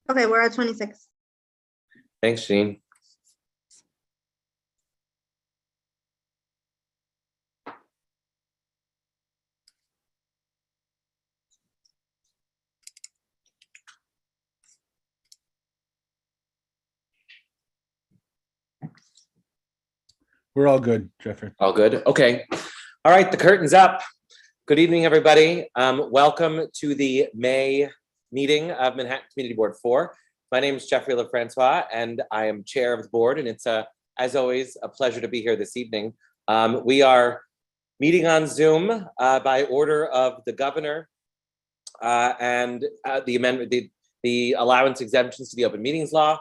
Okay, we're at 26. Thanks, Jean. We're all good, Jeffrey. All good. Okay. All right. The curtain's up. Good evening, everybody. Welcome to the May meeting of Manhattan Community Board 4. My name is Jeffrey LeFrancois, and I am chair of the board. And it's, as always, a pleasure to be here this evening. We are meeting on Zoom by order of the governor and the amendment, the allowance exemptions to the open meetings law.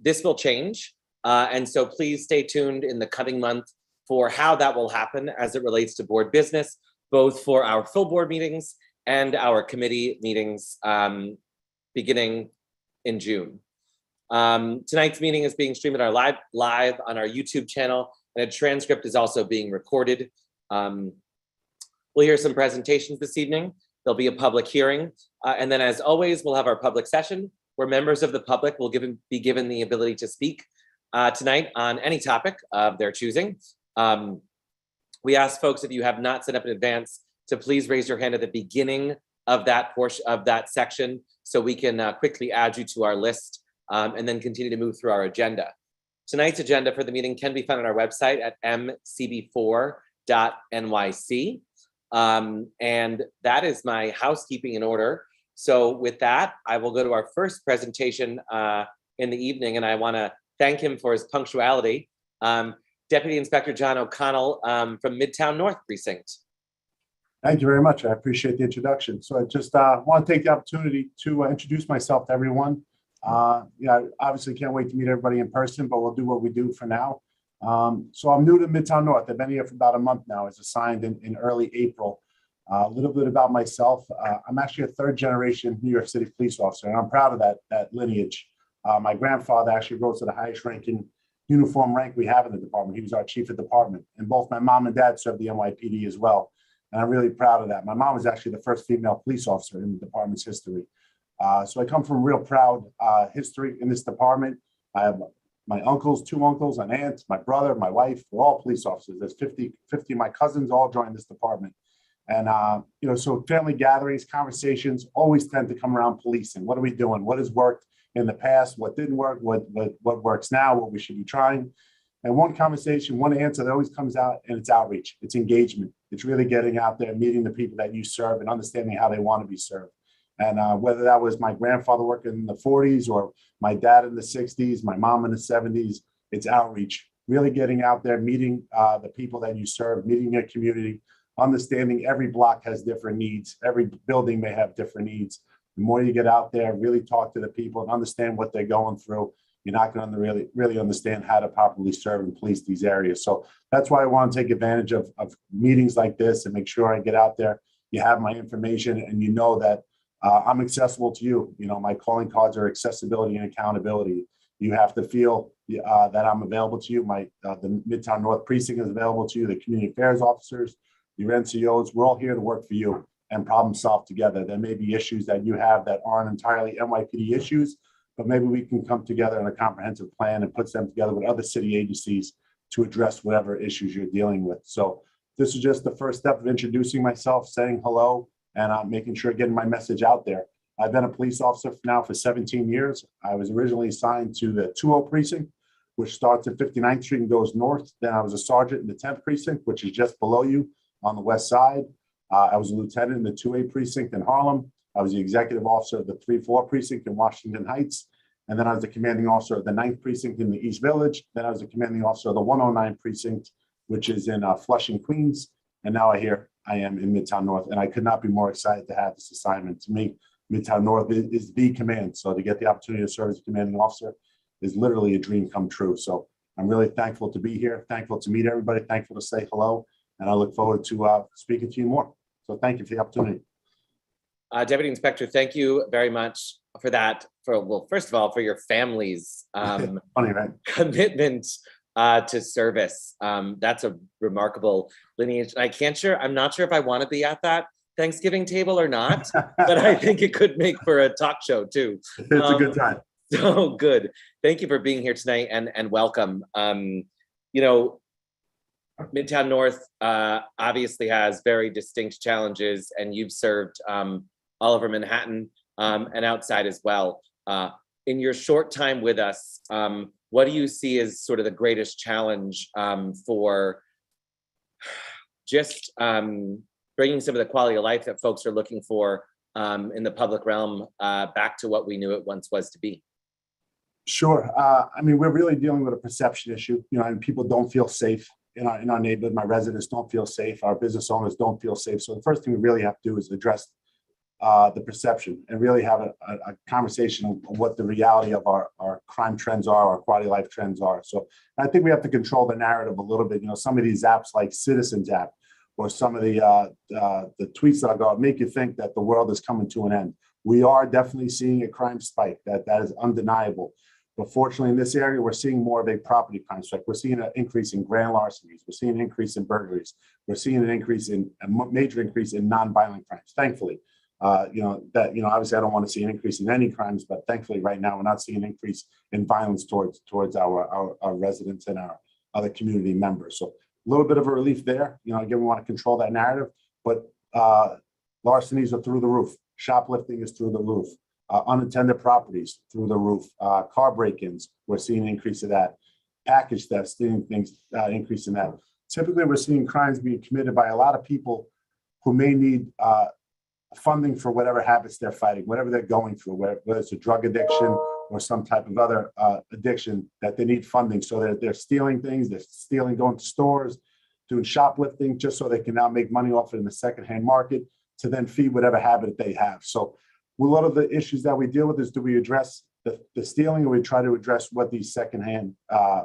This will change. And so please stay tuned in the coming month for how that will happen as it relates to board business, both for our full board meetings and our committee meetings beginning in June. Tonight's meeting is being streamed live on our YouTube channel, and a transcript is also being recorded. We'll hear some presentations this evening. There'll be a public hearing. And then as always, we'll have our public session where members of the public will be given the ability to speak tonight on any topic of their choosing. We ask folks, if you have not set up in advance, to please raise your hand at the beginning of that portion of that section so we can quickly add you to our list and then continue to move through our agenda. Tonight's agenda for the meeting can be found on our website at mcb4.nyc. And that is my housekeeping in order. So with that, I will go to our first presentation in the evening, and I want to thank him for his punctuality. Deputy Inspector John O'Connell from Midtown North Precinct. Thank you very much. I appreciate the introduction. So I just want to take the opportunity to introduce myself to everyone. I obviously can't wait to meet everybody in person, but we'll do what we do for now. So I'm new to Midtown North. I've been here for about a month now, as assigned in early April. A little bit about myself. I'm actually a third generation New York City police officer, and I'm proud of that lineage. My grandfather actually rose to the highest ranking uniform rank we have in the department. He was our chief of department, and both my mom and dad served the NYPD as well. And I'm really proud of that. My mom was actually the first female police officer in the department's history. So I come from real proud history in this department. I have my uncles, 2 uncles, an aunt, my brother, my wife. We're all police officers. There's 50 of my cousins all joined this department. And, so family gatherings, conversations always tend to come around policing. What are we doing? What has worked in the past? What didn't work? What works now? What we should be trying? And one conversation, one answer that always comes out, and it's outreach. It's engagement. It's really getting out there, meeting the people that you serve and understanding how they want to be served. And whether that was my grandfather working in the 40s or my dad in the 60s, my mom in the 70s, it's outreach. Really getting out there, meeting the people that you serve, meeting your community, understanding every block has different needs. Every building may have different needs. The more you get out there, really talk to the people and understand what they're going through, you're not going to really understand how to properly serve and police these areas. So that's why I want to take advantage of meetings like this and make sure I get out there. You have my information, and you know that I'm accessible to you. You know, my calling cards are accessibility and accountability. You have to feel that I'm available to you. The Midtown North Precinct is available to you. The community affairs officers, your NCOs, we're all here to work for you and problem solve together. There may be issues that you have that aren't entirely NYPD issues, but maybe we can come together in a comprehensive plan and put them together with other city agencies to address whatever issues you're dealing with. So this is just the first step of introducing myself, saying hello, and making sure getting my message out there. I've been a police officer now for 17 years. I was originally assigned to the 20 precinct, which starts at 59th Street and goes north. Then I was a sergeant in the 10th precinct, which is just below you on the west side. I was a lieutenant in the 2A precinct in Harlem. I was the executive officer of the 3-4 precinct in Washington Heights. And then I was the commanding officer of the 9th precinct in the East Village. Then I was the commanding officer of the 109 precinct, which is in Flushing, Queens. And now I am in Midtown North, and I could not be more excited to have this assignment. To me, Midtown North is the command. So to get the opportunity to serve as a commanding officer is literally a dream come true. So I'm really thankful to be here, thankful to meet everybody, thankful to say hello, and I look forward to speaking to you more. So thank you for the opportunity. Deputy Inspector, thank you very much for that. Well, first of all, for your family's Funny, right? commitment to service. That's a remarkable lineage. I'm not sure if I want to be at that Thanksgiving table or not, but I think it could make for a talk show too. It's a good time. So good. Thank you for being here tonight and welcome. Midtown North obviously has very distinct challenges, and you've served all over Manhattan and outside as well. In your short time with us, what do you see as sort of the greatest challenge for just bringing some of the quality of life that folks are looking for in the public realm back to what we knew it once was to be? Sure. I mean, we're really dealing with a perception issue, and people don't feel safe in our neighborhood. My residents don't feel safe. Our business owners don't feel safe. So the first thing we really have to do is address the perception and really have a conversation of what the reality of our crime trends are, our quality of life trends are. So I think we have to control the narrative a little bit. Some of these apps like Citizens app or some of the tweets that I go make you think that the world is coming to an end. We are definitely seeing a crime spike. That is undeniable. But fortunately, in this area, we're seeing more of a property crime spike. We're seeing an increase in grand larcenies. We're seeing an increase in burglaries. We're seeing a major increase in non-violent crimes. Thankfully, obviously I don't want to see an increase in any crimes, but thankfully right now we're not seeing an increase in violence towards our residents and our other community members. So a little bit of a relief there. Again, we want to control that narrative, but larcenies are through the roof. Shoplifting is through the roof. Unattended properties through the roof. Car break-ins, we're seeing an increase of that. Package theft, seeing things increase in that. Typically, we're seeing crimes being committed by a lot of people who may need funding for whatever habits they're fighting, whatever they're going through, whether it's a drug addiction or some type of other addiction that they need funding. So they're stealing things, going to stores, doing shoplifting just so they can now make money off it in the secondhand market to then feed whatever habit they have. So a lot of the issues that we deal with is, do we address the stealing, or we try to address what these secondhand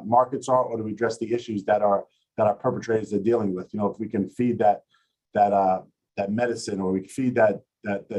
markets are, or do we address the issues that our perpetrators are dealing with? If we can feed that medicine, or we can feed that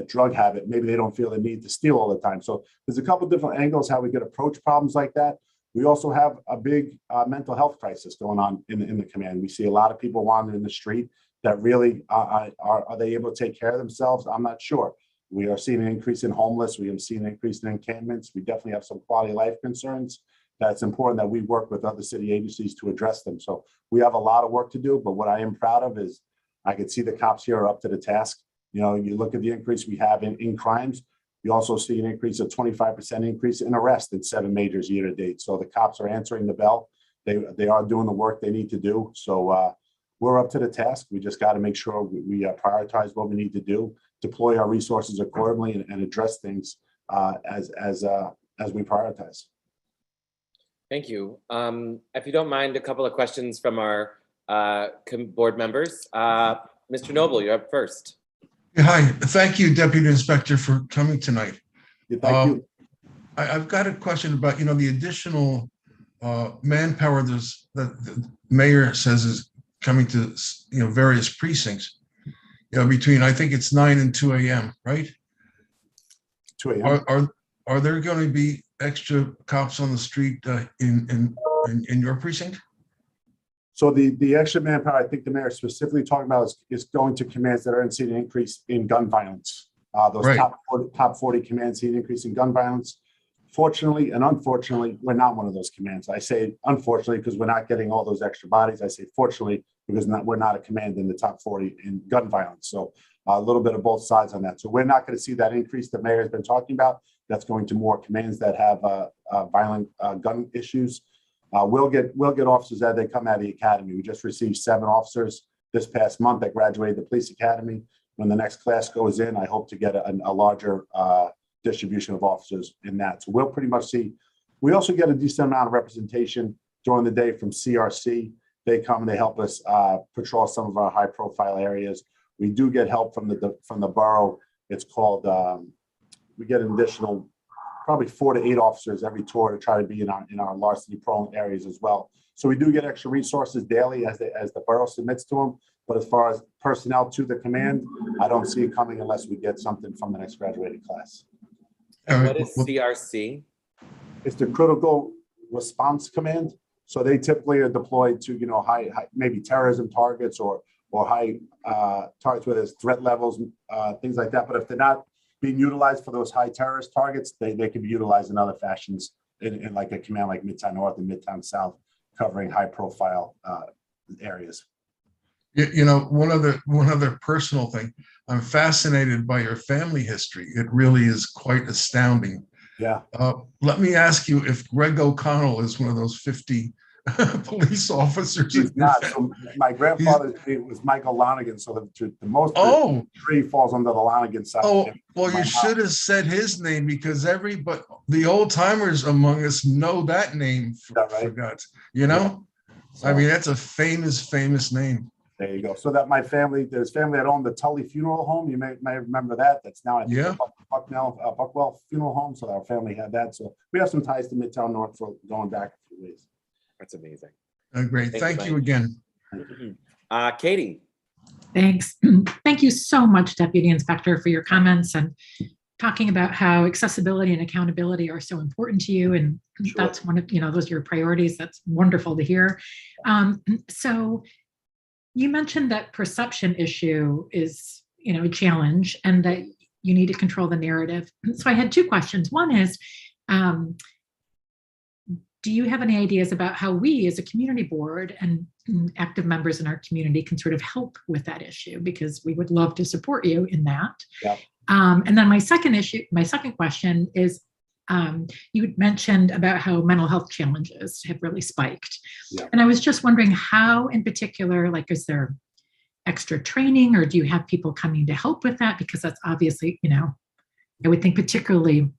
drug habit, maybe they don't feel the need to steal all the time. So there's a couple of different angles how we could approach problems like that. We also have a big mental health crisis going on in the command. We see a lot of people wandering the street that really are they able to take care of themselves? I'm not sure. We are seeing an increase in homeless. We have seen an increase in encampments. We definitely have some quality of life concerns. That's important that we work with other city agencies to address them. So we have a lot of work to do, but what I am proud of is I can see the cops here are up to the task. You look at the increase we have in crimes. You also see an increase of 25% increase in arrests in 7 majors year to date. So the cops are answering the bell. They are doing the work they need to do. So we're up to the task. We just got to make sure we prioritize what we need to do, deploy our resources accordingly, and address things as we prioritize. Thank you. If you don't mind, a couple of questions from our board members. Mr. Noble, you're up first. Hi, thank you, Deputy Inspector, for coming tonight. Yeah, thank you. I've got a question about, the additional manpower that the mayor says is coming to, various precincts, between, I think it's 9 and 2 a.m., right? 2 a.m. Are there going to be extra cops on the street in your precinct? So the extra manpower, I think the mayor specifically talking about is going to commands that are seeing an increase in gun violence. Those right. top 40 commands see an increase in gun violence. Fortunately and unfortunately, we're not one of those commands. I say unfortunately because we're not getting all those extra bodies. I say fortunately because we're not a command in the top 40 in gun violence. So a little bit of both sides on that. So we're not going to see that increase the mayor has been talking about. That's going to more commands that have violent gun issues. We'll get officers as they come out of the academy. We just received 7 officers this past month that graduated the police academy. When the next class goes in, I hope to get a larger distribution of officers in that. So we'll pretty much see. We also get a decent amount of representation during the day from CRC. They come and they help us patrol some of our high-profile areas. We do get help from the borough. It's called. We get an additional probably 4 to 8 officers every tour to try to be in our larceny prone areas as well. So we do get extra resources daily as the borough submits to them. But as far as personnel to the command, I don't see it coming unless we get something from the next graduating class. And what is CRC? It's the Critical Response Command. So they typically are deployed to high maybe terrorism targets or or high targets where there's threat levels, things like that. But if they're not being utilized for those high terrorist targets, they can be utilized in other fashions in like a command like Midtown North and Midtown South, covering high profile areas. You know, one other personal thing, I'm fascinated by your family history. It really is quite astounding. Yeah. Let me ask you if Greg O'Connell is one of those 50 police officers. He's not. So my grandfather's name was Michael Lonigan. So the most of the tree falls under the Lonigan side. Oh, well, you should have said his name, because the old timers among us know that name. Forgot, you know? Yeah. So, I mean, that's a famous name. There you go. So that there's family that owned the Tully Funeral Home. You may remember that. That's now, I think, Buckwell Funeral Home. So our family had that. So we have some ties to Midtown North for going back a few ways. That's amazing. Great. Thank you again. Katie. Thanks. Thank you so much, Deputy Inspector, for your comments and talking about how accessibility and accountability are so important to you. And that's one of, those are your priorities. That's wonderful to hear. So you mentioned that perception issue is, a challenge, and that you need to control the narrative. So I had two questions. One is, do you have any ideas about how we as a community board and active members in our community can sort of help with that issue? Because we would love to support you in that. Yeah. And then my second question is, you had mentioned about how mental health challenges have really spiked. Yeah. And I was just wondering how in particular, like, is there extra training, or do you have people coming to help with that? Because that's obviously, I would think particularly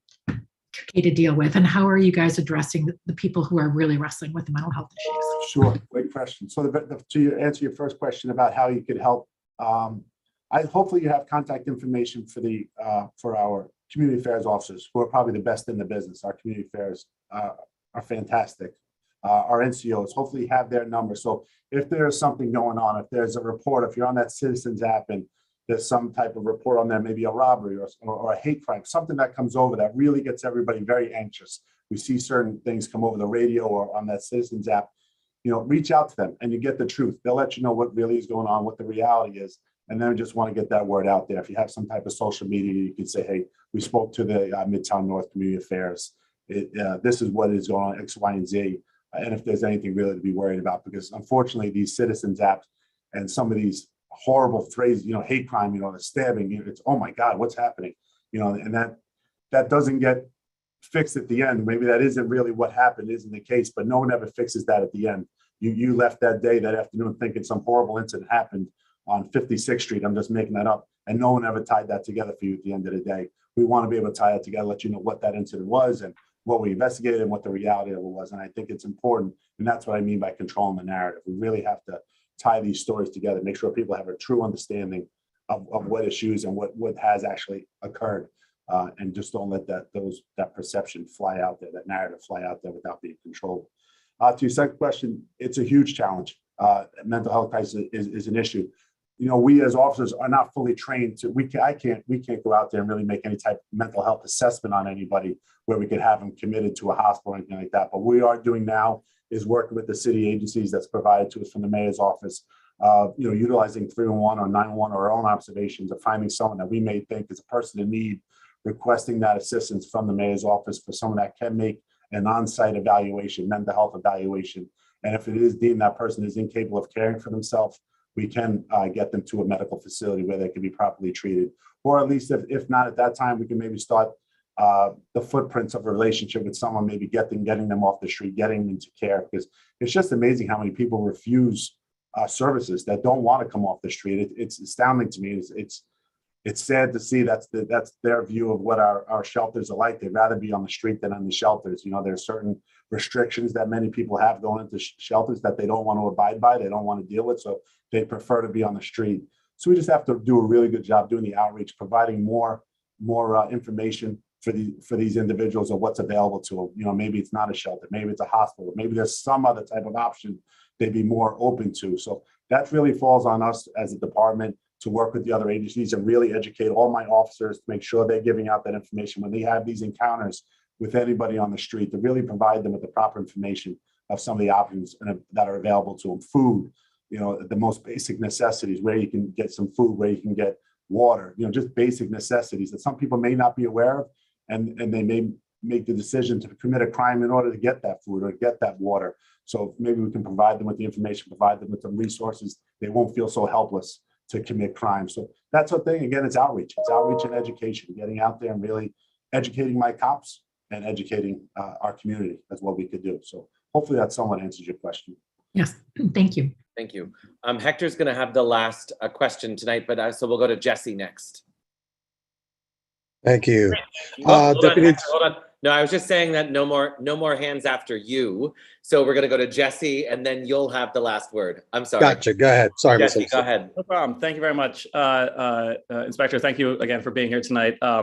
tricky to deal with. And how are you guys addressing the people who are really wrestling with the mental health issues? Sure, great question. So to answer your first question about how you could help, hopefully you have contact information for our community affairs officers, who are probably the best in the business. Our community affairs are fantastic. Our NCOs hopefully have their number. So if there's something going on, if there's a report, if you're on that Citizens app and there's some type of report on there, maybe a robbery or a hate crime, something that comes over that really gets everybody very anxious. We see certain things come over the radio or on that Citizens app, reach out to them and you get the truth. They'll let you know what really is going on, what the reality is. And then we just want to get that word out there. If you have some type of social media, you can say, hey, we spoke to the Midtown North Community Affairs. This is what is going on, X, Y, and Z. And if there's anything really to be worried about, because unfortunately these Citizens apps and some of these horrible phrases, hate crime, the stabbing, it's, oh my God, what's happening? And that doesn't get fixed at the end. Maybe that isn't really what happened, isn't the case, but no one ever fixes that at the end. You left that afternoon thinking some horrible incident happened on 56th Street. I'm just making that up. And no one ever tied that together for you at the end of the day. We want to be able to tie it together, let you know what that incident was and what we investigated and what the reality of it was. And I think it's important. And that's what I mean by controlling the narrative. We really have to tie these stories together, make sure people have a true understanding of what issues and what has actually occurred. And just don't let that perception fly out there, that narrative fly out there without being controlled. To your second question, it's a huge challenge. Mental health crisis is an issue. We as officers are not fully trained to, we can't go out there and really make any type of mental health assessment on anybody where we could have them committed to a hospital or anything like that. But what we are doing now is working with the city agencies that's provided to us from the mayor's office, utilizing 311 or 911 or our own observations of finding someone that we may think is a person in need, requesting that assistance from the mayor's office for someone that can make an on-site evaluation, mental health evaluation. And if it is deemed that person is incapable of caring for themselves, we can get them to a medical facility where they can be properly treated. Or at least if not at that time, we can maybe start the footprints of a relationship with someone, maybe getting them off the street, getting them into care. Because it's just amazing how many people refuse services that don't want to come off the street. It's astounding to me. It's sad to see that's their view of what our shelters are like. They'd rather be on the street than on the shelters. There's certain restrictions that many people have going into shelters that they don't want to abide by, they don't want to deal with, so they prefer to be on the street. So we just have to do a really good job doing the outreach, providing more information for these individuals of what's available to them. Maybe it's not a shelter, maybe it's a hospital, maybe there's some other type of option they'd be more open to. So that really falls on us as a department to work with the other agencies and really educate all my officers to make sure they're giving out that information when they have these encounters with anybody on the street, to really provide them with the proper information of some of the options that are available to them. Food, the most basic necessities, where you can get some food, where you can get water, just basic necessities that some people may not be aware of, and they may make the decision to commit a crime in order to get that food or get that water. So maybe we can provide them with the information, provide them with some resources. They won't feel so helpless to commit crime. So that's the thing. Again, it's outreach. It's outreach and education, getting out there and really educating my cops and educating our community. That's what we could do. So hopefully that somewhat answers your question. Yes, thank you. Thank you. Hector's going to have the last question tonight, but so we'll go to Jesse next. Thank you. Hold on, Deputy. Hector, hold on. No, I was just saying that no more hands after you. So we're going to go to Jesse, and then you'll have the last word. I'm sorry. Gotcha. Go ahead. Sorry, Jesse, go ahead. No problem. Thank you very much, Inspector. Thank you again for being here tonight. I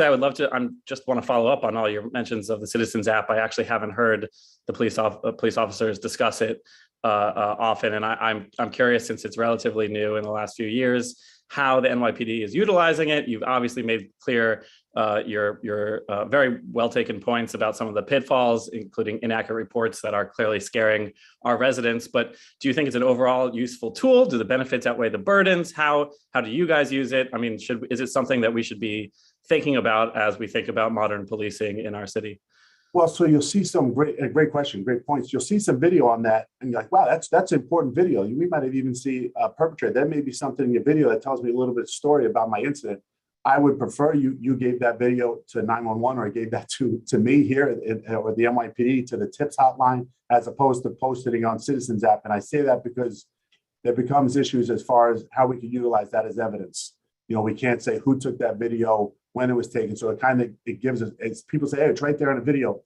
would love to. I just want to follow up on all your mentions of the Citizens app. I actually haven't heard the police officers discuss it often, and I'm curious, since it's relatively new in the last few years, how the NYPD is utilizing it. You've obviously made clear your very well taken points about some of the pitfalls, including inaccurate reports that are clearly scaring our residents. But do you think it's an overall useful tool? Do the benefits outweigh the burdens? How do you guys use it? I mean, is it something that we should be thinking about as we think about modern policing in our city? Well, so you'll see some great question, great points. You'll see some video on that, and you're like, wow, that's important video. We might have even see a perpetrator. There may be something in your video that tells me a little bit of story about my incident. I would prefer you gave that video to 911, or gave that to me here or the NYPD, to the tips hotline, as opposed to posting on Citizens app. And I say that because there becomes issues as far as how we can utilize that as evidence. We can't say who took that video, when it was taken. So it gives us, as people say, hey, it's right there in the video.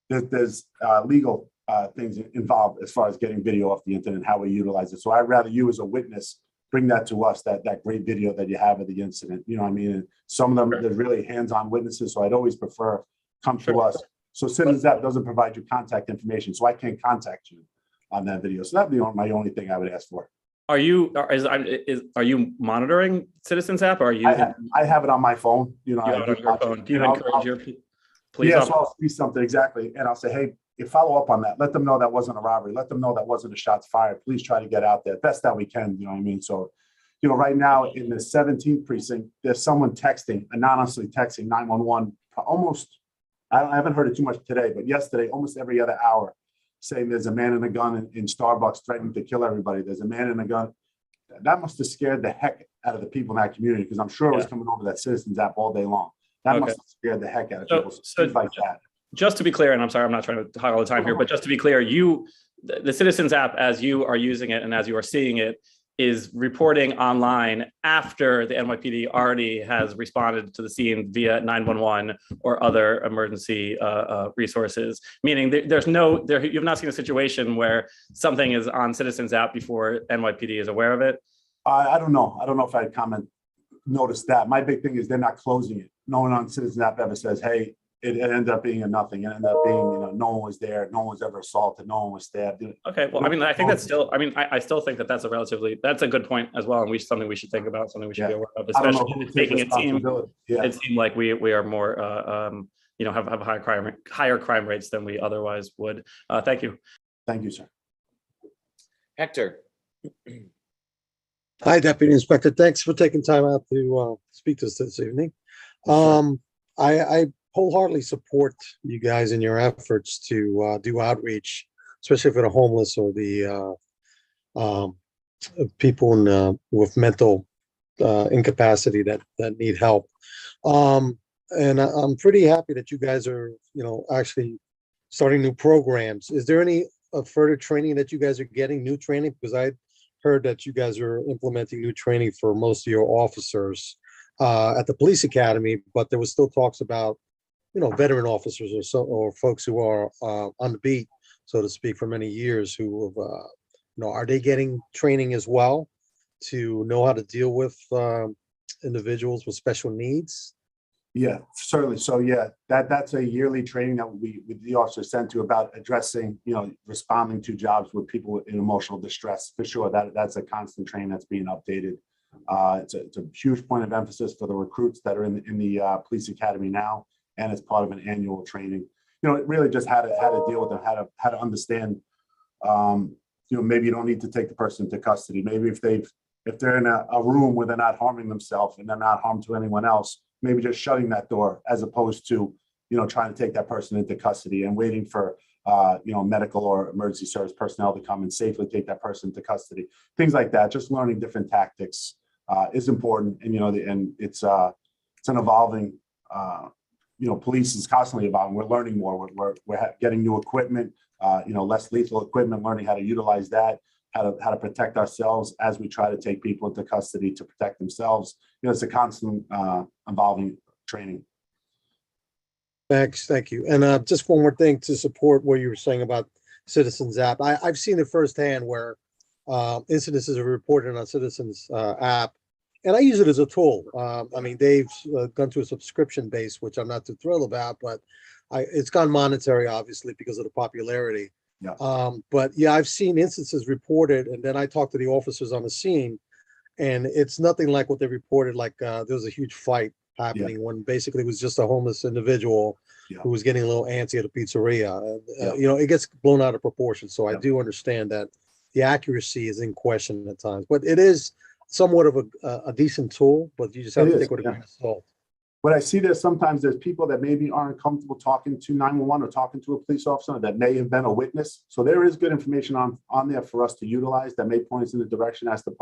There's legal things involved as far as getting video off the internet and how we utilize it. So I'd rather you as a witness bring that to us, that great video that you have of the incident. You know what I mean? And some of them, they're really hands-on witnesses. So I'd always prefer come to us. So Citizens app doesn't provide you contact information, so I can't contact you on that video. So that'd be my only thing I would ask for. Are you monitoring Citizens app? Or are you? I have it on my phone. You have it on your phone. Do you encourage your police? Yeah, so I'll see something exactly, and I'll say, hey, follow up on that. Let them know that wasn't a robbery. Let them know that wasn't a shots fired. Please try to get out there best that we can. You know what I mean? So, right now in the 17th precinct, there's someone anonymously texting 911. Almost, I haven't heard it too much today, but yesterday, almost every other hour, saying there's a man in a gun in Starbucks threatening to kill everybody. There's a man in a gun. That must have scared the heck out of the people in that community, because I'm sure it was coming over that Citizens app all day long. That must have scared the heck out of people. So like that. Just to be clear, and I'm sorry, I'm not trying to hog all the time here, but just to be clear, the Citizens app, as you are using it and as you are seeing it, is reporting online after the NYPD already has responded to the scene via 911 or other emergency resources. Meaning you've not seen a situation where something is on Citizens app before NYPD is aware of it? I don't know. I don't know if I'd notice that. My big thing is they're not closing it. No one on Citizens app ever says, hey, it ended up being a nothing. It ended up being, no one was there. No one was ever assaulted. No one was stabbed. Okay. Well, I mean, I think that's still, I still think that's a good point as well. And something we should think about, something we should be aware of, especially making it seem like we are more, have higher crime rates than we otherwise would. Thank you. Thank you, sir. Hector. Hi, Deputy Inspector. Thanks for taking time out to speak to us this evening. I wholeheartily support you guys in your efforts to do outreach, especially for the homeless or the people with mental incapacity that need help. And I'm pretty happy that you guys are, actually starting new programs. Is there any further training that you guys are getting, new training? Because I heard that you guys are implementing new training for most of your officers at the police academy, but there was still talks about, veteran officers or folks who are on the beat, so to speak, for many years, who have, are they getting training as well to know how to deal with individuals with special needs? Yeah, certainly. So yeah, that's a yearly training that the officers sent to about addressing, responding to jobs with people in emotional distress. For sure, that's a constant training that's being updated. It's a huge point of emphasis for the recruits that are in the police academy now, and it's part of an annual training. It really just how to deal with them, how to understand maybe you don't need to take the person into custody. Maybe if they're in a room where they're not harming themselves and they're not harmed to anyone else, maybe just shutting that door as opposed to, trying to take that person into custody and waiting for, medical or emergency service personnel to come and safely take that person into custody. Things like that, just learning different tactics is important. And, and it's an evolving, police is constantly evolving. We're learning more. We're getting new equipment, less lethal equipment, learning how to utilize that, how to protect ourselves as we try to take people into custody to protect themselves. It's a constant evolving training. Thanks, thank you. And just one more thing to support what you were saying about Citizens app. I've seen it firsthand where incidences are reported on Citizens app, and I use it as a tool. I mean, they've gone to a subscription base, which I'm not too thrilled about, but it's gone monetary, obviously, because of the popularity. Yeah. But yeah, I've seen instances reported, and then I talked to the officers on the scene, and it's nothing like what they reported. Like there was a huge fight happening when basically it was just a homeless individual who was getting a little antsy at a pizzeria. It gets blown out of proportion. So I do understand that the accuracy is in question at times, but it is somewhat of a decent tool, but you just have to take with a grain of salt. What I see there, sometimes there's people that maybe aren't comfortable talking to 911 or talking to a police officer that may have been a witness. So there is good information on there for us to utilize that may point us in the direction as to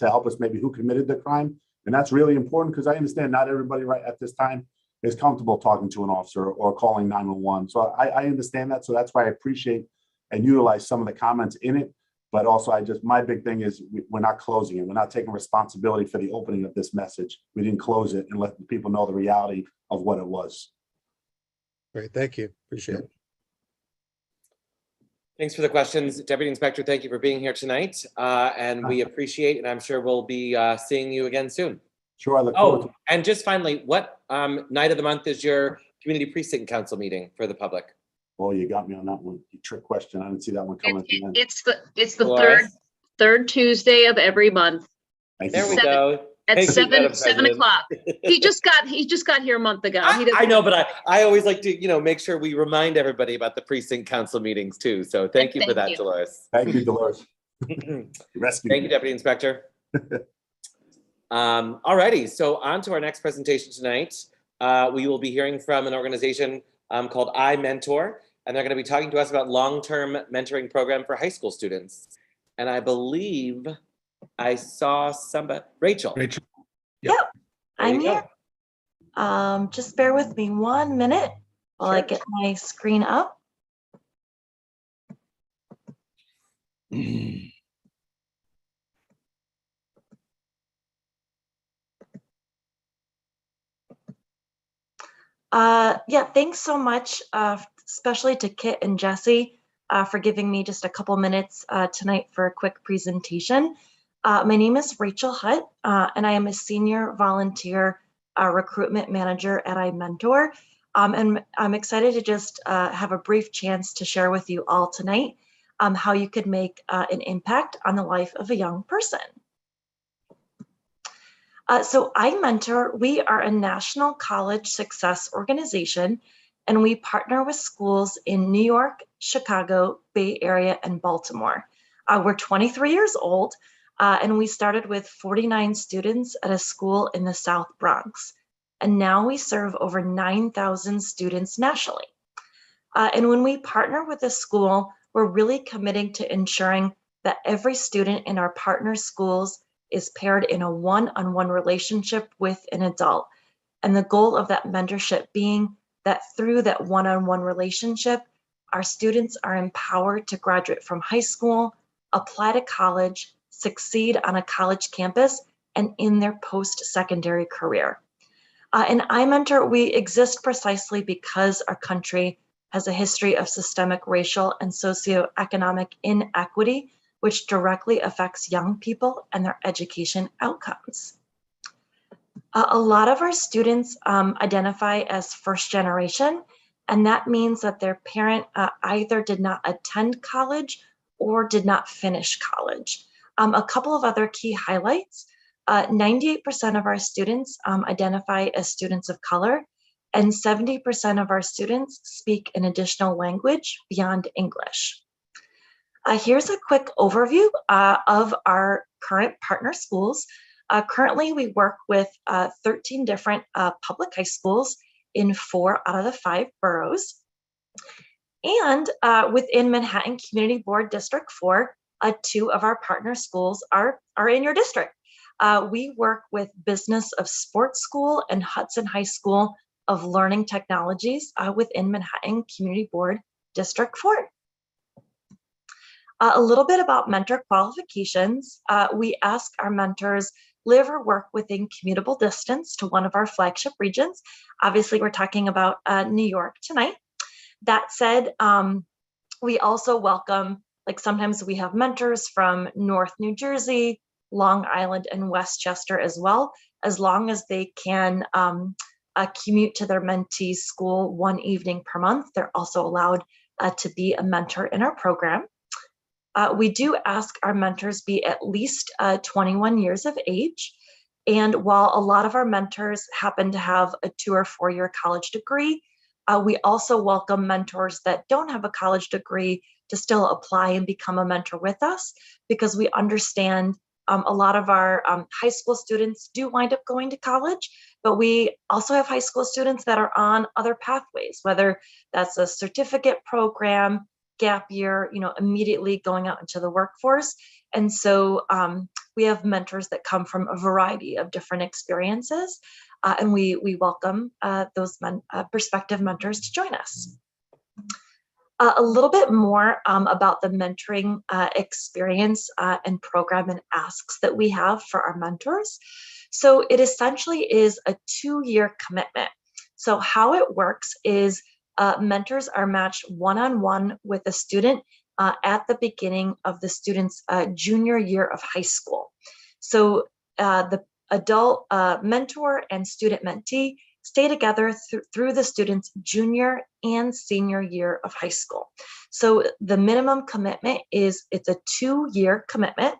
help us maybe who committed the crime. And that's really important because I understand not everybody right at this time is comfortable talking to an officer or calling 911. So I understand that. So that's why I appreciate and utilize some of the comments in it. But also my big thing is we're not closing it. We're not taking responsibility for the opening of this message. We didn't close it and let the people know the reality of what it was. Great, thank you, appreciate it. Thanks for the questions, Deputy Inspector. Thank you for being here tonight. And we appreciate, and I'm sure we'll be seeing you again soon. Sure, I look forward to it. And just finally, what night of the month is your Community Precinct Council meeting for the public? Oh, you got me on that one. Trick question. I didn't see that one coming at the end. It's the third Tuesday of every month. There we go. At 7 o'clock. He just got here a month ago. I know, but I always like to, make sure we remind everybody about the precinct council meetings too. So thank you for that, Dolores. Thank you, Dolores. Thank you, Deputy Inspector. All righty, so on to our next presentation tonight. We will be hearing from an organization called imentor, and they're going to be talking to us about long-term mentoring program for high school students. And I believe I saw somebody, Rachel. Yep, I'm here. Just bear with me 1 minute while I get my screen up. Yeah, thanks so much, especially to Kit and Jesse for giving me just a couple minutes tonight for a quick presentation. My name is Rachel Hutt, and I am a senior volunteer recruitment manager at imentor. And I'm excited to just have a brief chance to share with you all tonight how you could make an impact on the life of a young person. So imentor, we are a national college success organization, and we partner with schools in New York, Chicago, Bay Area, and Baltimore. We're 23 years old, and we started with 49 students at a school in the South Bronx. And now we serve over 9,000 students nationally. And when we partner with a school, we're really committing to ensuring that every student in our partner schools is paired in a one-on-one relationship with an adult. And the goal of that mentorship being that through that one-on-one relationship, our students are empowered to graduate from high school, apply to college, succeed on a college campus, and in their post-secondary career. In imentor, we exist precisely because our country has a history of systemic racial and socioeconomic inequity, which directly affects young people and their education outcomes. A lot of our students identify as first generation, and that means that their parent either did not attend college or did not finish college. A couple of other key highlights, 98% of our students identify as students of color, and 70% of our students speak an additional language beyond English. Here's a quick overview of our current partner schools. Currently, we work with 13 different public high schools in 4 out of the 5 boroughs. And within Manhattan Community Board District 4, 2 of our partner schools are in your district. We work with Business of Sports School and Hudson High School of Learning Technologies within Manhattan Community Board District 4. A little bit about mentor qualifications. We ask our mentors live or work within commutable distance to one of our flagship regions. Obviously, we're talking about New York tonight. That said, we also welcome, like sometimes we have mentors from North New Jersey, Long Island, and Westchester as well, as long as they can commute to their mentee's school 1 evening per month. They're also allowed to be a mentor in our program. We do ask our mentors be at least 21 years of age. And while a lot of our mentors happen to have a 2 or 4 year college degree, we also welcome mentors that don't have a college degree to still apply and become a mentor with us, because we understand a lot of our high school students do wind up going to college, but we also have high school students that are on other pathways, whether that's a certificate program, gap year, immediately going out into the workforce. And so we have mentors that come from a variety of different experiences, and we welcome those prospective mentors to join us. A little bit more about the mentoring experience and program and asks that we have for our mentors. So it essentially is a 2-year commitment. So how it works is mentors are matched one-on-one with a student at the beginning of the student's junior year of high school. So the adult mentor and student mentee stay together through the student's junior and senior year of high school. So the minimum commitment is it's a 2-year commitment.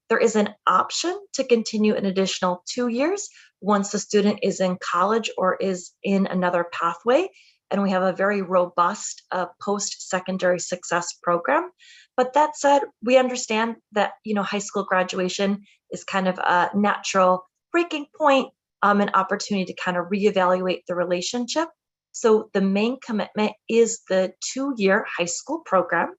There is an option to continue an additional 2 years once the student is in college or is in another pathway. And we have a very robust post-secondary success program. But that said, we understand that high school graduation is kind of a natural breaking point, an opportunity to kind of reevaluate the relationship. So the main commitment is the 2-year high school program.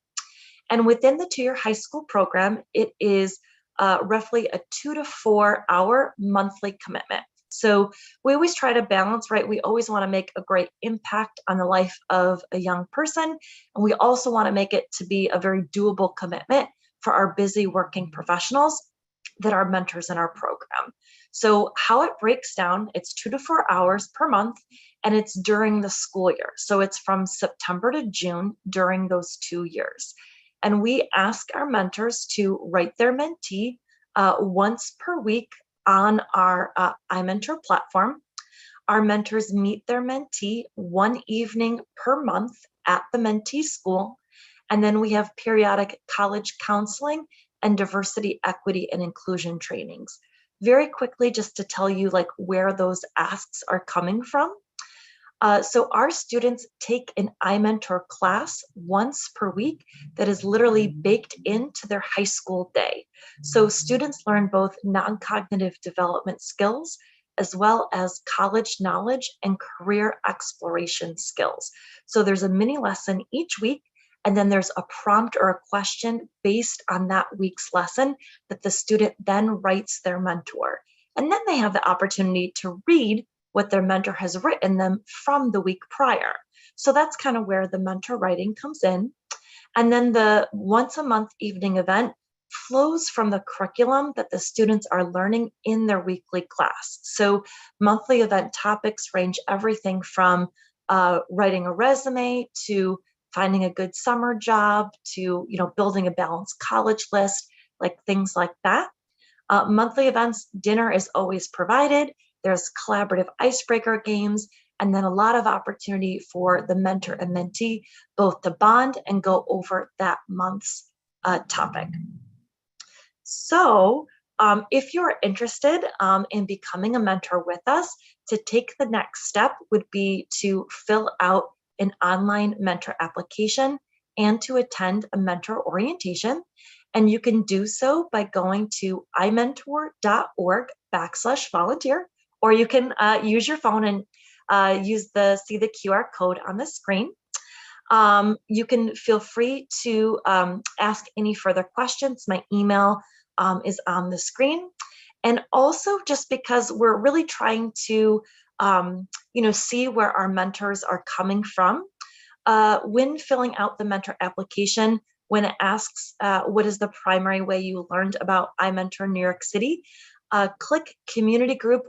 And within the 2-year high school program, it is roughly a 2 to 4 hour monthly commitment. So we always try to balance, right? We always want to make a great impact on the life of a young person. And we also want to make it to be a very doable commitment for our busy working professionals that are mentors in our program. So how it breaks down, it's 2 to 4 hours per month, and it's during the school year. So it's from September to June during those 2 years. And we ask our mentors to write their mentee once per week on our imentor platform. Our mentors meet their mentee 1 evening per month at the mentee school. And then we have periodic college counseling and diversity, equity, and inclusion trainings. Very quickly, just to tell you where those asks are coming from. So our students take an imentor class once per week that is literally baked into their high school day. So students learn both non-cognitive development skills as well as college knowledge and career exploration skills. So there's a mini lesson each week, and then there's a prompt or a question based on that week's lesson that the student then writes their mentor. And then they have the opportunity to read what their mentor has written them from the week prior. So that's kind of where the mentor writing comes in. And then the once a month evening event flows from the curriculum that the students are learning in their weekly class. So monthly event topics range everything from writing a resume to finding a good summer job to building a balanced college list, things like that. Monthly events, dinner is always provided. There's collaborative icebreaker games, and then a lot of opportunity for the mentor and mentee both to bond and go over that month's topic. So if you're interested in becoming a mentor with us, to take the next step would be to fill out an online mentor application and to attend a mentor orientation. And you can do so by going to imentor.org/volunteer, or you can use your phone and see the QR code on the screen. You can feel free to ask any further questions. My email is on the screen. And also, just because we're really trying to see where our mentors are coming from, when filling out the mentor application, when it asks what is the primary way you learned about iMentor New York City, click Community Group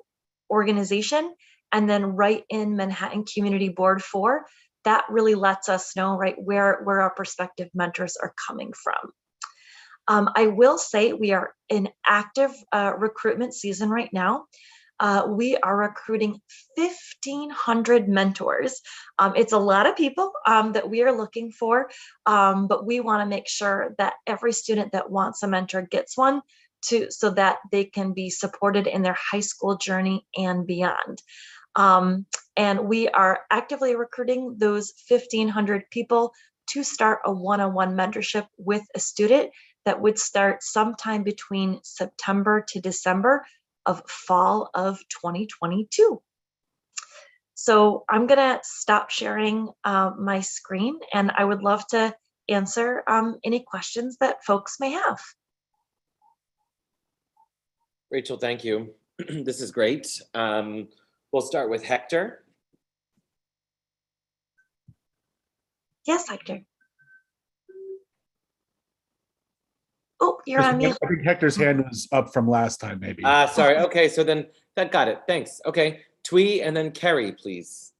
Organization and then write in Manhattan Community Board 4. That really lets us know, right, where our prospective mentors are coming from. I will say we are in active recruitment season right now. We are recruiting 1,500 mentors. It's a lot of people that we are looking for, but we want to make sure that every student that wants a mentor gets one, so that they can be supported in their high school journey and beyond. And we are actively recruiting those 1,500 people to start a one-on-one mentorship with a student that would start sometime between September to December of fall of 2022. So I'm gonna stop sharing my screen, and I would love to answer any questions that folks may have. Rachel, thank you. This is great. We'll start with Hector. Yes, Hector. Oh, you're on mute. I think Hector's hand was up from last time, maybe. Sorry. Okay, so then that got it. Thanks. Okay, Twee and then Carrie, please.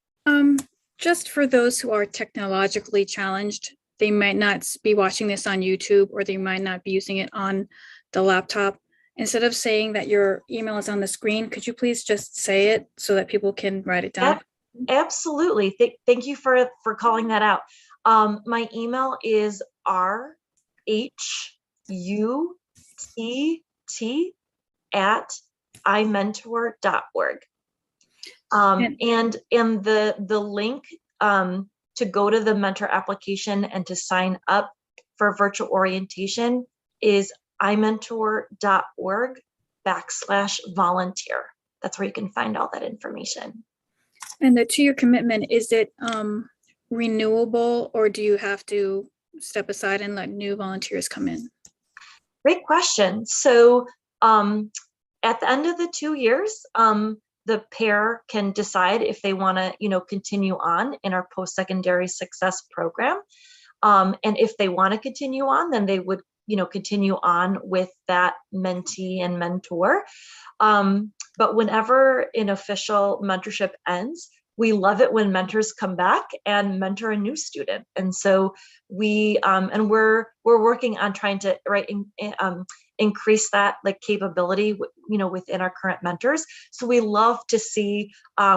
Just for those who are technologically challenged, they might not be watching this on YouTube, or they might not be using it on the laptop. Instead of saying that your email is on the screen, could you please just say it so that people can write it down? Absolutely. Thank you for calling that out. My email is rhutt@imentor.org. And the link to go to the mentor application and to sign up for virtual orientation is imentor.org/volunteer. That's where you can find all that information. And the 2-year commitment, is it renewable, or do you have to step aside and let new volunteers come in? Great question. So at the end of the 2 years, the pair can decide if they want to, continue on in our post-secondary success program. And if they want to continue on, then they would, continue on with that mentee and mentor. But whenever an official mentorship ends, we love it when mentors come back and mentor a new student. And so we're working on trying to increase that capability, within our current mentors. So we love to see,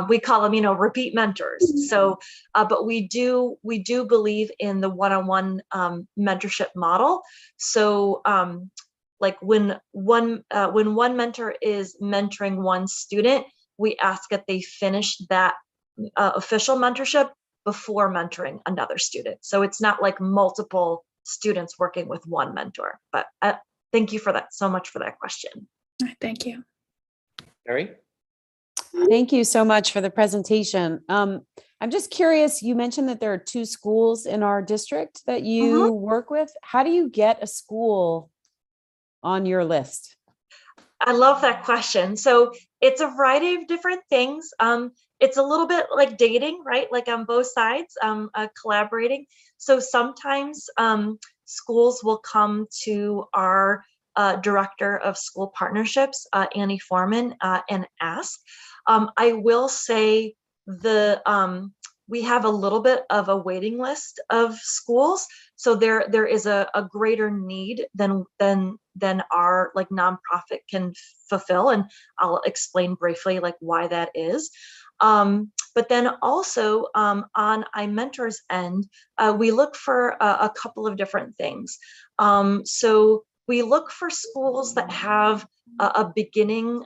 we call them, repeat mentors. So, but we do believe in the one-on-one mentorship model. So, when one mentor is mentoring one student, we ask that they finish that official mentorship before mentoring another student. So it's not like multiple students working with one mentor. But thank you so much for that question. Thank you. Carrie? Thank you so much for the presentation. I'm just curious, you mentioned that there are 2 schools in our district that you work with. How do you get a school on your list? I love that question. So it's a variety of different things. It's a little bit like dating, right? Like on both sides, collaborating. So sometimes schools will come to our director of school partnerships, Annie Foreman, and ask. I will say we have a little bit of a waiting list of schools. So there is a greater need than our nonprofit can fulfill. And I'll explain briefly why that is. But then also on iMentor's end, we look for a couple of different things. So we look for schools that have a beginning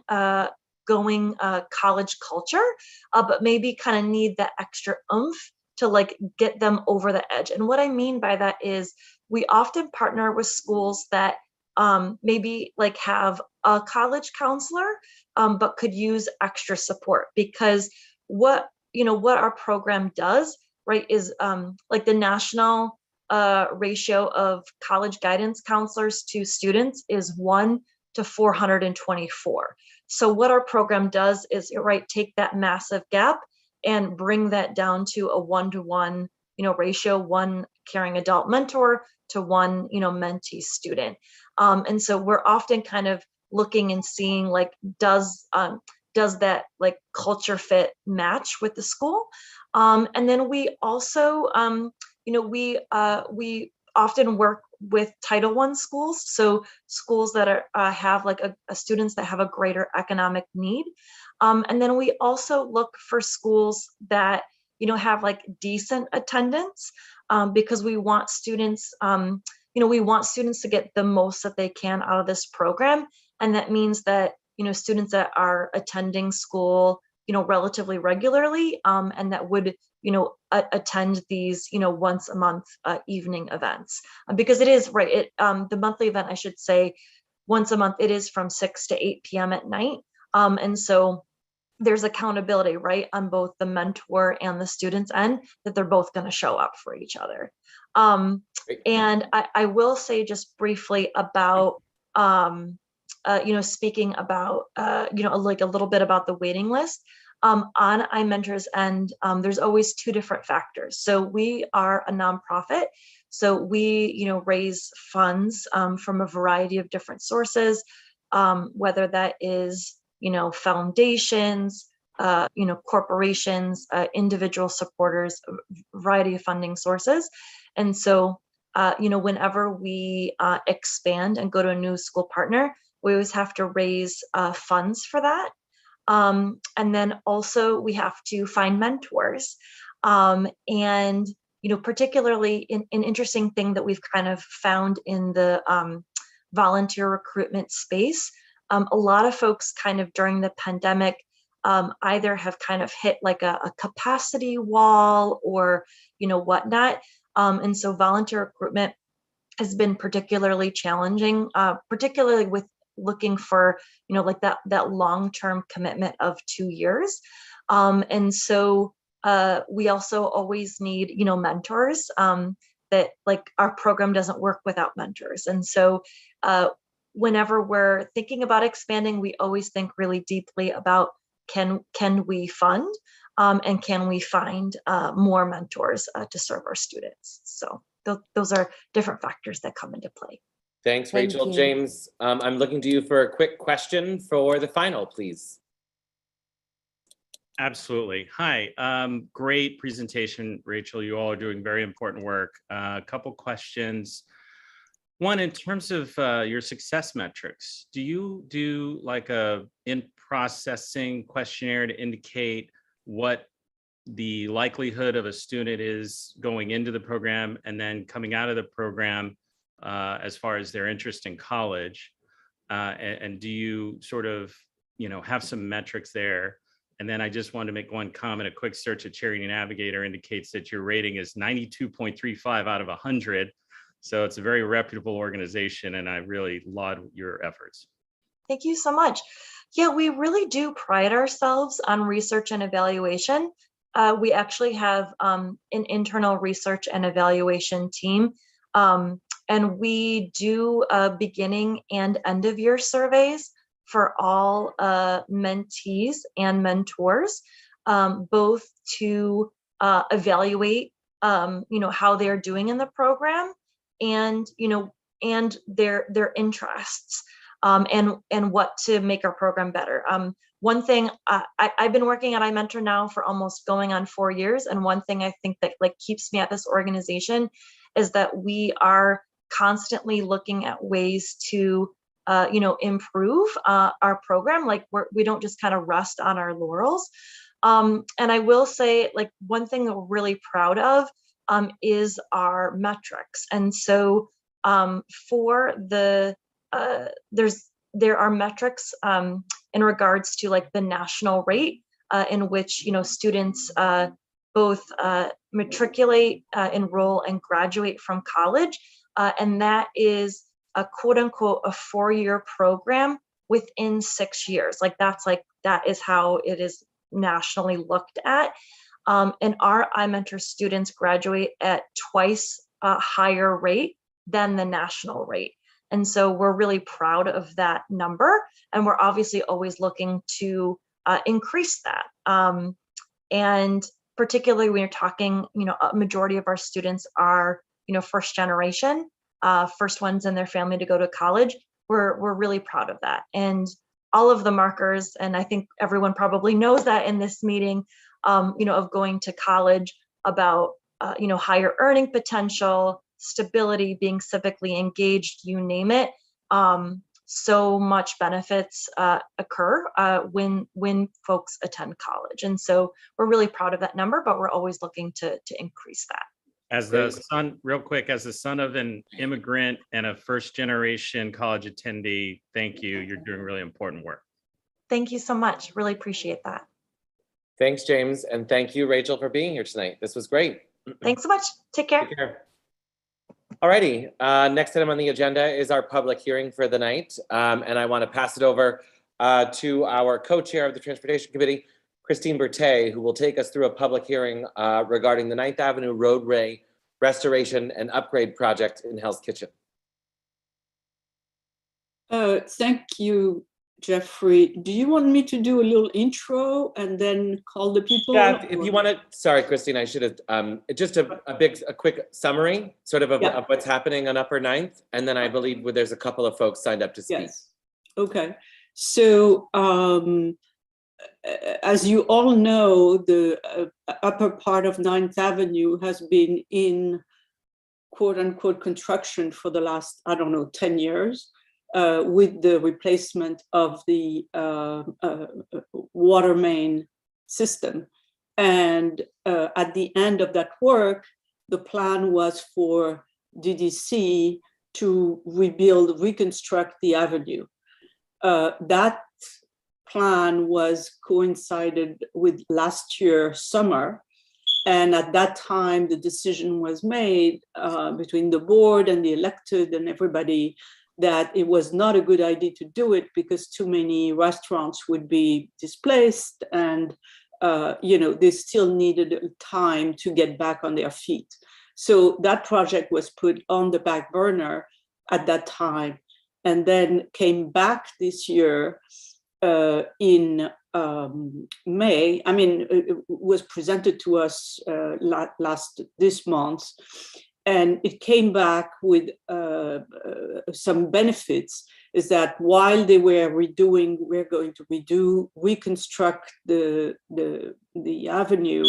going college culture, but maybe kind of need that extra oomph to like get them over the edge. And what I mean by that is we often partner with schools that maybe like have a college counselor, but could use extra support, because what our program does, right, is like the national ratio of college guidance counselors to students is 1 to 424. So what our program does is, right, take that massive gap and bring that down to a 1-to-1, ratio, 1 caring adult mentor to 1, mentee student. And so we're often kind of looking and seeing like, does that like culture fit match with the school? And then we also, we often work with Title I schools, so schools that are have like a students that have a greater economic need. And then we also look for schools that have like decent attendance, because we want students, we want students to get the most that they can out of this program, and that means that students that are attending school relatively regularly, and that would attend these once a month evening events, because it is right, the monthly event, I should say, once a month, it is from 6 to 8 p.m. at night, and so there's accountability, right, on both the mentor and the students end, that they're both going to show up for each other. And I will say just briefly about speaking about like a little bit about the waiting list. On iMentor's end, there's always 2 different factors. So we are a nonprofit, so we raise funds from a variety of different sources, whether that is foundations, corporations, individual supporters, a variety of funding sources. And so whenever we expand and go to a new school partner, we always have to raise funds for that. And then also we have to find mentors. And, particularly an interesting thing that we've kind of found in the volunteer recruitment space, a lot of folks kind of during the pandemic either have kind of hit like a capacity wall or, whatnot. And so volunteer recruitment has been particularly challenging, particularly with looking for, like that long-term commitment of 2 years. And so we also always need, mentors, that like our program doesn't work without mentors. And so whenever we're thinking about expanding, we always think really deeply about can we fund and can we find more mentors to serve our students. So those are different factors that come into play. Thanks, Thank Rachel. you. James, I'm looking to you for a quick question for the final, please. Absolutely. Hi. Great presentation, Rachel. You all are doing very important work. A couple questions. One, in terms of your success metrics, do you do like a in-processing questionnaire to indicate what the likelihood of a student is going into the program and then coming out of the program as far as their interest in college? And do you sort of, have some metrics there? And then I just wanted to make one comment. A quick search at Charity Navigator indicates that your rating is 92.35 out of 100. So it's a very reputable organization, and I really laud your efforts. Thank you so much. Yeah, we really do pride ourselves on research and evaluation. We actually have an internal research and evaluation team, and we do beginning and end of year surveys for all mentees and mentors, both to evaluate, how they're doing in the program, and and their interests, and what to make our program better. One thing I've been working at iMentor now for almost going on 4 years, and one thing I think that like keeps me at this organization is that we are constantly looking at ways to improve our program. Like we don't just kind of rest on our laurels. And I will say, like, one thing that we're really proud of is our metrics. And so for the there are metrics in regards to like the national rate in which students both matriculate, enroll, and graduate from college. And that is a quote unquote a 4-year program within 6 years. That is how it is nationally looked at. And our iMentor students graduate at twice a higher rate than the national rate. And so we're really proud of that number. And we're obviously always looking to increase that. And particularly when you're talking, a majority of our students are, first generation, first ones in their family to go to college. We're really proud of that. And all of the markers, and I think everyone probably knows that in this meeting, of going to college, about, higher earning potential, stability, being civically engaged, you name it. So much benefits occur when folks attend college. And so we're really proud of that number, but we're always looking to increase that. As the son, real quick, as the son of an immigrant and a first generation college attendee, thank you. You're doing really important work. Thank you so much. Really appreciate that. Thanks, James. And thank you, Rachel, for being here tonight. This was great. Thanks so much. Take care. Take care. All righty. Next item on the agenda is our public hearing for the night. And I want to pass it over to our co-chair of the Transportation Committee, Christine Berthet, who will take us through a public hearing regarding the 9th Avenue Roadway restoration and upgrade project in Hell's Kitchen. Thank you, Jeffrey. Do you want me to do a little intro and then call the people? Yeah, if you want to, sorry, Christine, I should have, just a quick summary sort of what's happening on Upper 9th. And then I believe there's a couple of folks signed up to speak. Yes. Okay. So, as you all know, the upper part of 9th Avenue has been in quote unquote construction for the last, 10 years with the replacement of the water main system. And at the end of that work, the plan was for DDC to reconstruct the avenue. That plan was coincided with last year summer. And at that time, the decision was made between the board and the elected and everybody that it was not a good idea to do it because too many restaurants would be displaced and they still needed time to get back on their feet. So that project was put on the back burner at that time and then came back this year in May. It was presented to us this month, and it came back with some benefits. Is that while they were we're going to reconstruct the avenue,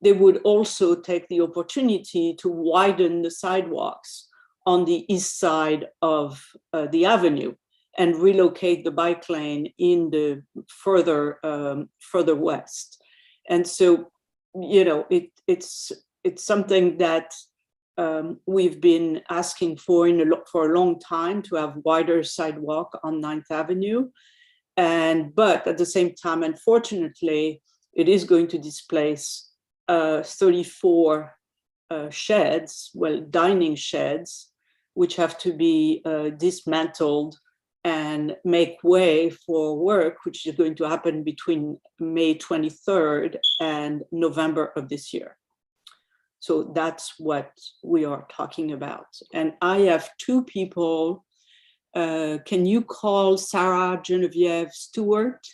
they would also take the opportunity to widen the sidewalks on the east side of the avenue and relocate the bike lane in the further west. And so, it's something that we've been asking for for a long time, to have wider sidewalk on 9th Avenue. But at the same time, unfortunately, it is going to displace 34 sheds, dining sheds, which have to be dismantled and make way for work, which is going to happen between May 23rd and November of this year. So that's what we are talking about. And I have two people. Can you call Sarah Genevieve Stewart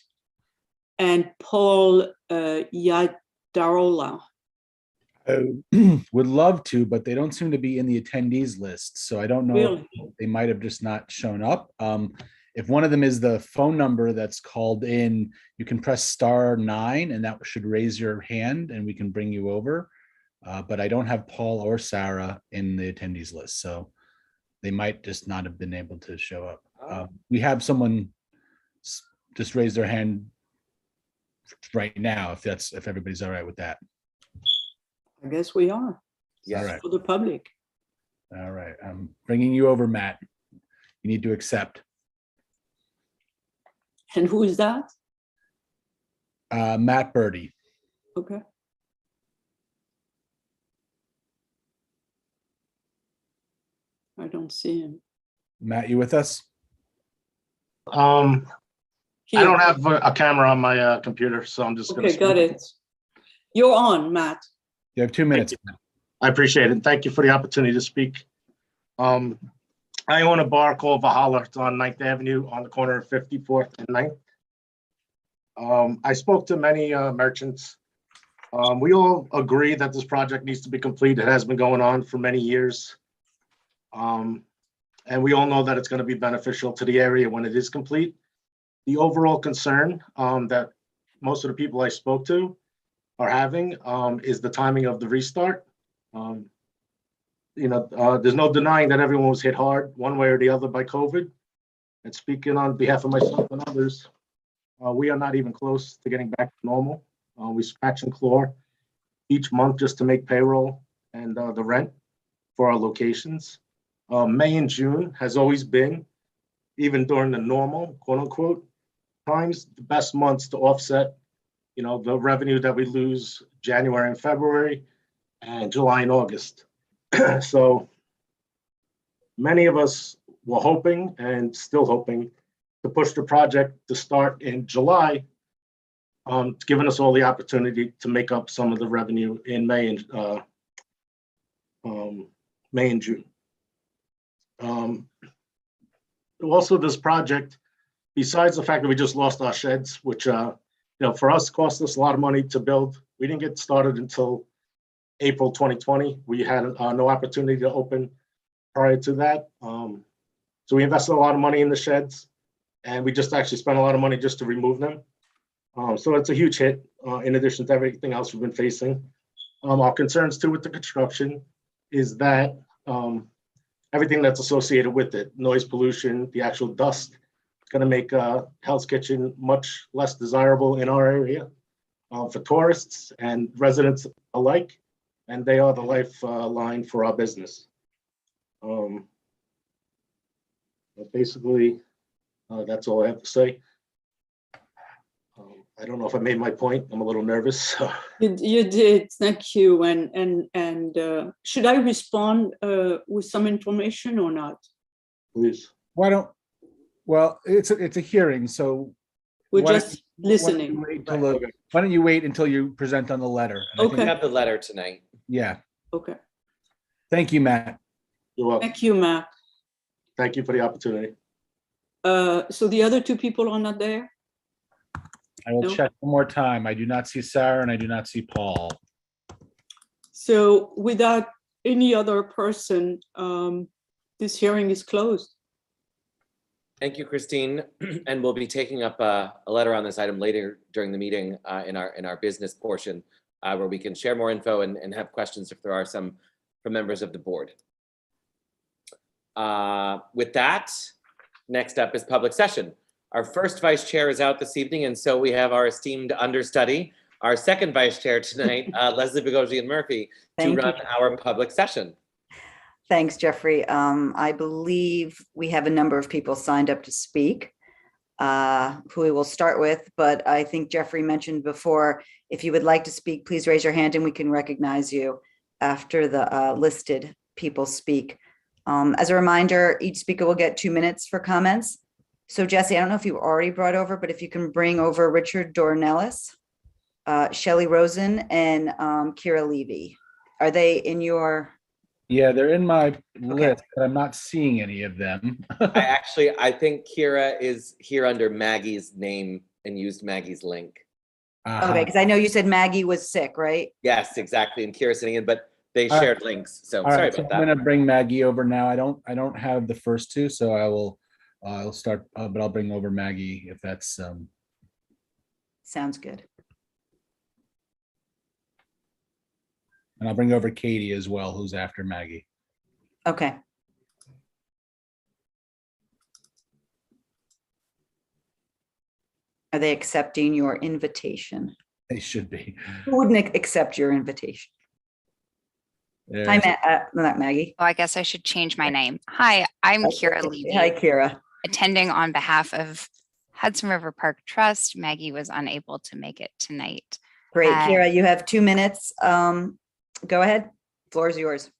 and Paul Yadarola? Would love to, but they don't seem to be in the attendees list. So I don't know. Really? If they might have just not shown up. If one of them is the phone number that's called in, you can press *9 and that should raise your hand and we can bring you over. But I don't have Paul or Sarah in the attendees list. So they might just not have been able to show up. We have someone just raise their hand right now, if everybody's all right with that. I guess we are. Yeah. All right. For the public. All right. I'm bringing you over, Matt. You need to accept. And who is that? Matt Birdie. Okay. I don't see him. Matt, you with us? I Here. don't have a camera on my computer, so I'm just Okay, got it. You're on, Matt. You have 2 minutes. I appreciate it. Thank you for the opportunity to speak. I own a bar called Valhalla. It's on 9th Avenue on the corner of 54th and 9th. I spoke to many merchants. We all agree that this project needs to be complete. It has been going on for many years. And we all know that it's going to be beneficial to the area when it is complete. The overall concern that most of the people I spoke to are having is the timing of the restart. There's no denying that everyone was hit hard one way or the other by COVID. And speaking on behalf of myself and others, we are not even close to getting back to normal. We scratch and claw each month just to make payroll and the rent for our locations. May and June has always been, even during the normal, quote unquote, times, the best months to offset, the revenue that we lose January and February and July and August. So many of us were hoping and still hoping to push the project to start in July, giving us all the opportunity to make up some of the revenue in May and June. Also, this project, besides the fact that we just lost our sheds, which for us cost us a lot of money to build, we didn't get started until April 2020. We had no opportunity to open prior to that. So we invested a lot of money in the sheds, and we just actually spent a lot of money just to remove them. So it's a huge hit in addition to everything else we've been facing. Our concerns too with the construction is that everything that's associated with it, noise pollution, the actual dust, it's going to make Hell's Kitchen much less desirable in our area for tourists and residents alike. And they are the lifeline for our business. But basically, that's all I have to say. I don't know if I made my point. I'm a little nervous. So. You did. Thank you. And should I respond with some information or not? Please. Well, it's a hearing, so we're just listening. Why don't you wait until you present on the letter? And we have the letter tonight. Yeah. Okay. Thank you, Matt. You're welcome. Thank you, Matt. Thank you for the opportunity. So the other two people are not there? I will check one more time. I do not see Sarah and I do not see Paul. So without any other person, this hearing is closed. Thank you, Christine. And we'll be taking up a letter on this item later during the meeting in our business portion, where we can share more info and have questions if there are some from members of the board. With that, next up is public session. Our first vice chair is out this evening, and so we have our esteemed understudy, our second vice chair tonight, Leslie Bogosian Murphy, to run our public session. Thanks, Jeffrey. I believe we have a number of people signed up to speak, who we will start with, but I think Jeffrey mentioned before, if you would like to speak, please raise your hand and we can recognize you after the listed people speak. As a reminder, each speaker will get 2 minutes for comments. So Jesse, I don't know if you already brought over, but if you can bring over Richard Dornellis, Shelley Rosen, and Kira Levy. Are they in your? Yeah, they're in my list, but I'm not seeing any of them. I think Kira is here under Maggie's name and used Maggie's link. Okay, because I know you said Maggie was sick, right? Yes, exactly. And Kira's sitting in, but they shared links. So All sorry right, about that. I'm going to bring Maggie over now. I don't have the first two, so I'll start, but I'll bring over Maggie if that's. Sounds good. And I'll bring over Katie as well, who's after Maggie. Okay. Are they accepting your invitation? They should be. Who wouldn't accept your invitation? Hi, not Maggie. Oh, I guess I should change my name. Hi, I'm Kira Levy. Hi, Kira. Attending on behalf of Hudson River Park Trust. Maggie was unable to make it tonight. Great, Kira, you have 2 minutes. Go ahead. Floor is yours.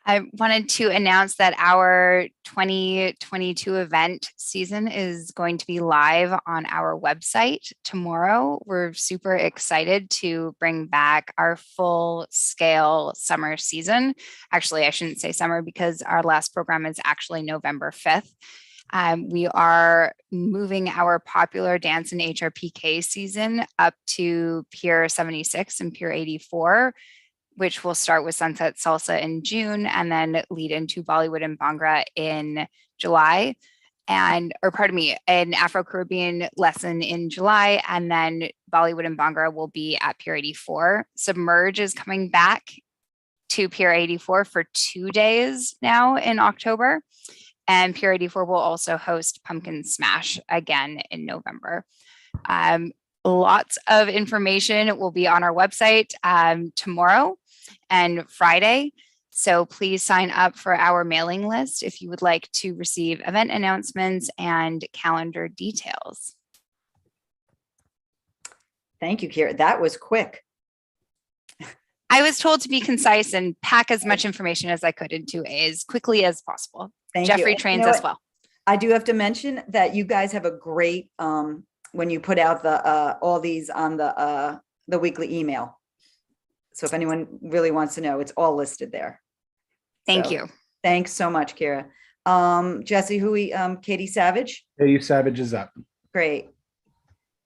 I wanted to announce that our 2022 event season is going to be live on our website tomorrow. We're super excited to bring back our full scale summer season. Actually, I shouldn't say summer because our last program is actually November 5th. We are moving our popular dance and HRPK season up to Pier 76 and Pier 84, which will start with Sunset Salsa in June and then lead into Bollywood and Bhangra in July, an Afro-Caribbean lesson in July, and then Bollywood and Bhangra will be at Pier 84. Submerge is coming back to Pier 84 for 2 days now in October, and Pier 84 will also host Pumpkin Smash again in November. Lots of information will be on our website tomorrow and Friday. So please sign up for our mailing list if you would like to receive event announcements and calendar details. Thank you, Kira. That was quick. I was told to be concise and pack as much information as I could into as quickly as possible. Thank you. Jeffrey And trains you know us what? well. I do have to mention that you guys have a great, when you put out the all these on the weekly email. So if anyone really wants to know, it's all listed there. Thank So, you. Thanks so much, Kira. Jesse, Katie Savage. Katie Savage is up. Great.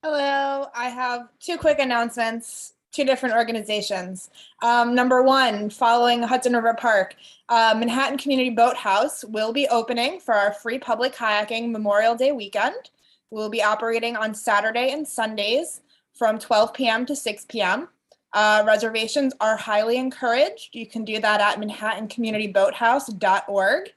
Hello, I have two quick announcements, two different organizations. Number one, following Hudson River Park, Manhattan Community Boathouse will be opening for our free public kayaking Memorial Day weekend. We'll be operating on Saturday and Sundays from 12 p.m. to 6 p.m. Reservations are highly encouraged. You can do that at manhattancommunityboathouse.org.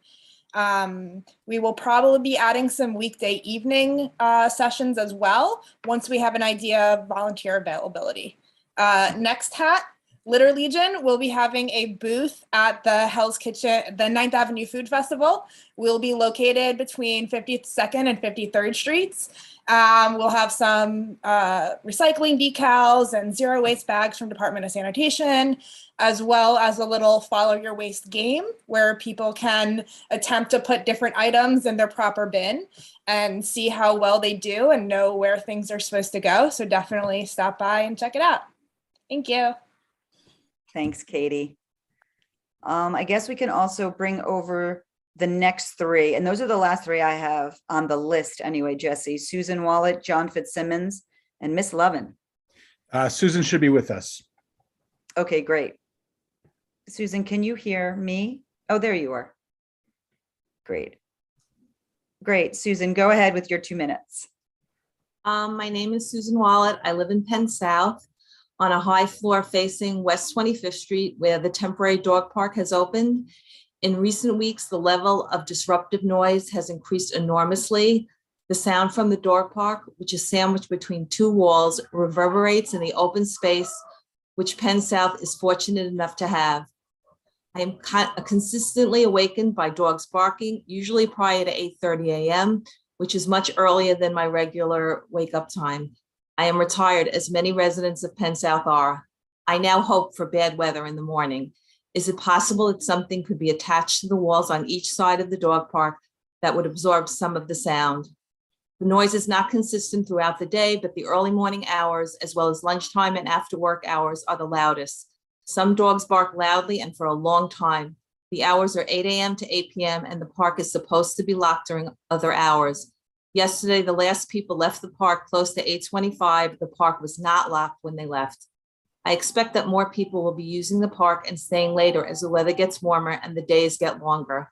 We will probably be adding some weekday evening sessions as well once we have an idea of volunteer availability. Next hat, Litter Legion will be having a booth at the Hell's Kitchen, the 9th Avenue Food Festival. We'll be located between 52nd and 53rd Streets. We'll have some recycling decals and zero waste bags from Department of Sanitation, as well as a little follow your waste game where people can attempt to put different items in their proper bin and see how well they do and know where things are supposed to go. So definitely stop by and check it out. Thank you. Thanks, Katie. I guess we can also bring over the next three, and those are the last three I have on the list anyway, Jesse. Susan Wallet, John Fitzsimmons, and Miss Lovin. Susan should be with us. Okay, great. Susan, can you hear me? Oh, there you are. Great. Great, Susan, go ahead with your 2 minutes. My name is Susan Wallet. I live in Penn South on a high floor facing West 25th Street where the temporary dog park has opened. In recent weeks, the level of disruptive noise has increased enormously. The sound from the dog park, which is sandwiched between two walls, reverberates in the open space, which Penn South is fortunate enough to have. I am consistently awakened by dogs barking, usually prior to 8:30 a.m., which is much earlier than my regular wake-up time. I am retired, as many residents of Penn South are. I now hope for bad weather in the morning. Is it possible that something could be attached to the walls on each side of the dog park that would absorb some of the sound? The noise is not consistent throughout the day, but the early morning hours, as well as lunchtime and after work hours, are the loudest. Some dogs bark loudly and for a long time. The hours are 8 a.m. to 8 p.m. and the park is supposed to be locked during other hours. Yesterday, the last people left the park close to 8:25. The park was not locked when they left. I expect that more people will be using the park and staying later as the weather gets warmer and the days get longer.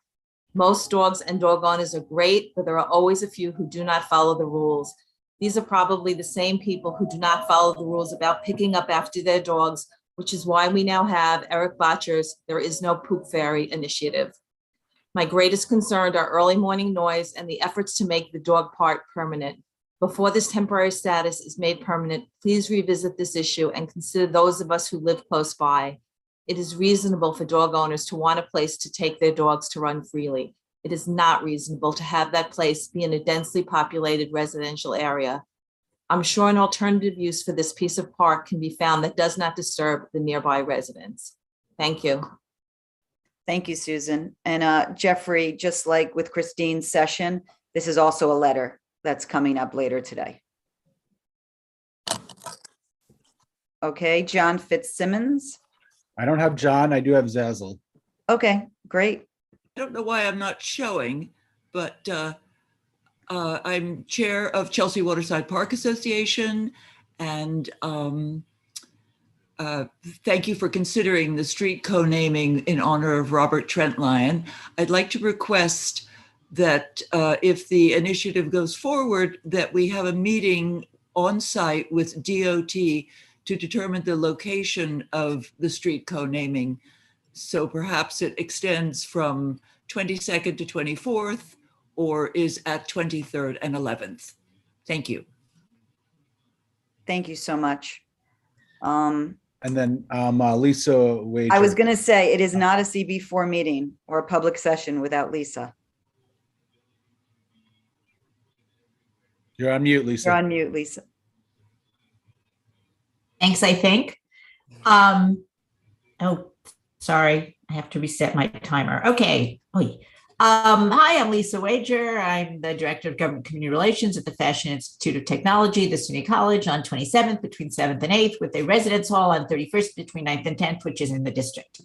Most dogs and dog owners are great, but there are always a few who do not follow the rules. These are probably the same people who do not follow the rules about picking up after their dogs, which is why we now have Eric Botcher's There Is No Poop Fairy initiative. My greatest concern are early morning noise and the efforts to make the dog park permanent. Before this temporary status is made permanent, please revisit this issue and consider those of us who live close by. It is reasonable for dog owners to want a place to take their dogs to run freely. It is not reasonable to have that place be in a densely populated residential area. I'm sure an alternative use for this piece of park can be found that does not disturb the nearby residents. Thank you. Thank you, Susan. And Jeffrey, just like with Christine's session, this is also a letter that's coming up later today. Okay, John Fitzsimmons. I don't have John. I do have Zazzle. Okay, great. I don't know why I'm not showing, but I'm chair of Chelsea Waterside Park Association, and thank you for considering the street co-naming in honor of Robert Trent Lyon. I'd like to request that if the initiative goes forward, that we have a meeting on site with DOT to determine the location of the street co-naming. So perhaps it extends from 22nd to 24th, or is at 23rd and 11th. Thank you. Thank you so much. And then Lisa Wager. I was going to say, it is not a CB4 meeting or a public session without Lisa. You're on mute, Lisa. You're on mute, Lisa. Thanks, I think. Oh, sorry, I have to reset my timer. Okay. Hi, I'm Lisa Wager. I'm the Director of Government Community Relations at the Fashion Institute of Technology, the SUNY College, on 27th between 7th and 8th, with a residence hall on 31st between 9th and 10th, which is in the district.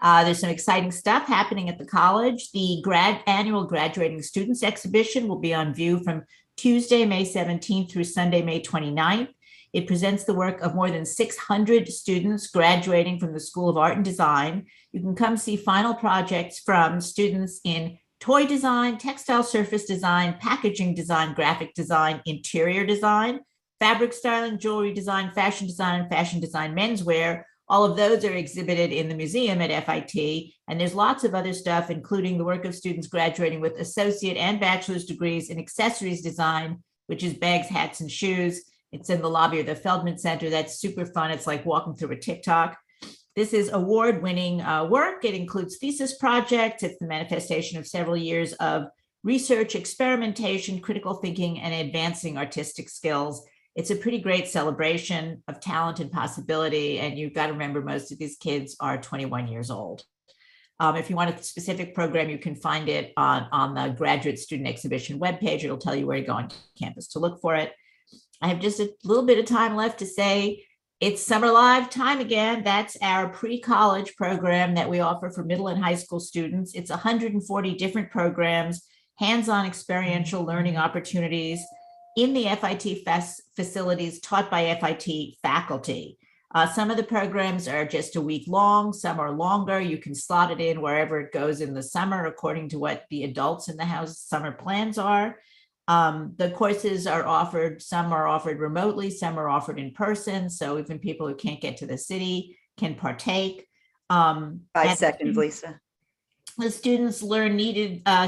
There's some exciting stuff happening at the college. The annual graduating students exhibition will be on view from Tuesday, May 17th through Sunday, May 29th. It presents the work of more than 600 students graduating from the School of Art and Design. You can come see final projects from students in toy design, textile surface design, packaging design, graphic design, interior design, fabric styling, jewelry design, fashion design, menswear. All of those are exhibited in the museum at FIT. And there's lots of other stuff, including the work of students graduating with associate and bachelor's degrees in accessories design, which is bags, hats, and shoes. It's in the lobby of the Feldman Center. That's super fun. It's like walking through a TikTok. This is award-winning work. It includes thesis projects. It's the manifestation of several years of research, experimentation, critical thinking, and advancing artistic skills. It's a pretty great celebration of talent and possibility. And you've got to remember, most of these kids are 21 years old. If you want a specific program, you can find it on the graduate student exhibition webpage. It'll tell you where to go on campus to look for it. I have just a little bit of time left to say it's Summer Live time again. That's our pre-college program that we offer for middle and high school students. It's 140 different programs, hands-on experiential learning opportunities in the FIT facilities taught by FIT faculty. Some of the programs are just a week long, some are longer. You can slot it in wherever it goes in the summer according to what the adults in the house summer plans are. The courses are offered, some are offered remotely, some are offered in person. So even people who can't get to the city can partake. 5 seconds, Lisa. The students learn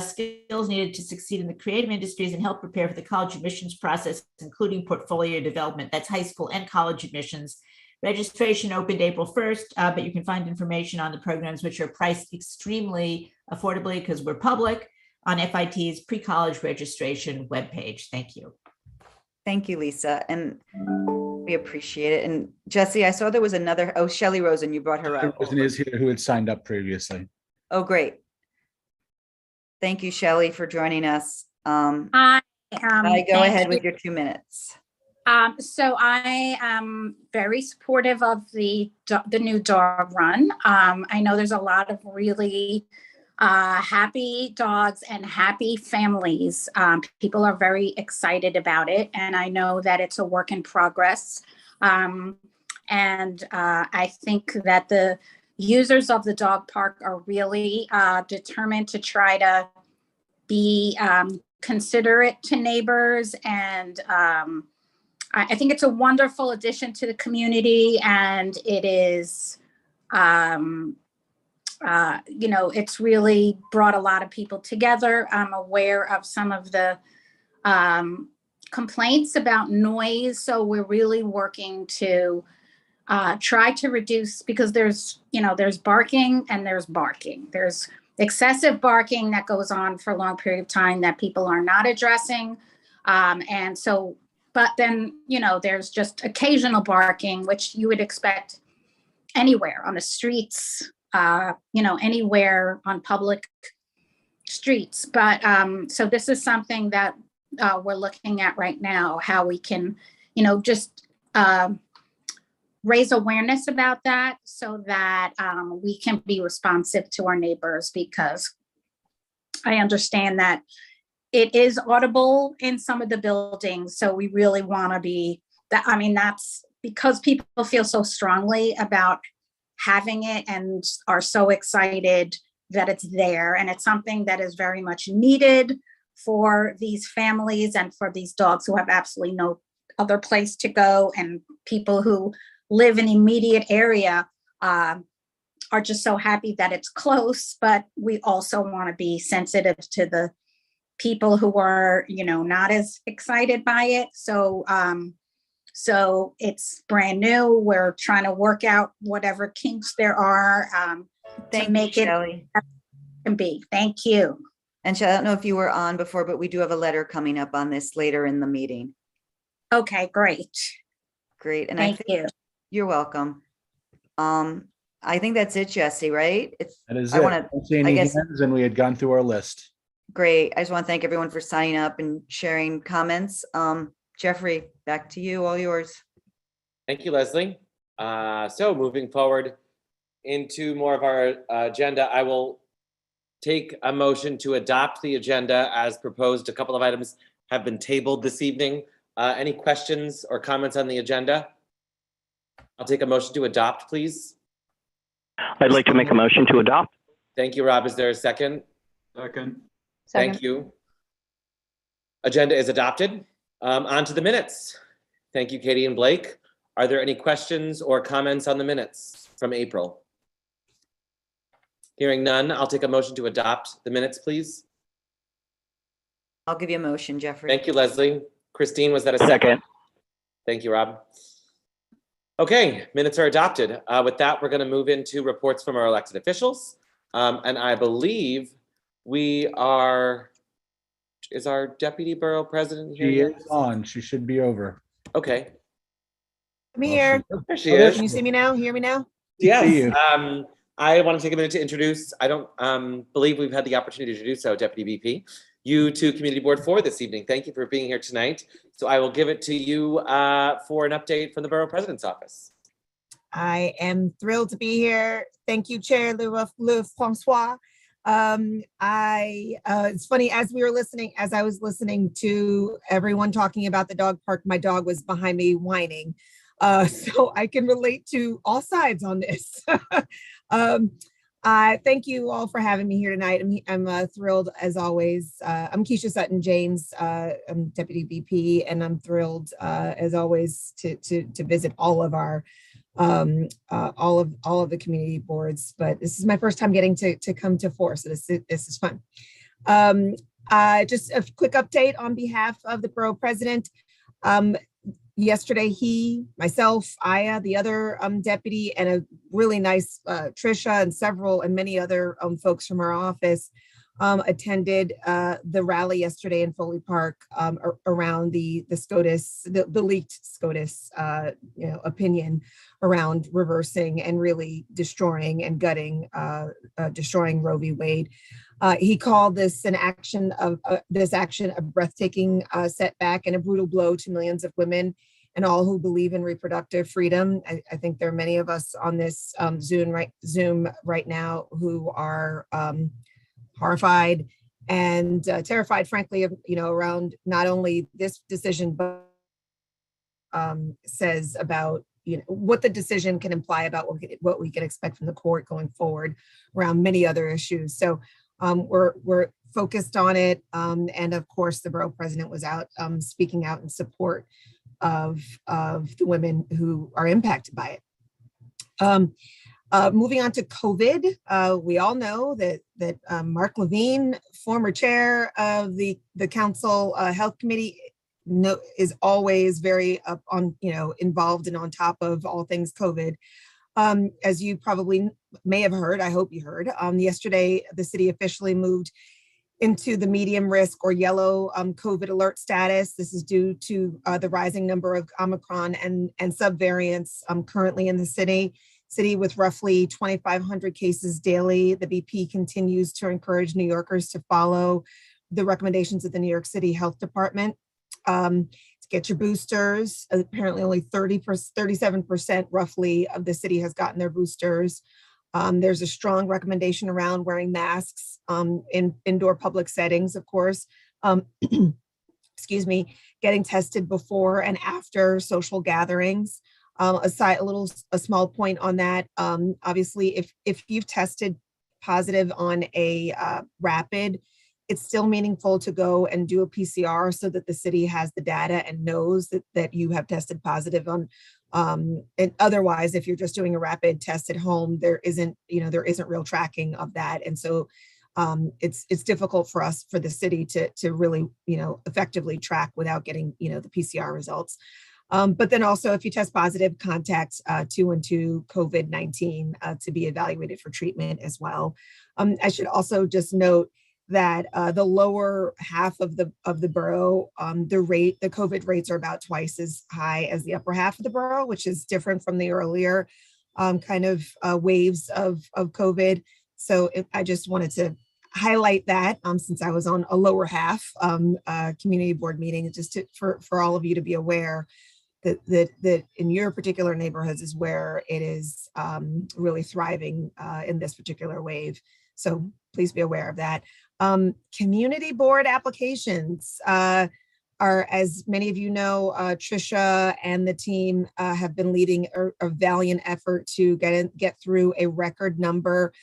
skills needed to succeed in the creative industries and help prepare for the college admissions process, including portfolio development. That's high school and college admissions. Registration opened April 1st, but you can find information on the programs, which are priced extremely affordably because we're public, on FIT's pre-college registration webpage. Thank you. Thank you, Lisa. And we appreciate it. And Jesse, I saw there was another, Shelley Rosen, you brought her up. Rosen is here, who had signed up previously. Oh, great. Thank you, Shelley, for joining us. Hi. Go ahead with your 2 minutes. So I am very supportive of the new dog run. I know there's a lot of really happy dogs and happy families. People are very excited about it, and I know that it's a work in progress. I think that the users of the dog park are really determined to try to be considerate to neighbors, and I think it's a wonderful addition to the community, and it is it's really brought a lot of people together. I'm aware of some of the complaints about noise. So we're really working to try to reduce, because there's barking and there's barking. There's excessive barking that goes on for a long period of time that people are not addressing. But then, there's just occasional barking, which you would expect anywhere on the streets, anywhere on public streets. But so this is something that we're looking at right now, how we can, just raise awareness about that so that we can be responsive to our neighbors, because I understand that it is audible in some of the buildings. So we really want to be that. I mean, that's because people feel so strongly about having it and are so excited that it's there. And it's something that is very much needed for these families and for these dogs who have absolutely no other place to go, and people who live in the immediate area are just so happy that it's close. But we also want to be sensitive to the people who are, not as excited by it. So it's brand new. We're trying to work out whatever kinks there are to make it can be. Thank you. And Shelley, I don't know if you were on before, but we do have a letter coming up on this later in the meeting. Okay, great. Great. And Thank you. You're welcome. I think that's it, Jesse, right? That is I it. want to, Don't see any hands, and we had gone through our list. Great. I just want to thank everyone for signing up and sharing comments. Jeffrey, back to you, all yours. Thank you, Leslie. So moving forward into more of our agenda, I will take a motion to adopt the agenda as proposed. A couple of items have been tabled this evening. Any questions or comments on the agenda? I'll take a motion to adopt, please. I'd like to make a motion to adopt. Thank you, Rob. Is there a second? Second. Thank you. Agenda is adopted. On to the minutes. Thank you, Katie and Blake. Are there any questions or comments on the minutes from April? Hearing none, I'll take a motion to adopt the minutes, please. I'll give you a motion, Jeffrey. Thank you, Leslie. Christine, was that a second? Thank you, Rob. Okay, minutes are adopted. With that, we're going to move into reports from our elected officials. And I believe we are, is our deputy borough president here? She yet? is on. She should be over. Okay. I'm here. There she is. Can you see me now? Hear me now? Yes. I want to take a minute to introduce, I don't believe we've had the opportunity to do so, Deputy VP, you to Community Board 4 this evening. Thank you for being here tonight. So I will give it to you for an update from the Borough President's office. I am thrilled to be here. Thank you, Chair LeFrancois. It's funny, as I was listening to everyone talking about the dog park, my dog was behind me whining. So I can relate to all sides on this. Thank you all for having me here tonight. I'm thrilled as always. I'm Keisha Sutton James. I'm Deputy VP, and I'm thrilled as always to visit all of our all of the community boards. But this is my first time getting to come to 4, so this is fun. Just a quick update on behalf of the Borough President. Yesterday, myself, Aya, the other deputy, and a really nice Tricia and many other folks from our office attended the rally yesterday in Foley Park around the SCOTUS, the leaked SCOTUS opinion around reversing and really destroying and gutting, destroying Roe v. Wade. He called this action a breathtaking setback and a brutal blow to millions of women and all who believe in reproductive freedom. I think there are many of us on this Zoom right now who are horrified and terrified, frankly, around not only this decision, but says about what the decision can imply about what we can expect from the court going forward around many other issues. So we're focused on it. And of course, the Borough President was out speaking out in support of the women who are impacted by it. Moving on to COVID, we all know that Mark Levine, former chair of the Council Health Committee, is always very up on, involved and on top of all things COVID. As you probably may have heard, I hope you heard, yesterday, the city officially moved into the medium risk or yellow COVID alert status. This is due to the rising number of Omicron and subvariants currently in the city. city with roughly 2,500 cases daily. The BP continues to encourage New Yorkers to follow the recommendations of the New York City Health Department. To get your boosters. Apparently only 37% roughly of the city has gotten their boosters. There's a strong recommendation around wearing masks in indoor public settings, of course. Excuse me, getting tested before and after social gatherings. A small point on that. Obviously, if you've tested positive on a rapid, it's still meaningful to go and do a PCR so that the city has the data and knows that you have tested positive on. And otherwise, if you're just doing a rapid test at home, there isn't real tracking of that. And so it's difficult for the city to really, effectively track without getting, the PCR results. But then also, if you test positive, contact 212 COVID-19 to be evaluated for treatment as well. I should also just note that the lower half of the borough, the COVID rates are about twice as high as the upper half of the borough, which is different from the earlier waves of COVID. So I just wanted to highlight that since I was on a lower half community board meeting, just for all of you to be aware that in your particular neighborhoods is where it is really thriving in this particular wave. So please be aware of that. Community board applications are, as many of you know, Tricia and the team have been leading a valiant effort to get through a record number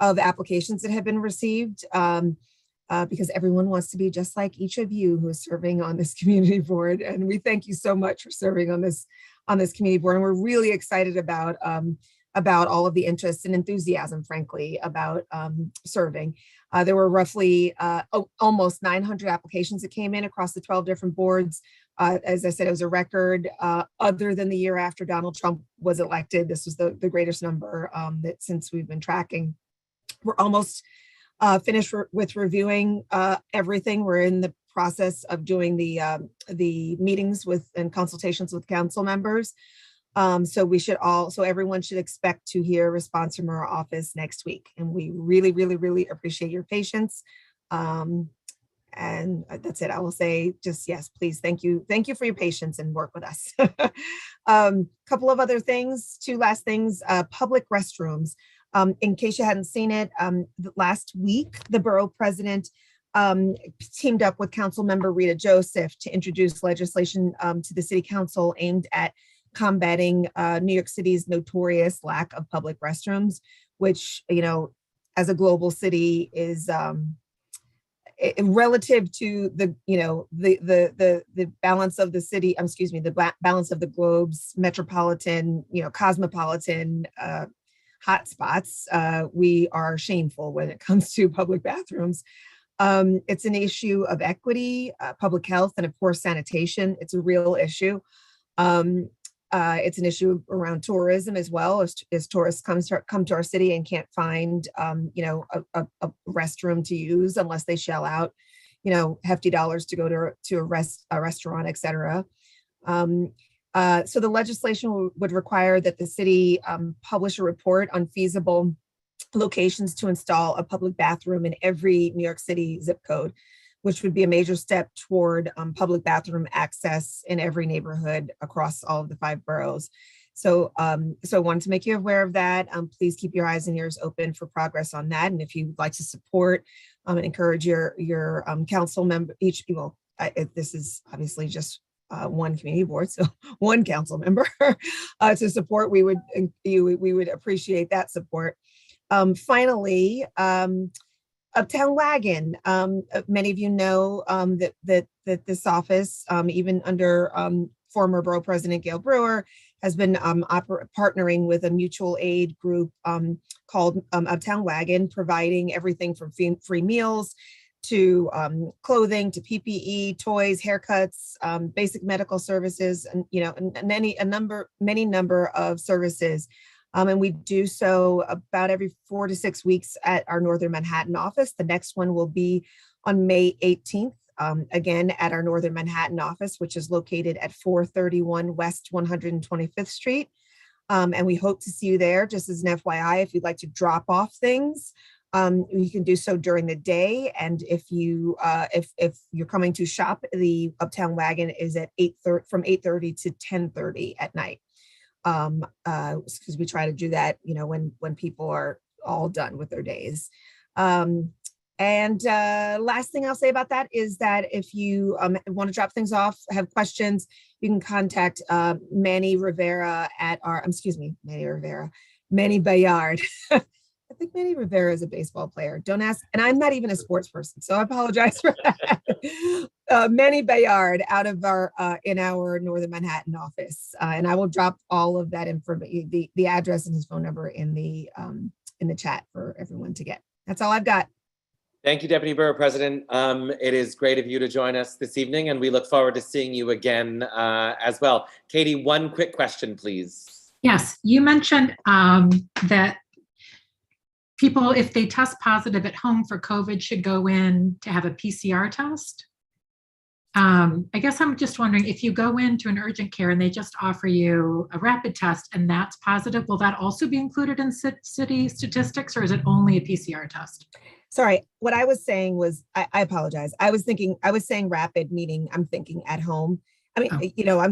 of applications that have been received because everyone wants to be just like each of you who is serving on this community board. And we thank you so much for serving on this community board. And we're really excited about all of the interest and enthusiasm, frankly, about serving. There were roughly almost 900 applications that came in across the 12 different boards. As I said, it was a record. Other than the year after Donald Trump was elected, this was the greatest number that since we've been tracking. We're almost finished with reviewing everything. We're in the process of doing the meetings and consultations with council members. So everyone should expect to hear a response from our office next week. And we really, really, really appreciate your patience. And that's it. I will say just, yes, please. Thank you. Thank you for your patience and work with us. Couple of other things, two last things, public restrooms. In case you hadn't seen it, last week, the borough president teamed up with Council Member Rita Joseph to introduce legislation to the city council aimed at combating New York City's notorious lack of public restrooms, which, as a global city is relative to the balance of the city, the balance of the globe's metropolitan, cosmopolitan hotspots. We are shameful when it comes to public bathrooms. It's an issue of equity, public health, and of course, sanitation. It's a real issue. It's an issue around tourism as well, as tourists come to our city and can't find, a restroom to use unless they shell out, hefty dollars to go to a restaurant, et cetera. So the legislation would require that the city publish a report on feasible locations to install a public bathroom in every New York City zip code, which would be a major step toward public bathroom access in every neighborhood across all of the 5 boroughs. So I wanted to make you aware of that. Please keep your eyes and ears open for progress on that. And if you'd like to support and encourage your council member, this is obviously just one community board, so one council member to support, we would appreciate that support. Finally, Uptown Wagon. Many of you know that this office, even under former Borough President Gail Brewer, has been partnering with a mutual aid group called Uptown Wagon, providing everything from free meals to clothing to PPE, toys, haircuts, basic medical services, and many number of services. And we do so about every 4 to 6 weeks at our Northern Manhattan office. The next one will be on May 18th, again at our Northern Manhattan office, which is located at 431 West 125th Street. And we hope to see you there. Just as an FYI, if you'd like to drop off things, you can do so during the day. And if you're coming to shop, the Uptown Wagon is at from 8:30 to 10:30 at night. Because we try to do that, when people are all done with their days. Last thing I'll say about that is that if you want to drop things off, have questions, you can contact Manny Rivera at Manny Bayard. I think Manny Rivera is a baseball player. Don't ask, and I'm not even a sports person, so I apologize for that. Manny Bayard out of our in our Northern Manhattan office, and I will drop all of that information, the address and his phone number in the chat for everyone to get. That's all I've got. Thank you, Deputy Borough President. It is great of you to join us this evening, and we look forward to seeing you again as well. Katie, one quick question, please. Yes, you mentioned that people, if they test positive at home for COVID, should go in to have a PCR test. I guess I'm just wondering, if you go into an urgent care and they just offer you a rapid test and that's positive, will that also be included in city statistics, or is it only a PCR test? Sorry, what I was saying was, I apologize. I was saying rapid, meaning I'm thinking at home. I mean, I'm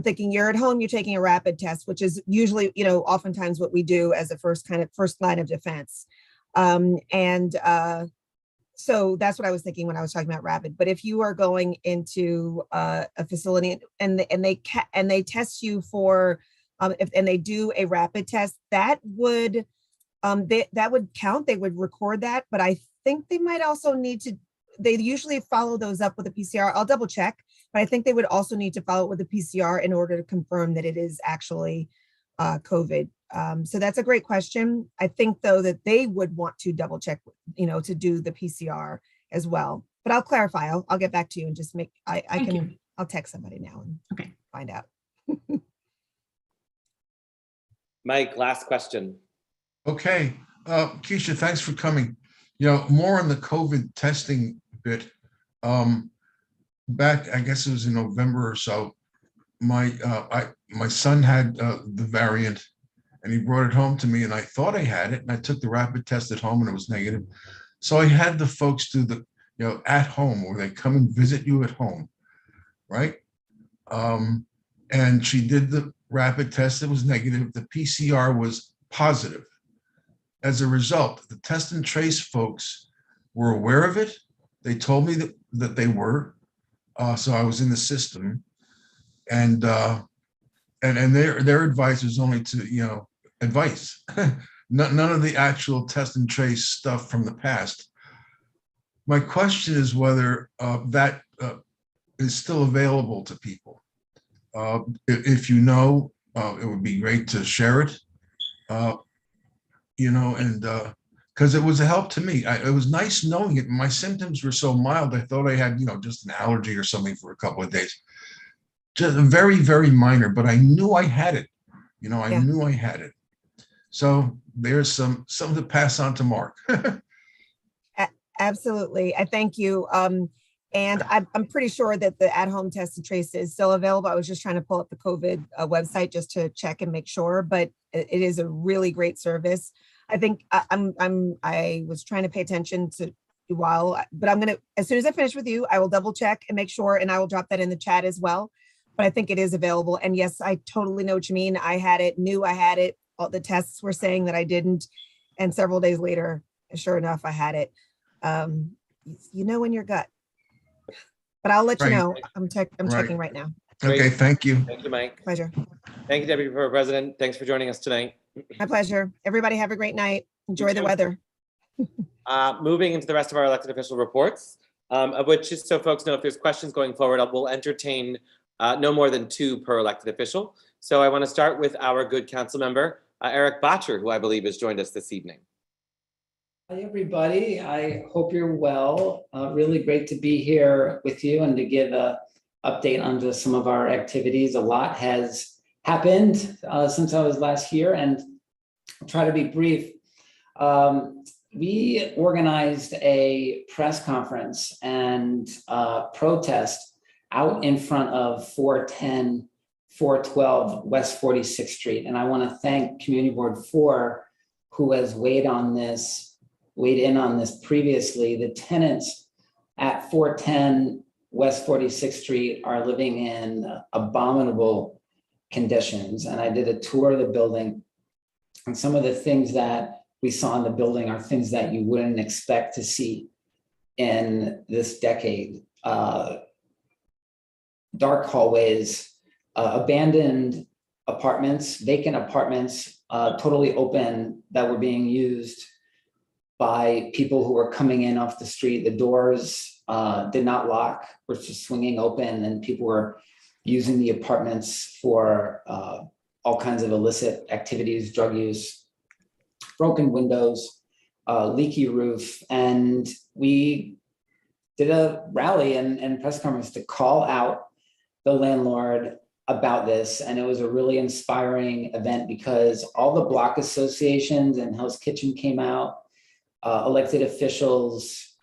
thinking you're at home, you're taking a rapid test, which is usually, oftentimes what we do as a first line of defense. So that's what I was thinking when I was talking about rapid. But if you are going into a facility and they test you for, and they do a rapid test, that would count. They would record that. But I think they might also need to. They usually follow those up with a PCR. I'll double check, but I think they would also need to follow it with a PCR in order to confirm that it is actually COVID. So that's a great question. I think, though, that they would want to double check, to do the PCR as well. But I'll clarify. I'll get back to you and just make, I'll text somebody now and find out. Mike, last question. Okay. Keisha, thanks for coming. More on the COVID testing bit. Back, I guess it was in November or so, my son had the variant, and he brought it home to me, and I thought I had it, and I took the rapid test at home and it was negative. So I had the folks do the, at home, where they come and visit you at home, right? And she did the rapid test, it was negative. The PCR was positive. As a result, the test and trace folks were aware of it. They told me that they were, so I was in the system, and their advice was only to, advice, none of the actual test and trace stuff from the past. My question is whether that is still available to people. If it would be great to share it, and because it was a help to me. It was nice knowing it. My symptoms were so mild, I thought I had, just an allergy or something for a couple of days. Just very, very minor, but I knew I had it. I knew I had it. So there's something to pass on to Mark. Absolutely. I thank you. And I'm pretty sure that the at-home test and trace is still available. I was just trying to pull up the COVID website just to check and make sure, but it is a really great service. I think I was trying to pay attention to but I'm going to, as soon as I finish with you, I will double check and make sure, and I will drop that in the chat as well. But I think it is available. And yes, I totally know what you mean. I had it, knew I had it. All the tests were saying that I didn't. And several days later, sure enough, I had it. In your gut. But I'll let you know. I'm checking right now. Okay, thank you. Thank you, Mike. Pleasure. Thank you, Deputy Borough President. Thanks for joining us tonight. My pleasure. Everybody have a great night. Enjoy the weather. Moving into the rest of our elected official reports, of which, just so folks know, if there's questions going forward, we'll entertain no more than 2 per elected official. So I want to start with our good council member, Eric Botcher, who I believe has joined us this evening. Hi, everybody. I hope you're well. Really great to be here with you and to give an update on some of our activities. A lot has happened since I was last here, and I'll try to be brief. We organized a press conference and protest out in front of 410 412 West 46th Street. And I want to thank Community Board 4, who has weighed in on this previously. The tenants at 410 West 46th Street are living in abominable conditions. And I did a tour of the building, and some of the things that we saw in the building are things that you wouldn't expect to see in this decade. Dark hallways, abandoned apartments, vacant apartments, totally open, that were being used by people who were coming in off the street. The doors did not lock, were just swinging open, and people were using the apartments for all kinds of illicit activities, drug use, broken windows, leaky roof. And we did a rally and press conference to call out the landlord about this. And it was a really inspiring event because all the block associations and Hell's Kitchen came out, elected officials.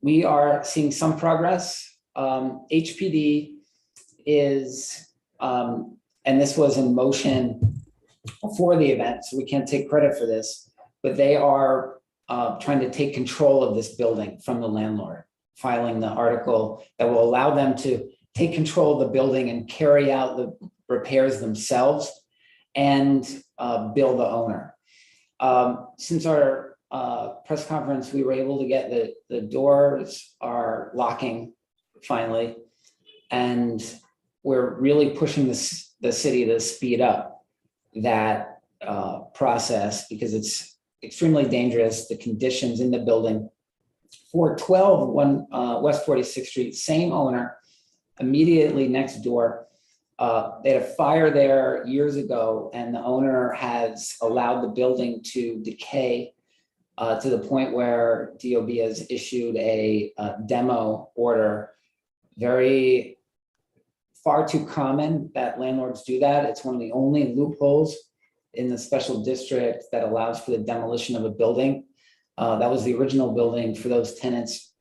We are seeing some progress. HPD is, and this was in motion before the event, so we can't take credit for this, but they are trying to take control of this building from the landlord, filing the article that will allow them to take control of the building and carry out the repairs themselves and bill the owner. Since our press conference, we were able to get the doors are locking finally, and we're really pushing the city to speed up that process because it's extremely dangerous. The conditions in the building. 412 West 46th Street, same owner, immediately next door. They had a fire there years ago, and the owner has allowed the building to decay to the point where DOB has issued a demo order. Very far too common that landlords do that. It's one of the only loopholes in the special district that allows for the demolition of a building. That was the original building for those tenants.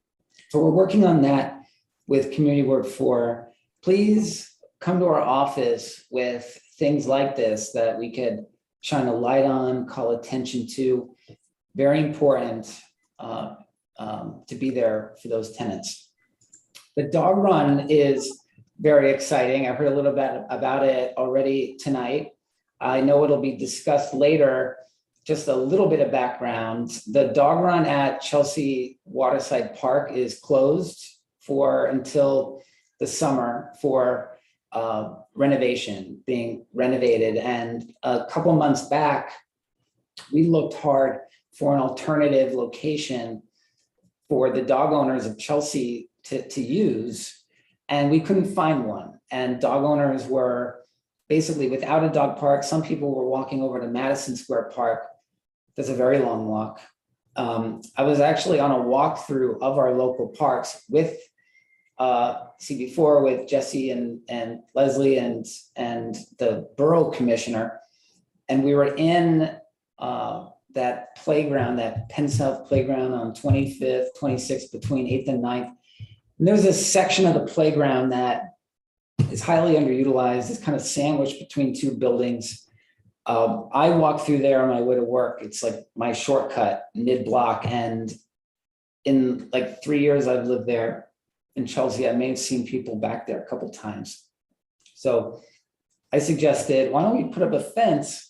So we're working on that with Community Board 4. Please come to our office with things like this that we could shine a light on, call attention to. Very important to be there for those tenants. The dog run is very exciting. I heard a little bit about it already tonight. I know it'll be discussed later. Just a little bit of background. The dog run at Chelsea Waterside Park is closed until the summer for renovation, being renovated. And a couple months back, we looked hard for an alternative location for the dog owners of Chelsea to use, and we couldn't find one. And dog owners were basically without a dog park. Some people were walking over to Madison Square Park. That's a very long walk. I was actually on a walkthrough of our local parks with CB4, with Jesse and Leslie and the Borough Commissioner. And we were in that playground, that Penn South playground on 25th, 26th, between 8th and 9th. And there's a section of the playground that is highly underutilized. It's kind of sandwiched between two buildings. I walk through there on my way to work. It's like my shortcut mid-block. And in like 3 years I've lived there in Chelsea, I may have seen people back there a couple times. So I suggested, why don't we put up a fence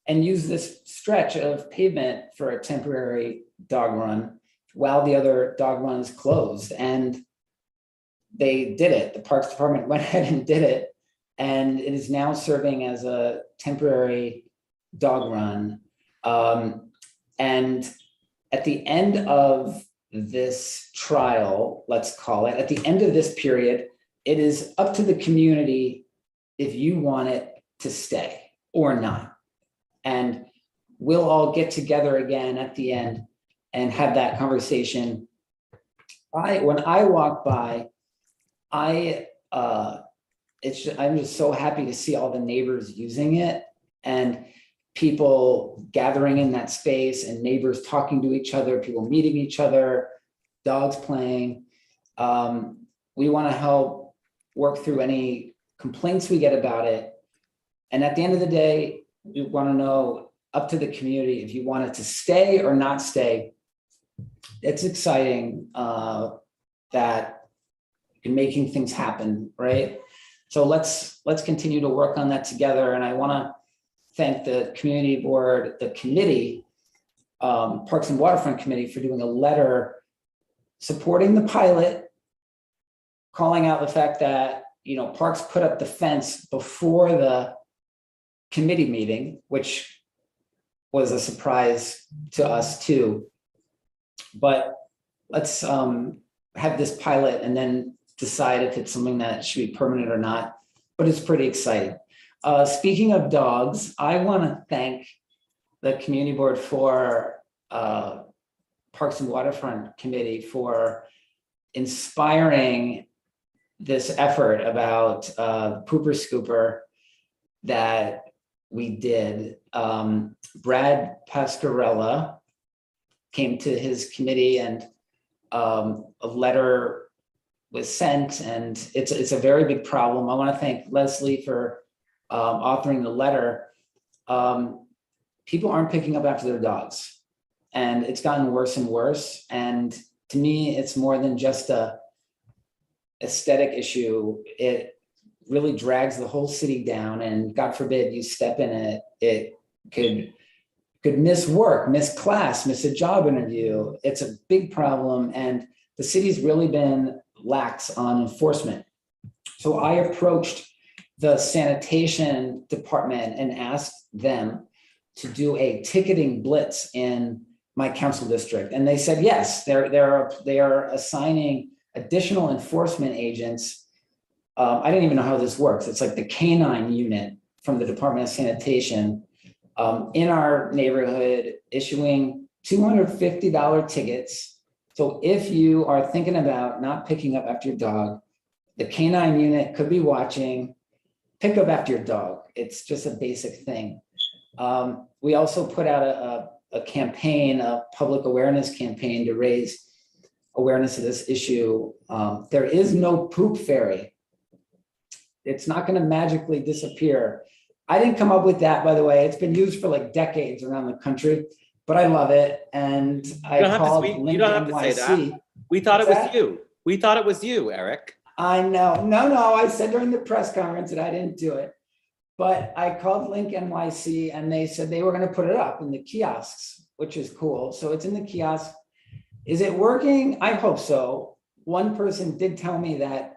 and use this stretch of pavement for a temporary dog run while the other dog run is closed. And they did it. The Parks Department went ahead and did it. And it is now serving as a temporary dog run. And at the end of this trial, let's call it, at the end of this period, it is up to the community if you want it to stay or not. And we'll all get together again at the end and have that conversation. When I walk by, I'm just so happy to see all the neighbors using it and people gathering in that space and neighbors talking to each other, people meeting each other, dogs playing. We want to help work through any complaints we get about it. And at the end of the day, we want to know, up to the community, if you want it to stay or not stay. It's exciting that you're making things happen, right? So let's continue to work on that together. And I want to thank the community board, the committee, Parks and Waterfront Committee, for doing a letter supporting the pilot, calling out the fact that, you know, Parks put up the fence before the committee meeting, which was a surprise to us too. But let's have this pilot and then decide if it's something that should be permanent or not. But it's pretty exciting. Speaking of dogs, I want to thank the community board for Parks and Waterfront Committee for inspiring this effort about pooper scooper that we did. Brad Pascarella came to his committee and a letter was sent, and it's a very big problem. I want to thank Leslie for authoring the letter. People aren't picking up after their dogs, and it's gotten worse and worse. And to me, it's more than just a aesthetic issue. It really drags the whole city down, and God forbid you step in it, it could miss work, miss class, miss a job interview. It's a big problem, and the city's really been lax on enforcement. So I approached the sanitation department and asked them to do a ticketing blitz in my council district. And they said, yes, they are assigning additional enforcement agents. I didn't even know how this works. It's like the canine unit from the Department of Sanitation in our neighborhood, issuing $250 tickets. So if you are thinking about not picking up after your dog, the canine unit could be watching. Pick up after your dog. It's just a basic thing. We also put out a campaign, a public awareness campaign to raise awareness of this issue. There is no poop fairy. It's not going to magically disappear. I didn't come up with that, by the way. It's been used for like decades around the country, but I love it. And I called Link you don't have to say that. We thought it was you. We thought it was you, Eric. I know. No, I said during the press conference that I didn't do it. But I called Link NYC and they said they were going to put it up in the kiosks, which is cool. So it's in the kiosk. Is it working? I hope so. One person did tell me that,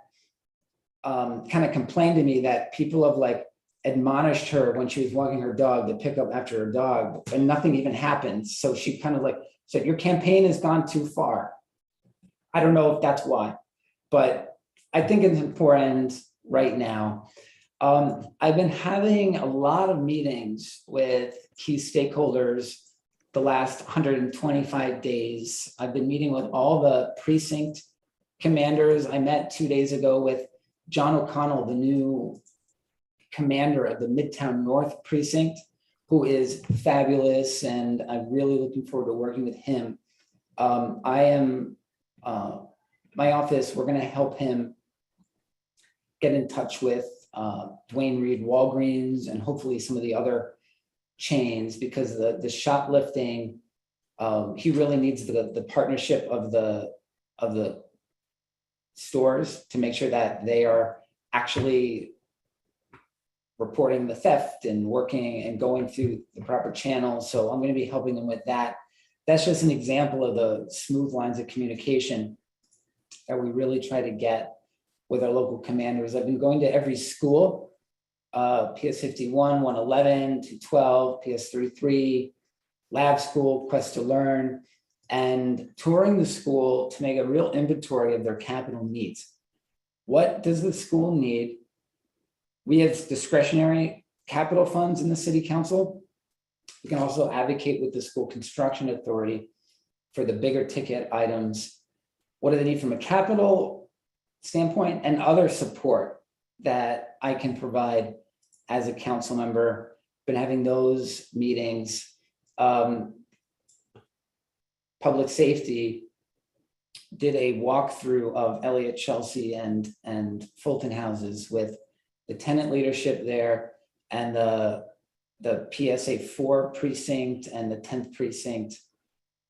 kind of complained to me that people have like admonished her when she was walking her dog to pick up after her dog and nothing even happened. So she kind of like said, your campaign has gone too far. I don't know if that's why, but I think it's important right now. I've been having a lot of meetings with key stakeholders the last 125 days. I've been meeting with all the precinct commanders. I met 2 days ago with John O'Connell, the new commander of the Midtown North precinct, who is fabulous, and I'm really looking forward to working with him. My office, we're going to help him get in touch with Dwayne Reed Walgreens and hopefully some of the other chains, because the shoplifting, he really needs the partnership of the stores to make sure that they are actually reporting the theft and working and going through the proper channels. So I'm going to be helping them with that. That's just an example of the smooth lines of communication that we really try to get with our local commanders. I've been going to every school, PS 51, 111, 212, PS 33, lab school, Quest to Learn, and touring the school to make a real inventory of their capital needs. What does the school need? We have discretionary capital funds in the city council. We can also advocate with the school construction authority for the bigger ticket items. What do they need from a capital standpoint and other support that I can provide as a council member? Been having those meetings. Public safety did a walkthrough of Elliott, Chelsea, and Fulton houses with the tenant leadership there, and the PSA4 precinct and the 10th precinct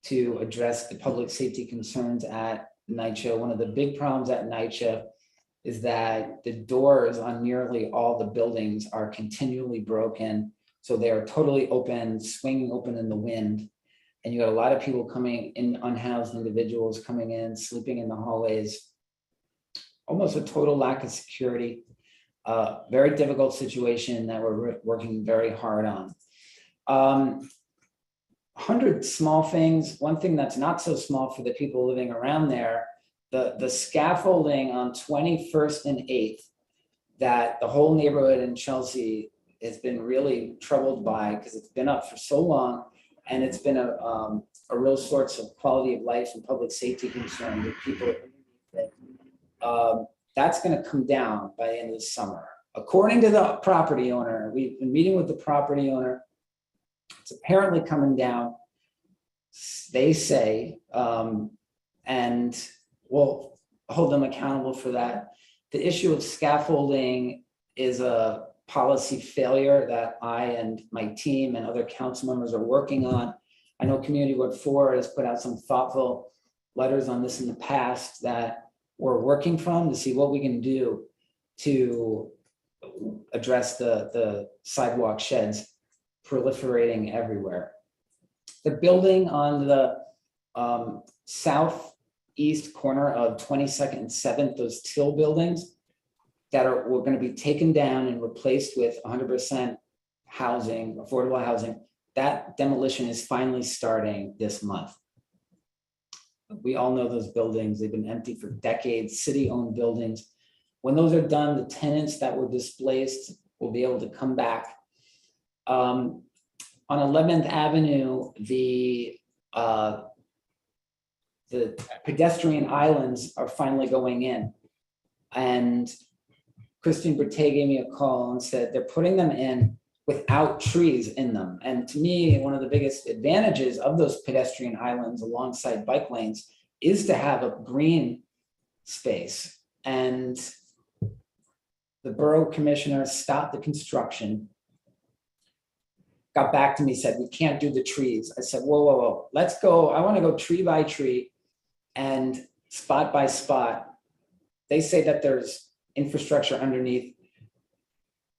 to address the public safety concerns at NYCHA. One of the big problems at NYCHA is that the doors on nearly all the buildings are continually broken. So they are totally open, swinging open in the wind. And you got a lot of people coming in, unhoused individuals coming in, sleeping in the hallways. Almost a total lack of security. Very difficult situation that we're working very hard on. 100 small things. One thing that's not so small for the people living around there, the scaffolding on 21st and 8th that the whole neighborhood in Chelsea has been really troubled by because it's been up for so long, and it's been a real source of quality of life and public safety concern with people. That's going to come down by the end of the summer. According to the property owner, we've been meeting with the property owner. It's apparently coming down, they say, and we'll hold them accountable for that. The issue of scaffolding is a policy failure that I and my team and other council members are working on. I know Community Board 4 has put out some thoughtful letters on this in the past that we're working from to see what we can do to address the sidewalk sheds proliferating everywhere. The building on the southeast corner of 22nd and 7th, those Till buildings that were going to be taken down and replaced with 100% housing, affordable housing, that demolition is finally starting this month. We all know those buildings. They've been empty for decades, city-owned buildings. When those are done, the tenants that were displaced will be able to come back. On 11th Avenue, the pedestrian islands are finally going in. And Christine Berthe gave me a call and said they're putting them in without trees in them. And to me, one of the biggest advantages of those pedestrian islands alongside bike lanes is to have a green space. And the borough commissioner stopped the construction, got back to me, said, we can't do the trees. I said, whoa, whoa, whoa, let's go. I want to go tree by tree and spot by spot. They say that there's infrastructure underneath,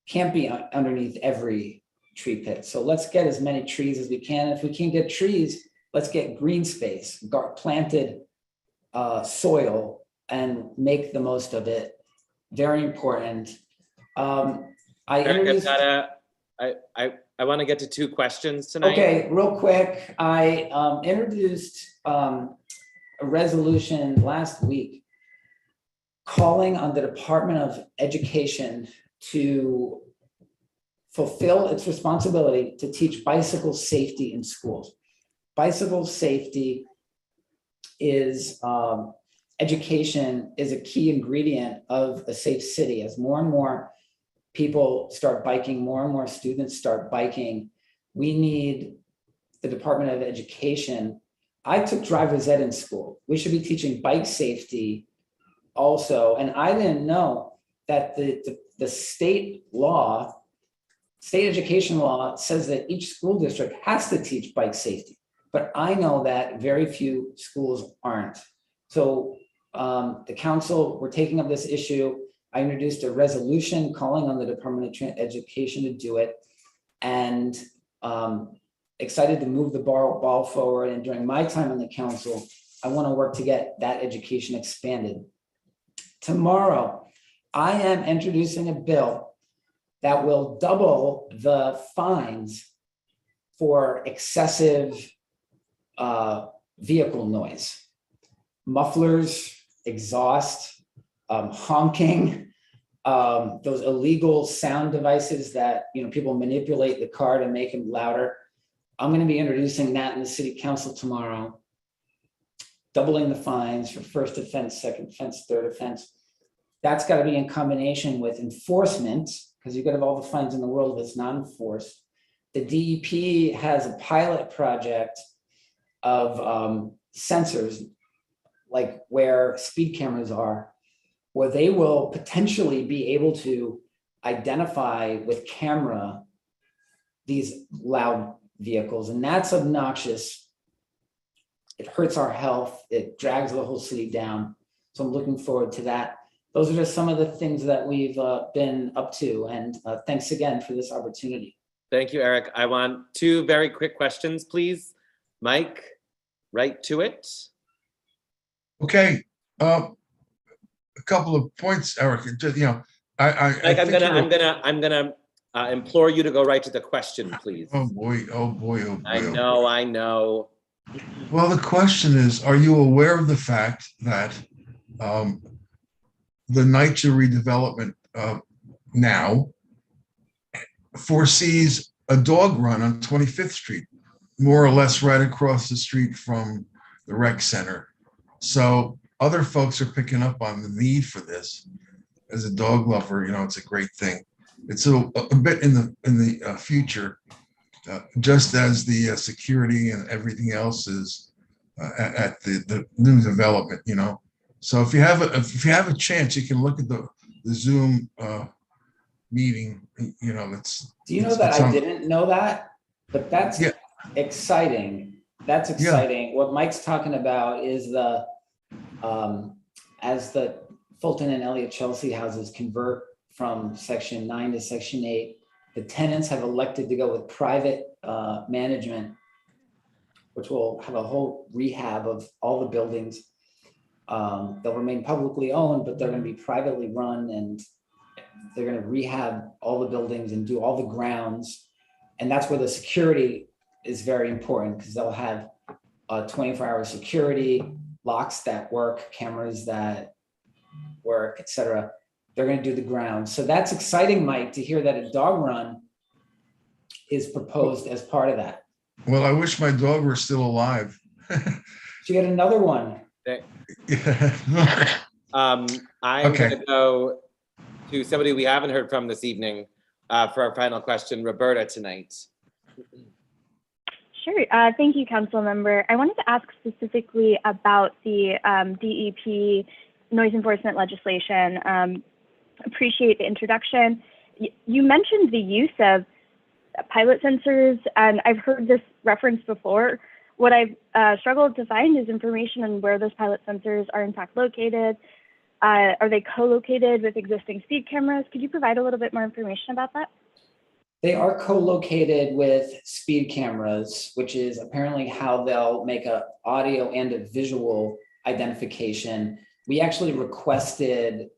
can't be underneath every tree pit. So let's get as many trees as we can. If we can't get trees, let's get green space, planted soil, and make the most of it. Very important. I want to get to two questions tonight. Okay, real quick. I introduced a resolution last week calling on the Department of Education to fulfill its responsibility to teach bicycle safety in schools. Bicycle safety is education is a key ingredient of a safe city. As more and more people start biking, more and more students start biking, we need the Department of Education. I took driver's ed in school. We should be teaching bike safety also. And I didn't know that the state law, state education law says that each school district has to teach bike safety. But I know that very few schools aren't. So the council, we're taking up this issue. I introduced a resolution calling on the Department of Education to do it, and excited to move the ball forward. And during my time on the council, I want to work to get that education expanded. Tomorrow, I am introducing a bill that will double the fines for excessive vehicle noise, mufflers, exhaust, honking, those illegal sound devices that people manipulate the car to make them louder. I'm going to be introducing that in the city council tomorrow, doubling the fines for first offense, second offense, third offense. That's got to be in combination with enforcement, because you could have all the fines in the world if it's not enforced. The DEP has a pilot project of sensors, like where speed cameras are, where they will potentially be able to identify with camera these loud vehicles, and that's obnoxious. It hurts our health. It drags the whole city down. So I'm looking forward to that. Those are just some of the things that we've been up to, and thanks again for this opportunity. Thank you, Eric. I want 2 very quick questions, please. Mike, right to it. Okay, a couple of points, Eric. Just, you know, I Mike, I'm think gonna implore you to go right to the question, please. Oh boy, oh boy, oh boy. I know. Well, the question is, are you aware of the fact that the NYCHA redevelopment now foresees a dog run on 25th Street, more or less right across the street from the rec center. So other folks are picking up on the need for this. As a dog lover, you know, it's a great thing. It's a bit in the future, just as the security and everything else is at the new development, you know. So if you have a chance, you can look at the Zoom meeting. You know, Do you know that I didn't know that? But that's exciting. That's exciting. Yeah. What Mike's talking about is the as the Fulton and Elliott Chelsea houses convert from Section 9 to Section 8, the tenants have elected to go with private management, which will have a whole rehab of all the buildings. They'll remain publicly owned, but they're going to be privately run, and they're going to rehab all the buildings and do all the grounds. And that's where the security is very important, because they'll have 24-hour security, locks that work, cameras that work, etc. They're going to do the grounds. So that's exciting, Mike, to hear that a dog run is proposed as part of that. Well, I wish my dog were still alive. You get another one. I'm going to go to somebody we haven't heard from this evening for our final question, Roberta, tonight. Sure. Thank you, Council Member. I wanted to ask specifically about the DEP noise enforcement legislation. Appreciate the introduction. You mentioned the use of pilot sensors, and I've heard this referenced before. What I've struggled to find is information on where those pilot sensors are in fact located. Are they co-located with existing speed cameras? Could you provide a little bit more information about that? They are co-located with speed cameras, which is apparently how they'll make an audio and a visual identification. We actually requested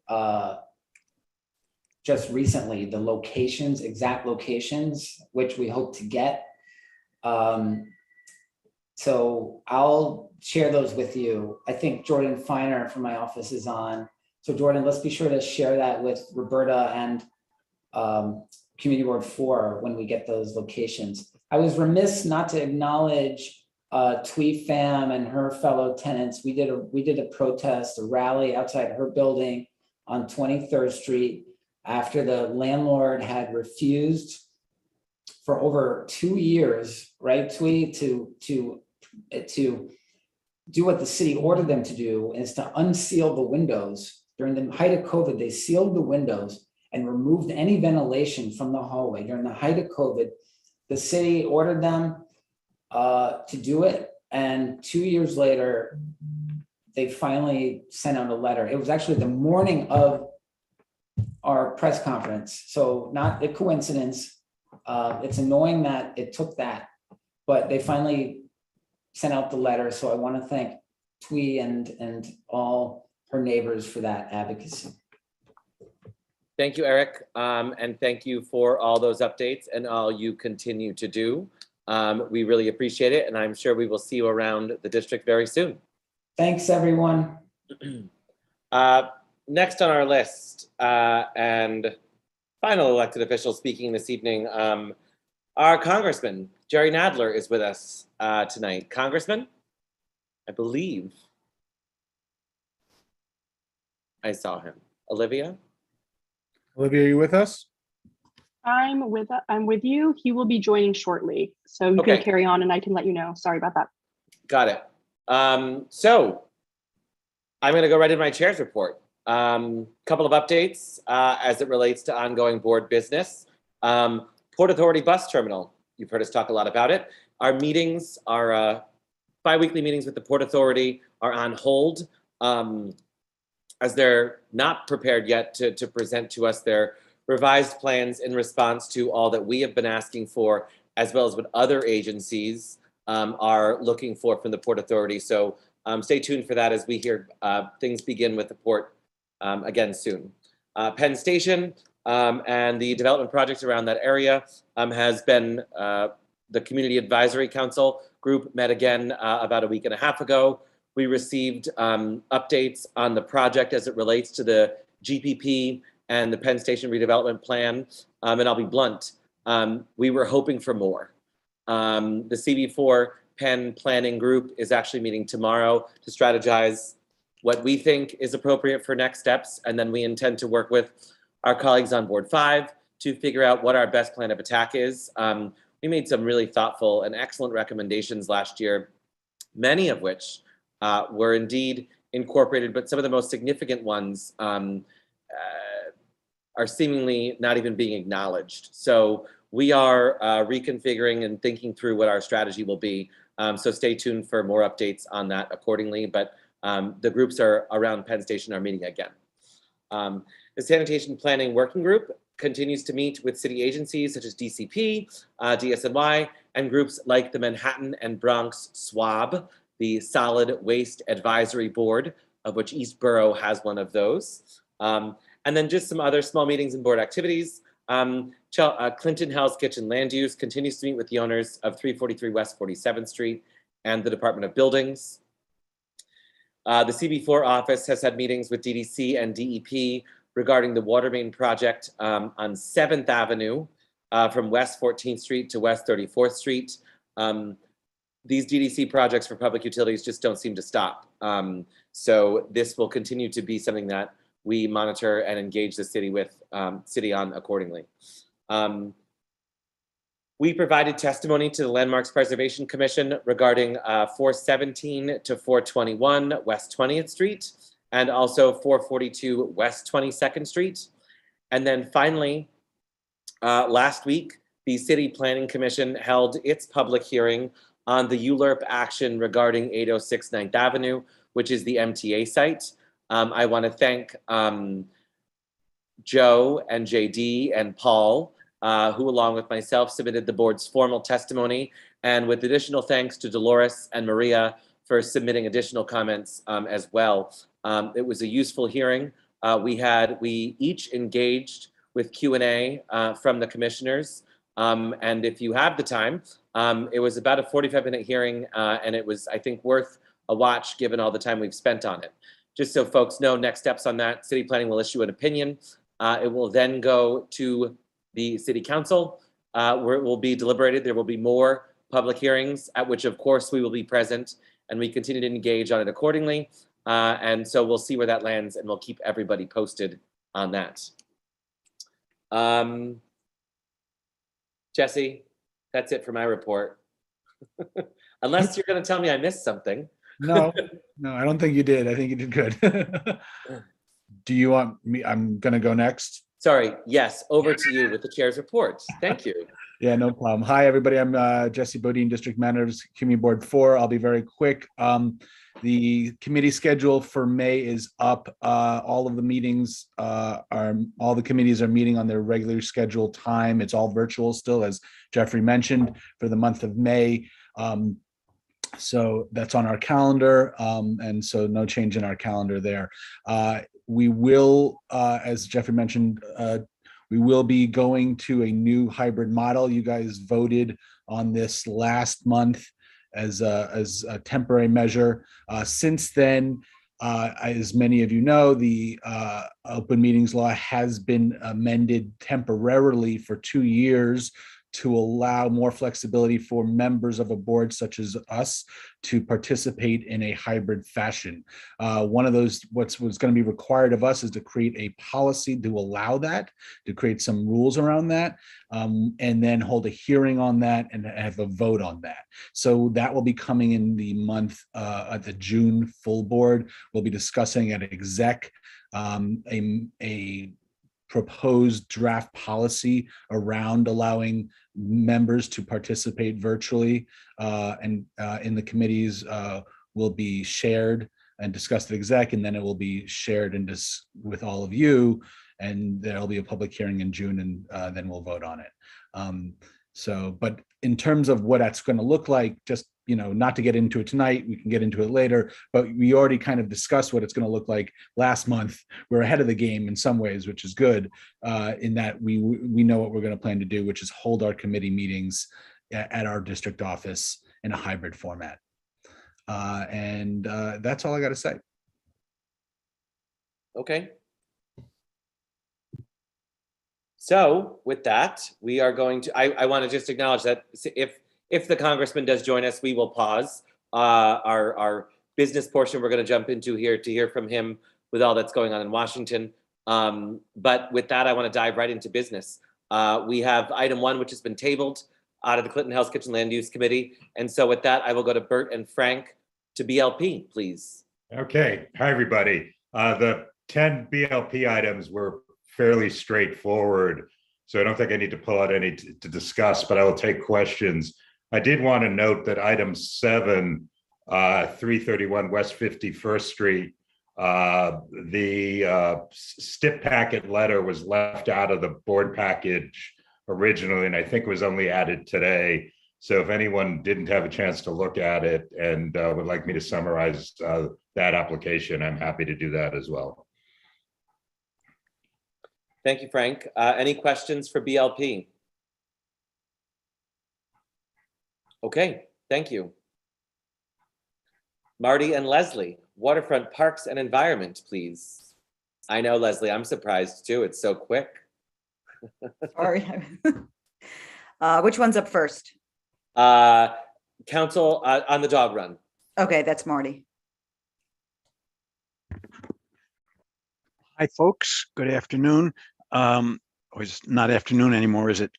just recently the locations, exact locations, which we hope to get. So I'll share those with you. I think Jordan Feiner from my office is on. So Jordan, let's be sure to share that with Roberta and Community Board 4 when we get those locations. I was remiss not to acknowledge Twee Pham and her fellow tenants. We did a protest, a rally outside her building on 23rd Street after the landlord had refused for over 2 years, right, Twee, to do what the city ordered them to do, is to unseal the windows. During the height of COVID, they sealed the windows and removed any ventilation from the hallway. During the height of COVID, the city ordered them to do it. And 2 years later, they finally sent out a letter. It was actually the morning of our press conference. So not a coincidence. It's annoying that it took that, but they finally sent out the letter. So I want to thank Twee and all her neighbors for that advocacy. Thank you, Eric. And thank you for all those updates and all you continue to do. We really appreciate it. And I'm sure we will see you around the district very soon. Thanks, everyone. Next on our list and final elected official speaking this evening, our Congressman, Jerry Nadler, is with us tonight. Congressman, I believe I saw him. Olivia? Olivia, are you with us? I'm with you. He will be joining shortly. So you can carry on and I can let you know. Sorry about that. Got it. So I'm going to go right into my chair's report. Couple of updates as it relates to ongoing board business. Port Authority Bus Terminal. You've heard us talk a lot about it. Our meetings, our bi-weekly meetings with the Port Authority are on hold as they're not prepared yet to present to us their revised plans in response to all that we have been asking for, as well as what other agencies are looking for from the Port Authority. So stay tuned for that as we hear things begin with the port again soon. Penn Station and the development projects around that area has been the Community Advisory Council group met again about a week and a half ago. We received updates on the project as it relates to the GPP and the Penn Station redevelopment plan. And I'll be blunt, we were hoping for more. The CB4 Penn Planning Group is actually meeting tomorrow to strategize what we think is appropriate for next steps. And then we intend to work with our colleagues on Board 5 to figure out what our best plan of attack is. We made some really thoughtful and excellent recommendations last year, many of which were indeed incorporated, but some of the most significant ones are seemingly not even being acknowledged. So we are reconfiguring and thinking through what our strategy will be. So stay tuned for more updates on that accordingly. But the groups are around Penn Station are meeting again. The Sanitation Planning Working Group continues to meet with city agencies such as DCP, DSNY, and groups like the Manhattan and Bronx SWAB, the Solid Waste Advisory Board, of which East Borough has one of those. And then just some other small meetings and board activities. Clinton Hell's Kitchen Land Use continues to meet with the owners of 343 West 47th Street and the Department of Buildings. The CB4 office has had meetings with DDC and DEP regarding the water main project on 7th Avenue from West 14th Street to West 34th Street. These DDC projects for public utilities just don't seem to stop. So this will continue to be something that we monitor and engage the city with city on accordingly. We provided testimony to the Landmarks Preservation Commission regarding 417 to 421 West 20th Street and also 442 West 22nd Street. And then finally, last week, the City Planning Commission held its public hearing on the ULURP action regarding 806 9th Avenue, which is the MTA site. I want to thank Joe and JD and Paul, who along with myself submitted the board's formal testimony, and with additional thanks to Dolores and Maria for submitting additional comments as well. It was a useful hearing. We each engaged with Q&A from the commissioners. And if you have the time, it was about a 45-minute hearing, and it was, I think, worth a watch given all the time we've spent on it. Just so folks know, next steps on that, City Planning will issue an opinion. It will then go to the City Council, where it will be deliberated. There will be more public hearings, at which, of course, we will be present, and we continue to engage on it accordingly. And so we'll see where that lands, and we'll keep everybody posted on that. Jesse, that's it for my report. Unless you're going to tell me I missed something. No, I don't think you did. I think you did good. Do you want me? I'm going to go next. Sorry. Yes. Over to you with the chair's report. Thank you. Yeah, no problem. Hi, everybody. I'm Jesse Bodine, District Manager of Community Board 4. I'll be very quick. The committee schedule for May is up. All of the meetings all the committees are meeting on their regularly scheduled time. It's all virtual still, as Jeffrey mentioned, for the month of May. So that's on our calendar. And so no change in our calendar there. We will, as Jeffrey mentioned, we will be going to a new hybrid model. You guys voted on this last month as a temporary measure. Since then, as many of you know, the open meetings law has been amended temporarily for 2 years to allow more flexibility for members of a board such as us to participate in a hybrid fashion. One of those, what's going to be required of us is to create a policy to allow that, to create some rules around that, and then hold a hearing on that and have a vote on that. So that will be coming in the month at the June full board. We'll be discussing at exec a proposed draft policy around allowing members to participate virtually, and in the committees will be shared and discussed at exec, and then it will be shared and with all of you, and there'll be a public hearing in June, and then we'll vote on it. So, but in terms of what that's going to look like, just, you know, not to get into it tonight, we can get into it later, but we already kind of discussed what it's going to look like last month. We're ahead of the game in some ways, which is good, in that we know what we're going to plan to do, which is hold our committee meetings at our district office in a hybrid format. And that's all I got to say. Okay. So with that, we are going to, I want to just acknowledge that if the congressman does join us, we will pause our business portion. We're going to jump into here to hear from him with all that's going on in Washington. But with that, I want to dive right into business. We have item 1, which has been tabled out of the Clinton House Kitchen Land Use Committee. And so with that, I will go to Bert and Frank to BLP, please. Okay. Hi, everybody. The 10 BLP items were fairly straightforward, so I don't think I need to pull out any to discuss, but I will take questions. I did want to note that item 7, 331 West 51st Street, the STIP packet letter was left out of the board package originally, and I think was only added today. So if anyone didn't have a chance to look at it and would like me to summarize that application, I'm happy to do that as well. Thank you, Frank. Any questions for BLP? Okay, thank you. Marty and Leslie, Waterfront Parks and Environment, please. I know, Leslie, I'm surprised too. It's so quick. Sorry. Which one's up first? Council on the dog run. Okay, that's Marty. Hi, folks. Good afternoon. Or it's not afternoon anymore, is it?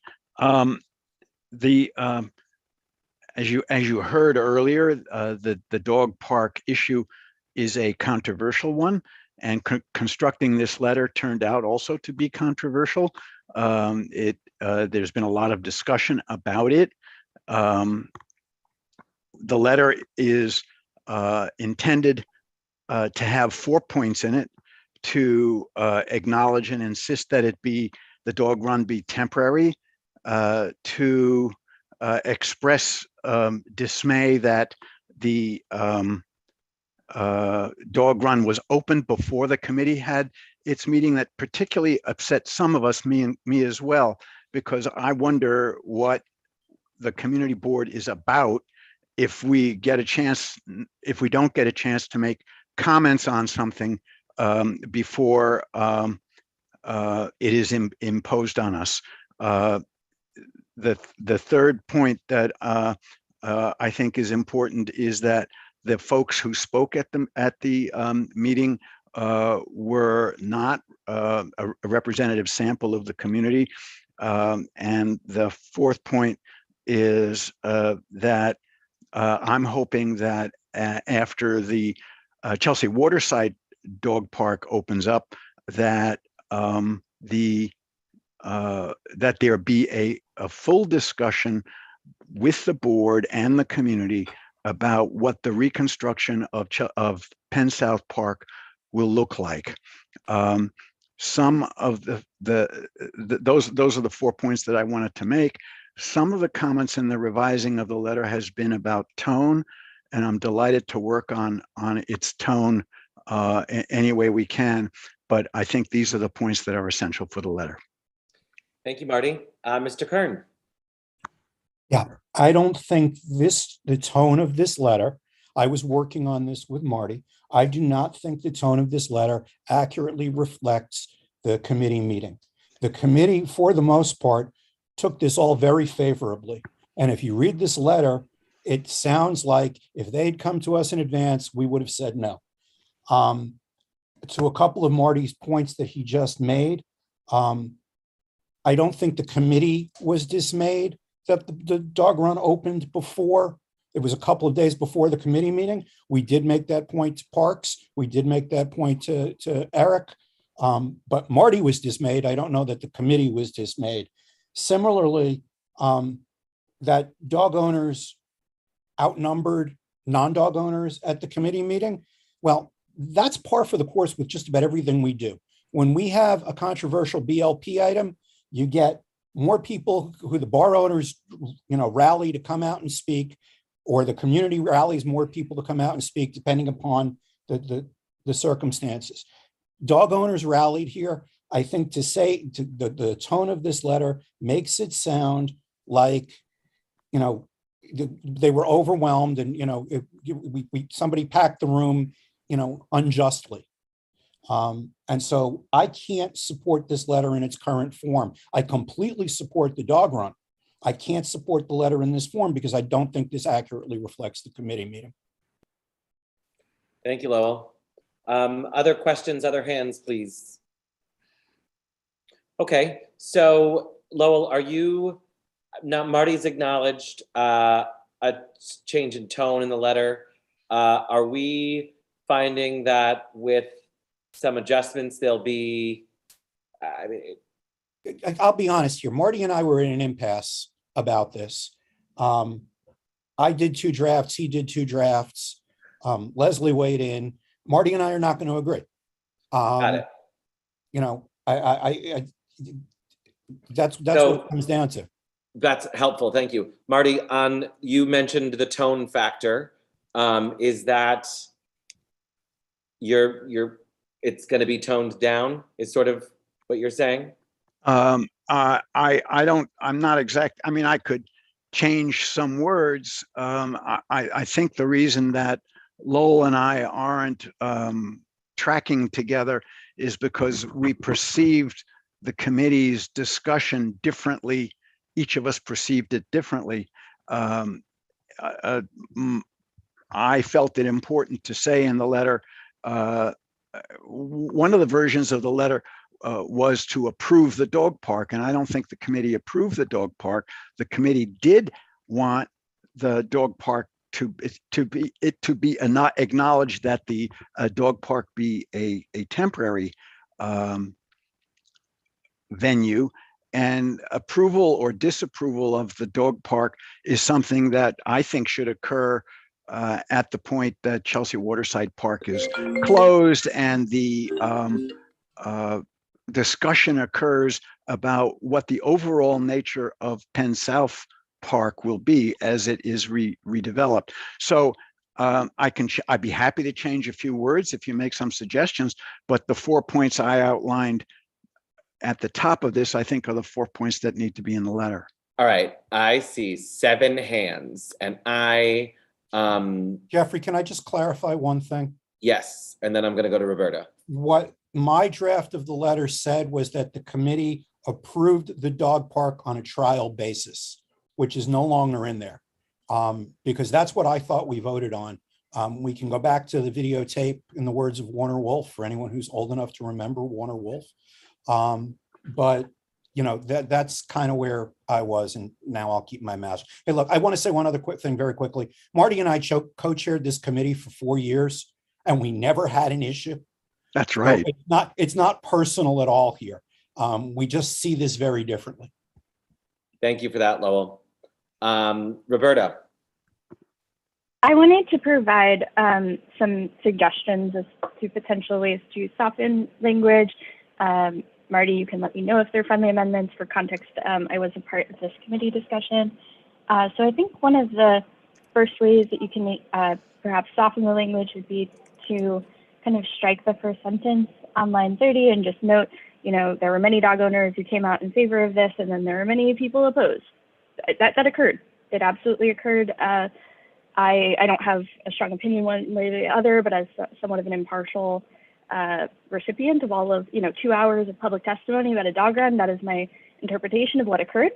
As you heard earlier, the dog park issue is a controversial one, and constructing this letter turned out also to be controversial. There's been a lot of discussion about it. The letter is intended to have 4 points in it: to acknowledge and insist that the dog run be temporary, to express dismay that the dog run was opened before the committee had its meeting. That particularly upset some of us, me as well, because I wonder what the community board is about if we don't get a chance to make comments on something before it is imposed on us. The third point that I think is important is that the folks who spoke at the meeting were not a representative sample of the community. And the fourth point is that I'm hoping that after the Chelsea Waterside dog park opens up, that that there be a full discussion with the board and the community about what the reconstruction of Penn South Park will look like. Some of those are the 4 points that I wanted to make. Some of the comments in the revising of the letter has been about tone, and I'm delighted to work on its tone any way we can. But I think these are the points that are essential for the letter. Thank you, Marty. Mr. Kern. Yeah, I don't think the tone of this letter, I was working on this with Marty. I do not think the tone of this letter accurately reflects the committee meeting. The committee, for the most part, took this all very favorably. And if you read this letter, it sounds like if they'd come to us in advance, we would have said no. To a couple of Marty's points that he just made, I don't think the committee was dismayed that the dog run opened before. It was a couple of days before the committee meeting. We did make that point to Parks. We did make that point to Eric. But Marty was dismayed. I don't know that the committee was dismayed. Similarly, that dog owners outnumbered non-dog owners at the committee meeting. Well, that's par for the course with just about everything we do. When we have a controversial BLP item, you get more people who the bar owners, rally to come out and speak, or the community rallies more people to come out and speak, depending upon the circumstances. Dog owners rallied here. I think to say the tone of this letter makes it sound like, they were overwhelmed and, somebody packed the room, unjustly. And so I can't support this letter in its current form. I completely support the dog run. I can't support the letter in this form because I don't think this accurately reflects the committee meeting. Thank you, Lowell. Other questions, other hands, please. Okay, so Lowell, now Marty's acknowledged a change in tone in the letter. Are we finding that with some adjustments, there'll be, I'll be honest here. Marty and I were in an impasse about this. I did 2 drafts. He did 2 drafts. Leslie weighed in. Marty and I are not going to agree. Got it. That's what it comes down to. That's helpful. Thank you. Marty, you mentioned the tone factor. Is that it's going to be toned down is sort of what you're saying? I'm not exact. I mean, I could change some words. I think the reason that Lowell and I aren't tracking together is because we perceived the committee's discussion differently. Each of us perceived it differently. I felt it important to say in the letter, one of the versions of the letter was to approve the dog park, and I don't think the committee approved the dog park. The committee did want the dog park to be not acknowledged that the dog park be a temporary venue, and approval or disapproval of the dog park is something that I think should occur at the point that Chelsea Waterside Park is closed and the discussion occurs about what the overall nature of Penn South Park will be as it is redeveloped. So I'd be happy to change a few words if you make some suggestions, but the 4 points I outlined at the top of this, I think, are the 4 points that need to be in the letter. All right, I see 7 hands, and Jeffrey, can I just clarify one thing? Yes, and then I'm going to go to Roberta. What my draft of the letter said was that the committee approved the dog park on a trial basis, which is no longer in there, because that's what I thought we voted on. We can go back to the videotape in the words of Warner Wolf for anyone who's old enough to remember Warner Wolf. But that's kind of where I was, and now I'll keep my mouth. Hey, look, I want to say one other quick thing very quickly. Marty and I co-chaired this committee for 4 years, and we never had an issue. That's right. So it's not personal at all here. We just see this very differently. Thank you for that, Lowell. Roberta. I wanted to provide some suggestions as to potential ways to soften language. Marty, you can let me know if they're friendly amendments. For context, I was a part of this committee discussion. So I think one of the first ways that you can perhaps soften the language would be to kind of strike the first sentence on line 30 and just note, there were many dog owners who came out in favor of this, and then there were many people opposed. That occurred. It absolutely occurred. I don't have a strong opinion one way or the other, but as somewhat of an impartial recipient of all of 2 hours of public testimony about a dog run, that is my interpretation of what occurred.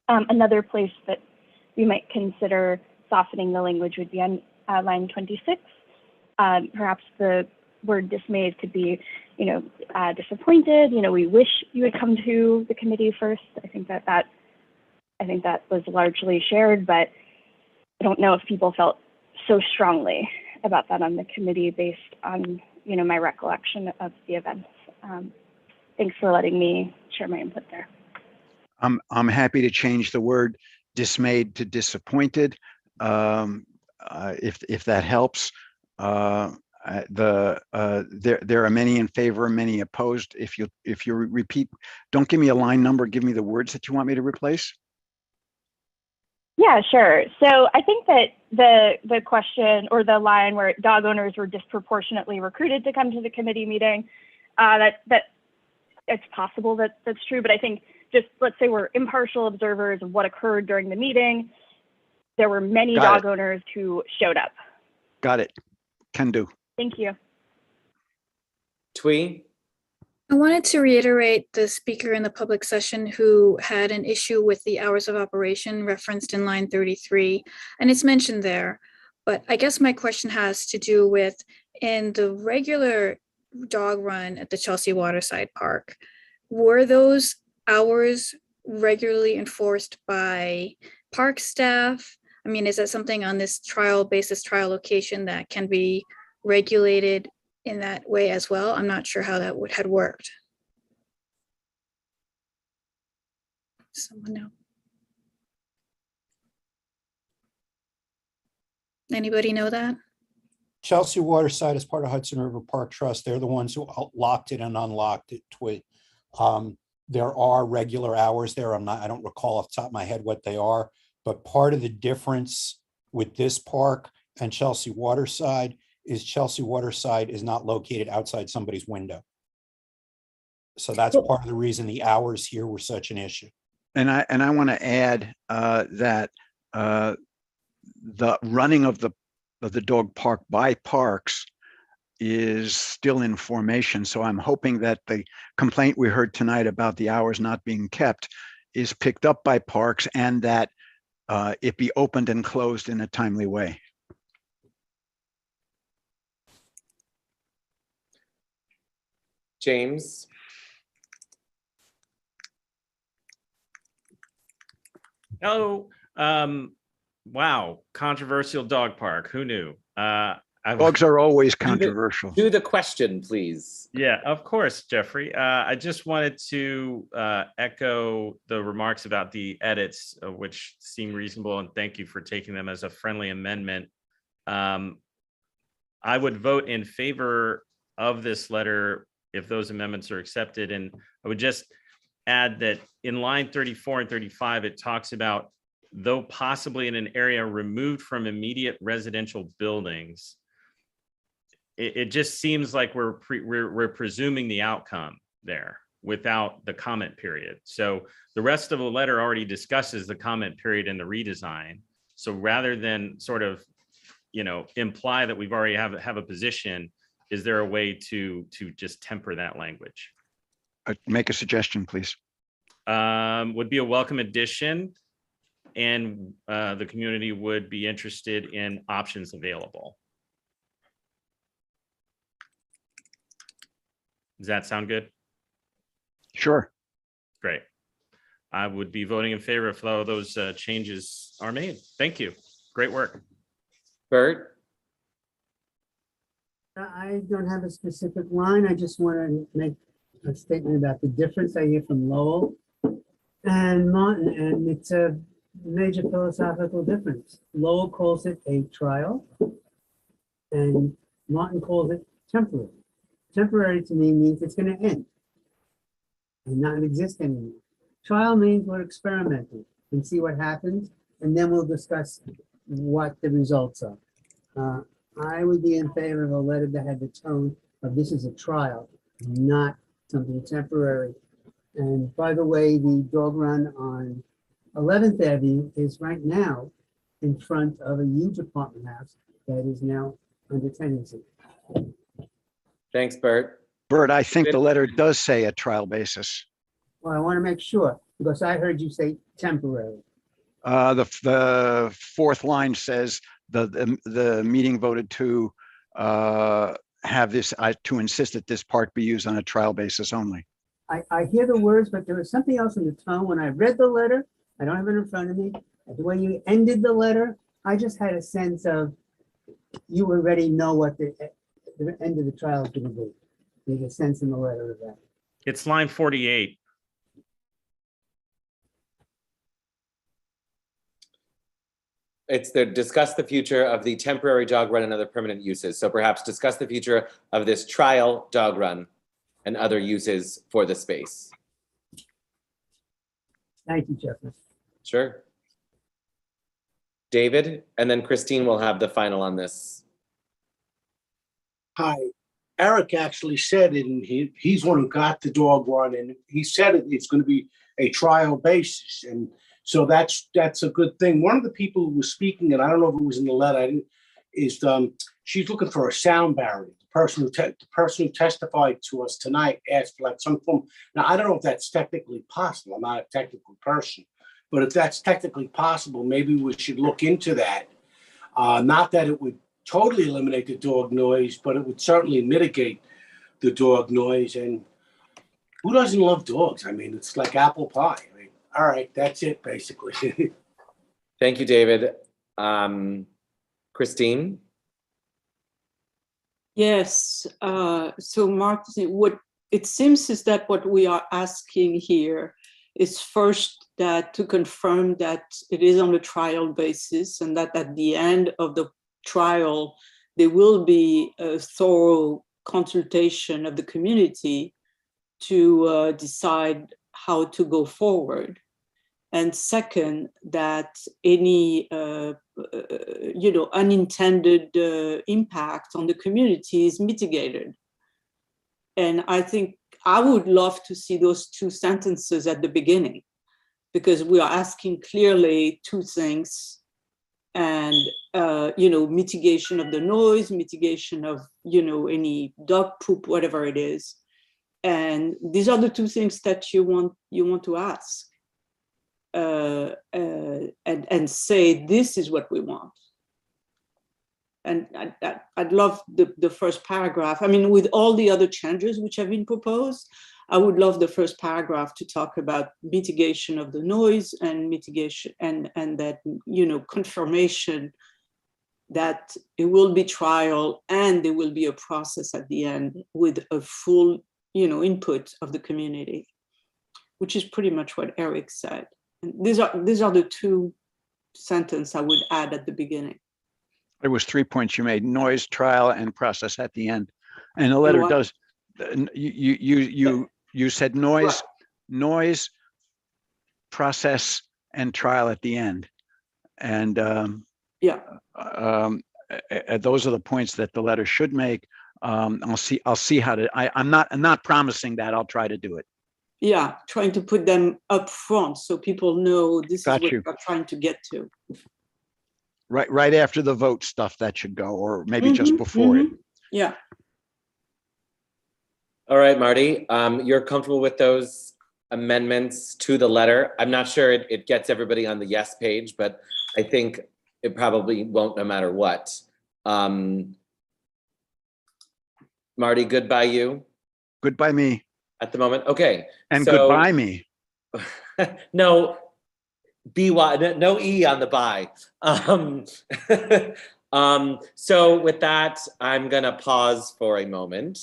Another place that we might consider softening the language would be on line 26. Perhaps the word dismayed could be, disappointed. We wish you would come to the committee first. I think that was largely shared, but I don't know if people felt so strongly about that on the committee based on, my recollection of the events. Thanks for letting me share my input there. I'm happy to change the word dismayed to disappointed, if that helps. There are many in favor, many opposed. If you repeat, don't give me a line number, give me the words that you want me to replace. Yeah, sure. So I think that the question or the line where dog owners were disproportionately recruited to come to the committee meeting, that it's possible that that's true, but I think just let's say we're impartial observers of what occurred during the meeting. There were many dog owners who showed up. Got it. Can do. Thank you. Twee? I wanted to reiterate the speaker in the public session who had an issue with the hours of operation referenced in line 33, and it's mentioned there. But I guess my question has to do with in the regular dog run at the Chelsea Waterside Park, were those hours regularly enforced by park staff? I mean, is that something on this trial location that can be regulated in that way as well? I'm not sure how that had worked. Someone know? Anybody know that? Chelsea Waterside is part of Hudson River Park Trust. They're the ones who locked it and unlocked it. There are regular hours there. I don't recall off the top of my head what they are, but part of the difference with this park and Chelsea Waterside is Chelsea Waterside is not located outside somebody's window. So that's part of the reason the hours here were such an issue. And I want to add that the running of the dog park by parks is still in formation. So I'm hoping that the complaint we heard tonight about the hours not being kept is picked up by parks and that it be opened and closed in a timely way. James? Oh, wow. Controversial dog park. Who knew? Dogs are always controversial. Do the question, please. Yeah, of course, Jeffrey. I just wanted to echo the remarks about the edits, which seem reasonable, and thank you for taking them as a friendly amendment. I would vote in favor of this letter if those amendments are accepted. And I would just add that in line 34 and 35, it talks about, though possibly in an area removed from immediate residential buildings, it just seems like we're presuming the outcome there without the comment period. So the rest of the letter already discusses the comment period and the redesign. So rather than sort of, imply that we've already have a position, is there a way to just temper that language? Make a suggestion, please. Would be a welcome addition, and the community would be interested in options available. Does that sound good? Sure. Great. I would be voting in favor if all those changes are made. Thank you. Great work. Bert? I don't have a specific line. I just want to make a statement about the difference I hear from Lowell and Martin, and it's a major philosophical difference. Lowell calls it a trial, and Martin calls it temporary. Temporary to me means it's going to end and not exist anymore. Trial means we're experimenting and see what happens, and then we'll discuss what the results are. I would be in favor of a letter that had the tone of this is a trial, not something temporary. And by the way, the dog run on 11th Avenue is right now in front of a huge apartment house that is now under tenancy. Thanks, Bert. Bert, I think the letter does say a trial basis. Well, I want to make sure. Because I heard you say temporary. The fourth line says the meeting voted to have this, to insist that this park be used on a trial basis only. I hear the words, but there was something else in the tone. When I read the letter, I don't have it in front of me. The way you ended the letter, I just had a sense of you already know what the end of the trial is going to be. There's a sense in the letter of that. It's line 48. It's the discuss the future of the temporary dog run and other permanent uses. So perhaps discuss the future of this trial dog run and other uses for the space. Thank you, Jeffrey. Sure. David, and then Christine will have the final on this. Hi, Eric actually said it, and he's one who got the dog run, and he said it's going to be a trial basis, and so that's a good thing. One of the people who was speaking, and I don't know if it was in the letter, is she's looking for a sound barrier. The person who testified to us tonight asked for like some form. Now I don't know if that's technically possible. I'm not a technical person, but if that's technically possible, maybe we should look into that. Not that it would totally eliminate the dog noise, but it would certainly mitigate the dog noise. And who doesn't love dogs? I mean, it's like apple pie. I mean, all right, that's it basically. Thank you, David. Christine? Yes, so Martin, what it seems is that what we are asking here is first that to confirm that it is on a trial basis and that at the end of the trial, there will be a thorough consultation of the community to decide how to go forward. And second, that any unintended impact on the community is mitigated. And I think I would love to see those two sentences at the beginning, because we are asking clearly two things, and mitigation of the noise, mitigation of any dog poop, whatever it is. And these are the two things that you want to ask. And say, this is what we want. And I'd love the first paragraph. I mean, with all the other changes which have been proposed, I would love the first paragraph to talk about mitigation of the noise and mitigation and that, confirmation that it will be trial and there will be a process at the end with a full, input of the community, which is pretty much what Eric said. And these are the two sentences I would add at the beginning. There was 3 points you made: noise, trial, and process at the end. And the letter does. You said noise, process, and trial at the end. And those are the points that the letter should make. I'll see how to. I'm not promising that. I'll try to do it. Yeah, trying to put them up front so people know this is what we're trying to get to. Right after the vote stuff, that should go, or maybe just before it. Yeah. All right, Marty, you're comfortable with those amendments to the letter? I'm not sure it gets everybody on the yes page, but I think it probably won't no matter what. Marty, good by you? Good by me. At the moment, okay. And goodbye me. No, BY, no E on the bye. So with that, I'm gonna pause for a moment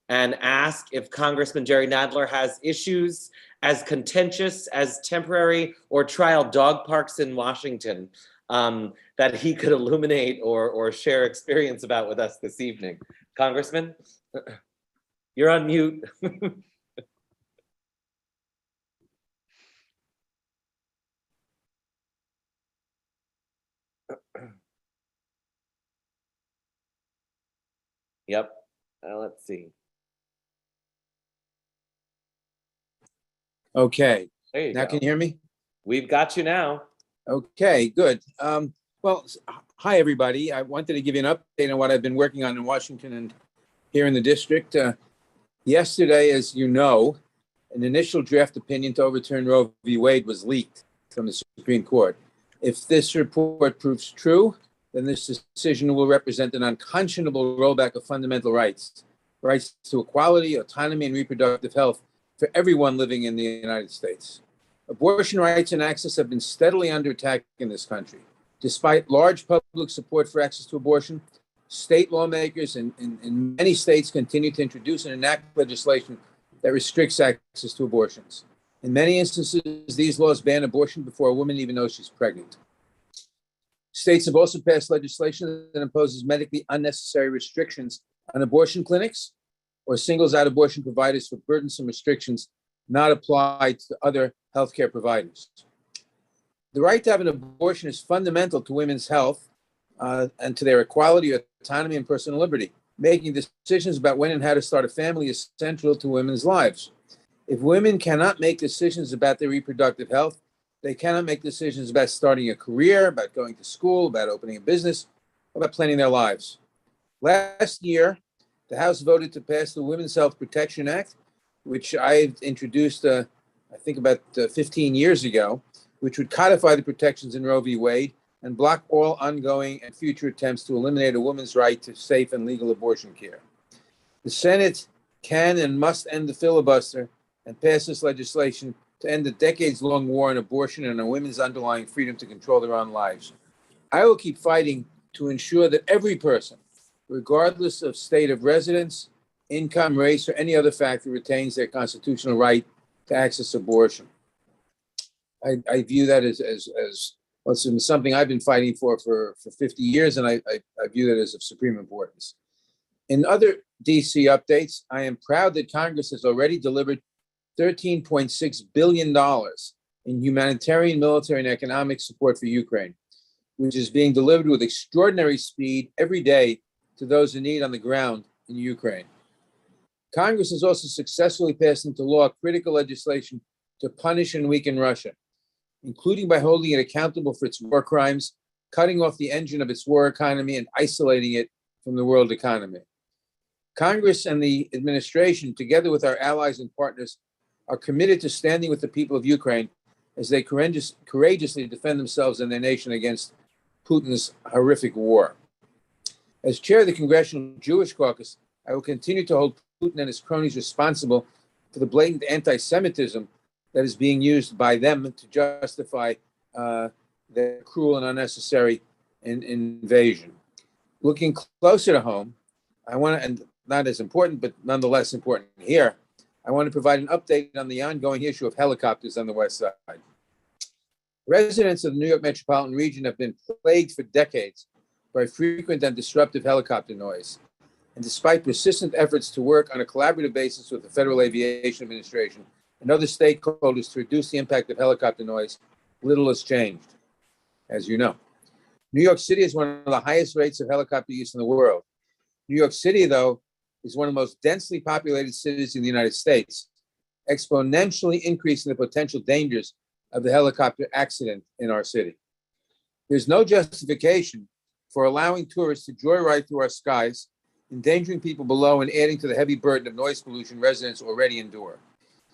and ask if Congressman Jerry Nadler has issues as contentious as temporary or trial dog parks in Washington that he could illuminate or share experience about with us this evening. Congressman, you're on mute. Yep. Let's see. Okay. There you now, go. can you hear me? We've got you now. Okay, good. Well, hi, everybody. I wanted to give you an update on what I've been working on in Washington and here in the district. Yesterday, as you know, an initial draft opinion to overturn Roe v. Wade was leaked from the Supreme Court. If this report proves true, then this decision will represent an unconscionable rollback of fundamental rights to equality, autonomy, and reproductive health for everyone living in the United States. Abortion rights and access have been steadily under attack in this country. Despite large public support for access to abortion, state lawmakers in many states continue to introduce and enact legislation that restricts access to abortions. In many instances, these laws ban abortion before a woman even knows she's pregnant. States have also passed legislation that imposes medically unnecessary restrictions on abortion clinics or singles out abortion providers for burdensome restrictions not applied to other healthcare providers. The right to have an abortion is fundamental to women's health and to their equality, autonomy, and personal liberty. Making decisions about when and how to start a family is central to women's lives. If women cannot make decisions about their reproductive health, they cannot make decisions about starting a career, about going to school, about opening a business, about planning their lives. Last year, the House voted to pass the Women's Health Protection Act, which I introduced, I think about 15 years ago, which would codify the protections in Roe v. Wade and block all ongoing and future attempts to eliminate a woman's right to safe and legal abortion care. The Senate can and must end the filibuster and pass this legislation to end the decades-long war on abortion and on women's underlying freedom to control their own lives. I will keep fighting to ensure that every person, regardless of state of residence, income, race, or any other factor, retains their constitutional right to access abortion. I view that as well, it's something I've been fighting for 50 years, and I view that as of supreme importance. In other DC updates, I am proud that Congress has already delivered $13.6 billion in humanitarian, military, and economic support for Ukraine, which is being delivered with extraordinary speed every day to those in need on the ground in Ukraine. Congress has also successfully passed into law critical legislation to punish and weaken Russia, including by holding it accountable for its war crimes, cutting off the engine of its war economy, and isolating it from the world economy. Congress and the administration, together with our allies and partners, are committed to standing with the people of Ukraine as they courageously defend themselves and their nation against Putin's horrific war. As chair of the Congressional Jewish Caucus, I will continue to hold Putin and his cronies responsible for the blatant anti-Semitism that is being used by them to justify their cruel and unnecessary invasion. Looking closer to home, I want to, and not as important, but nonetheless important here, I want to provide an update on the ongoing issue of helicopters on the West Side. Residents of the New York metropolitan region have been plagued for decades by frequent and disruptive helicopter noise. And despite persistent efforts to work on a collaborative basis with the Federal Aviation Administration and other stakeholders to reduce the impact of helicopter noise, little has changed, as you know. New York City has one of the highest rates of helicopter use in the world. New York City, though, is one of the most densely populated cities in the United States, exponentially increasing the potential dangers of the helicopter accident in our city. There's no justification for allowing tourists to joyride through our skies, endangering people below and adding to the heavy burden of noise pollution residents already endure.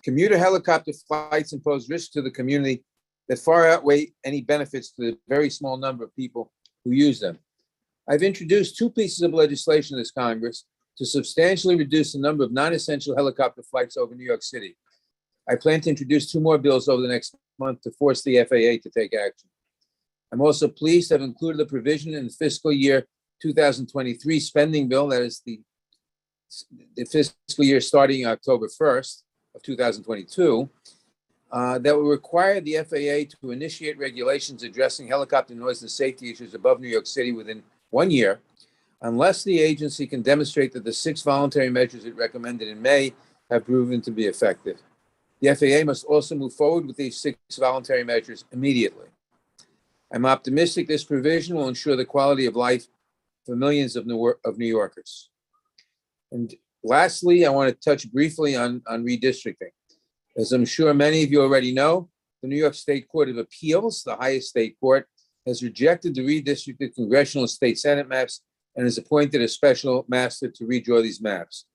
Commuter helicopter flights impose risks to the community that far outweigh any benefits to the very small number of people who use them. I've introduced two pieces of legislation in this Congress to substantially reduce the number of non-essential helicopter flights over New York City. I plan to introduce two more bills over the next month to force the FAA to take action. I'm also pleased to have included a provision in the fiscal year 2023 spending bill, that is the fiscal year starting October 1st of 2022, that will require the FAA to initiate regulations addressing helicopter noise and safety issues above New York City within 1 year, unless the agency can demonstrate that the 6 voluntary measures it recommended in May have proven to be effective. The FAA must also move forward with these 6 voluntary measures immediately. I'm optimistic this provision will ensure the quality of life for millions of New Yorkers. And lastly, I want to touch briefly on redistricting. As I'm sure many of you already know, the New York State Court of Appeals, the highest state court, has rejected the redistricted congressional and state Senate maps and has appointed a special master to redraw these maps.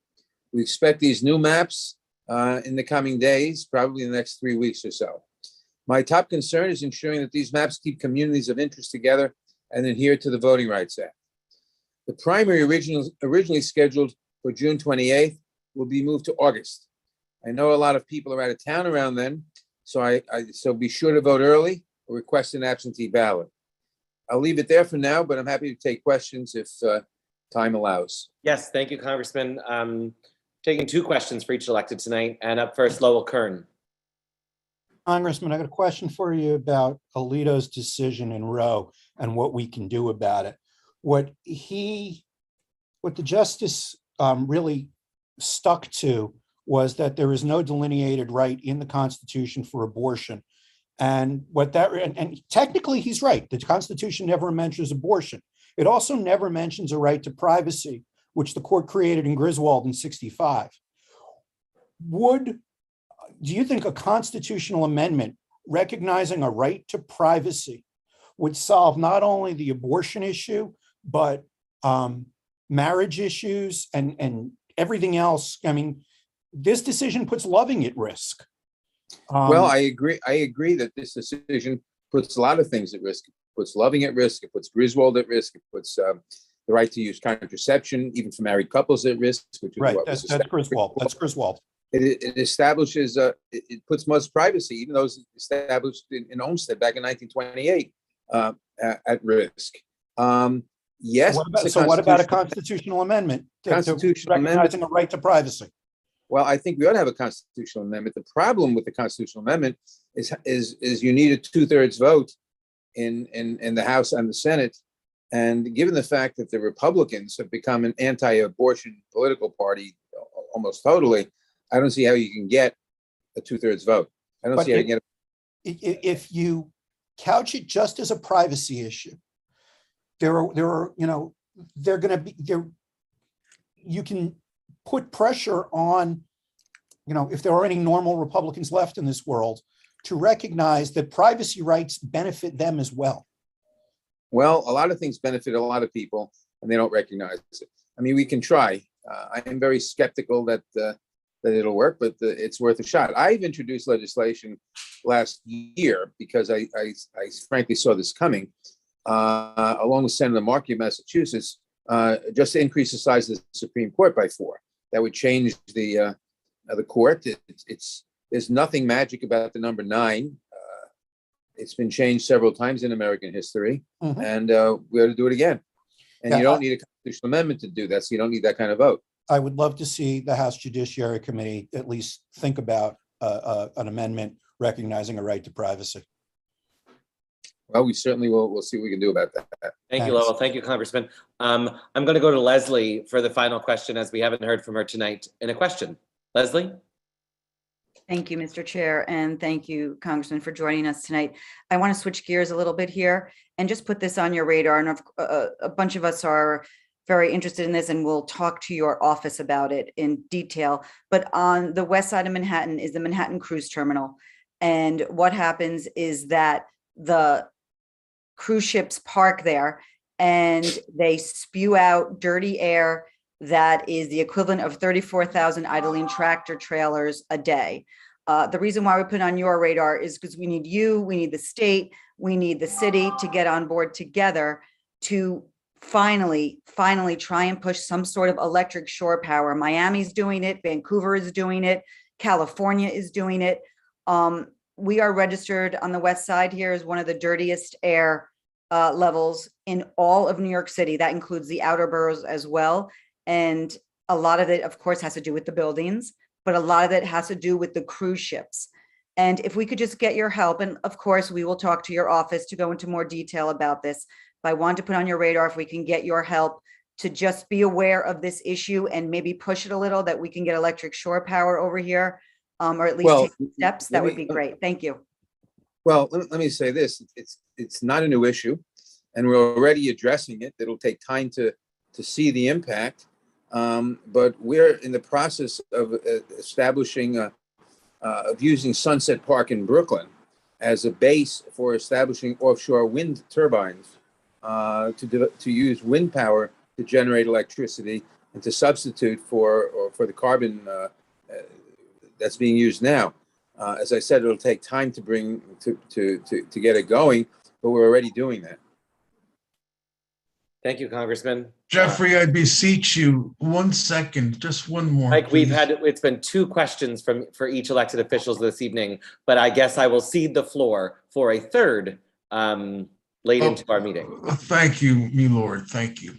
We expect these new maps in the coming days, probably in the next 3 weeks or so. My top concern is ensuring that these maps keep communities of interest together and adhere to the Voting Rights Act. The primary originally scheduled for June 28th will be moved to August. I know a lot of people are out of town around then, so so be sure to vote early or request an absentee ballot. I'll leave it there for now, but I'm happy to take questions if time allows. Yes, thank you, Congressman. Taking 2 questions for each elected tonight, and up first, Lowell Kern. Congressman, I got a question for you about Alito's decision in Roe and what we can do about it. What the justice really stuck to was that there is no delineated right in the Constitution for abortion. And and technically he's right. The Constitution never mentions abortion. It also never mentions a right to privacy, which the court created in Griswold in '65. Do you think a constitutional amendment recognizing a right to privacy would solve not only the abortion issue, but marriage issues and everything else? I mean, this decision puts Loving at risk. Well, I agree that this decision puts a lot of things at risk. It puts Loving at risk. It puts Griswold at risk. It puts the right to use contraception, even for married couples, at risk. Which is right, what that's Griswold. That's Griswold. It establishes, it puts most privacy, even those established in Olmsted back in 1928, at risk. Yes. So what about a constitutional amendment? Constitutional recognizing a right to privacy. Well, I think we ought to have a constitutional amendment. The problem with the constitutional amendment is you need a 2/3 vote in the House and the Senate. And given the fact that the Republicans have become an anti-abortion political party almost totally, I don't see how you can get a 2/3 vote. I don't see how you can get if you couch it just as a privacy issue, there are they're going to be there. You can put pressure on, if there are any normal Republicans left in this world, to recognize that privacy rights benefit them as well. Well, a lot of things benefit a lot of people, and they don't recognize it. I mean, we can try. I am very skeptical that it'll work, but it's worth a shot. I've introduced legislation last year because I frankly saw this coming, along with Senator Markey of Massachusetts, just to increase the size of the Supreme Court by 4. That would change the court. There's nothing magic about the number 9. It's been changed several times in American history, and we ought to do it again. And you don't need a constitutional amendment to do that, so you don't need that kind of vote. I would love to see the House Judiciary Committee at least think about an amendment recognizing a right to privacy. Well, we certainly will. We'll see what we can do about that. Thank you, Lowell. Thank you, Congressman. I'm going to go to Leslie for the final question, as we haven't heard from her tonight in a question. Leslie? Thank you, Mr. Chair, and thank you, Congressman, for joining us tonight. I want to switch gears a little bit here and just put this on your radar. And a bunch of us are very interested in this, and we'll talk to your office about it in detail. But on the west side of Manhattan is the Manhattan Cruise Terminal. And what happens is that the cruise ships park there and they spew out dirty air that is the equivalent of 34,000 idling tractor trailers a day. The reason why we put it on your radar is because we need you, we need the state, we need the city to get on board together to finally try and push some sort of electric shore power. Miami's doing it, Vancouver is doing it, California is doing it. We are registered on the west side here as one of the dirtiest air levels in all of New York City. That includes the outer boroughs as well. And a lot of it, of course, has to do with the buildings, but a lot of it has to do with the cruise ships. And if we could just get your help, and of course, we will talk to your office to go into more detail about this, but I want to put on your radar if we can get your help to just be aware of this issue and maybe push it a little, that we can get electric shore power over here, or at least take steps, that would be great. Thank you. Well, let me say this. It's not a new issue, and we're already addressing it. It'll take time to see the impact. But we're in the process of establishing, of using Sunset Park in Brooklyn as a base for establishing offshore wind turbines to use wind power to generate electricity and to substitute for the carbon that's being used now. As I said, it'll take time to bring to get it going, but we're already doing that. Thank you, Congressman. Jeffrey, I beseech you, 1 second, just one more. Mike, please. it's been 2 questions for each elected officials this evening, but I guess I will cede the floor for a third late into our meeting. Thank you, me lord, thank you.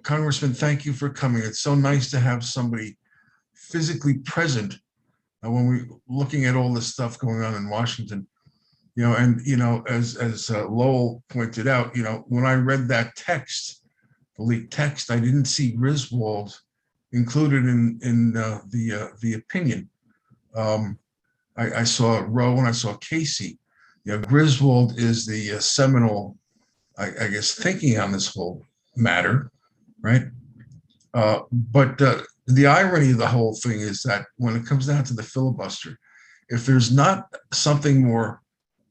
Congressman, thank you for coming. It's so nice to have somebody physically present when we're looking at all this stuff going on in Washington. As Lowell pointed out, when I read that text, the leaked text, I didn't see Griswold included in the opinion. I saw Rowe and I saw Casey. Griswold is the seminal, I guess, thinking on this whole matter, right? But the irony of the whole thing is that when it comes down to the filibuster, if there's not something more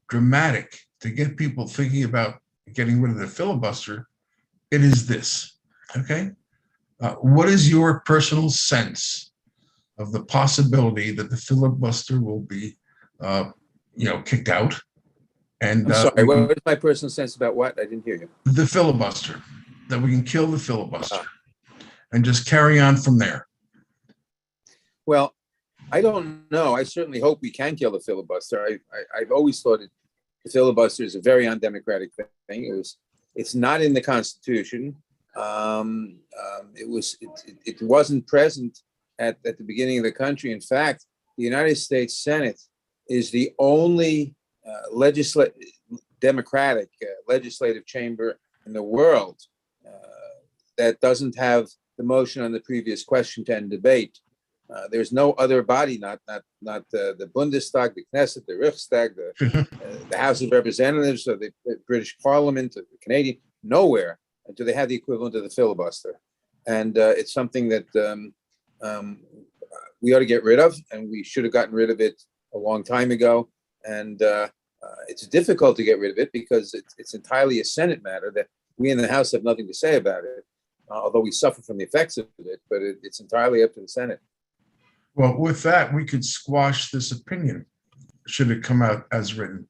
dramatic to get people thinking about getting rid of the filibuster, it is this, okay? What is your personal sense of the possibility that the filibuster will be, kicked out? And I'm sorry, what is my personal sense about what? I didn't hear you. The filibuster, that we can kill the filibuster and just carry on from there. Well, I don't know. I certainly hope we can kill the filibuster. I've always thought the filibuster is a very undemocratic thing. It's not in the Constitution. It wasn't present at the beginning of the country. In fact, the United States Senate is the only democratic legislative chamber in the world that doesn't have the motion on the previous question to end debate. There's no other body, not the Bundestag, the Knesset, the Riksdag, the House of Representatives, or the British Parliament, or the Canadian, nowhere do they have the equivalent of the filibuster. And it's something that we ought to get rid of, and we should have gotten rid of it a long time ago. And it's difficult to get rid of it because it's entirely a Senate matter that we in the House have nothing to say about it, although we suffer from the effects of it, but it's entirely up to the Senate. Well, with that, we could squash this opinion, should it come out as written.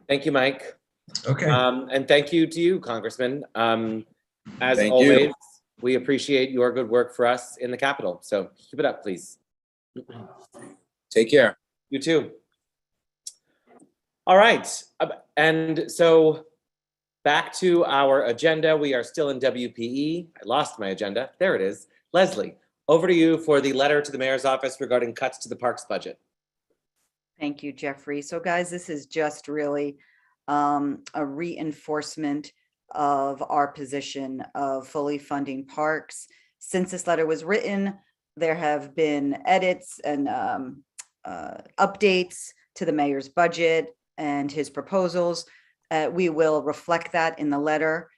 Thank you, Mike. Okay. And thank you to you, Congressman. As Thank always, you. we appreciate your good work for us in the Capitol. So keep it up, please. Take care. You too. All right. And so back to our agenda. We are still in WPE. I lost my agenda. There it is. Leslie, over to you for the letter to the mayor's office regarding cuts to the parks budget. Thank you, Jeffrey. So guys, this is just really a reinforcement of our position of fully funding parks. Since this letter was written, there have been edits and updates to the mayor's budget and his proposals. We will reflect that in the letter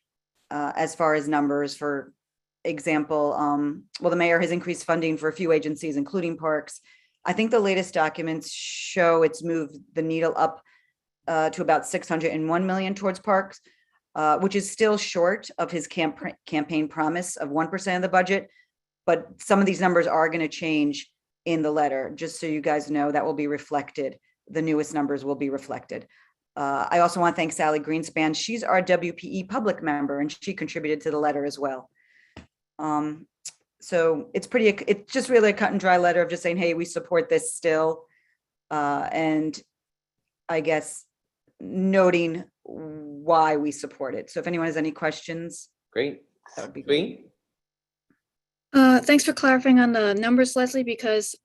as far as numbers. For example, the mayor has increased funding for a few agencies, including parks. I think the latest documents show it's moved the needle up to about 601 million towards parks, which is still short of his campaign promise of 1% of the budget. But some of these numbers are going to change in the letter, just so you guys know. That will be reflected. The newest numbers will be reflected. I also want to thank Sally Greenspan. She's our WPE public member, and she contributed to the letter as well. So it's just really a cut and dry letter of just saying, hey, we support this still. And I guess noting why we support it. So if anyone has any questions. Great. That would be great. Thanks for clarifying on the numbers, Leslie, because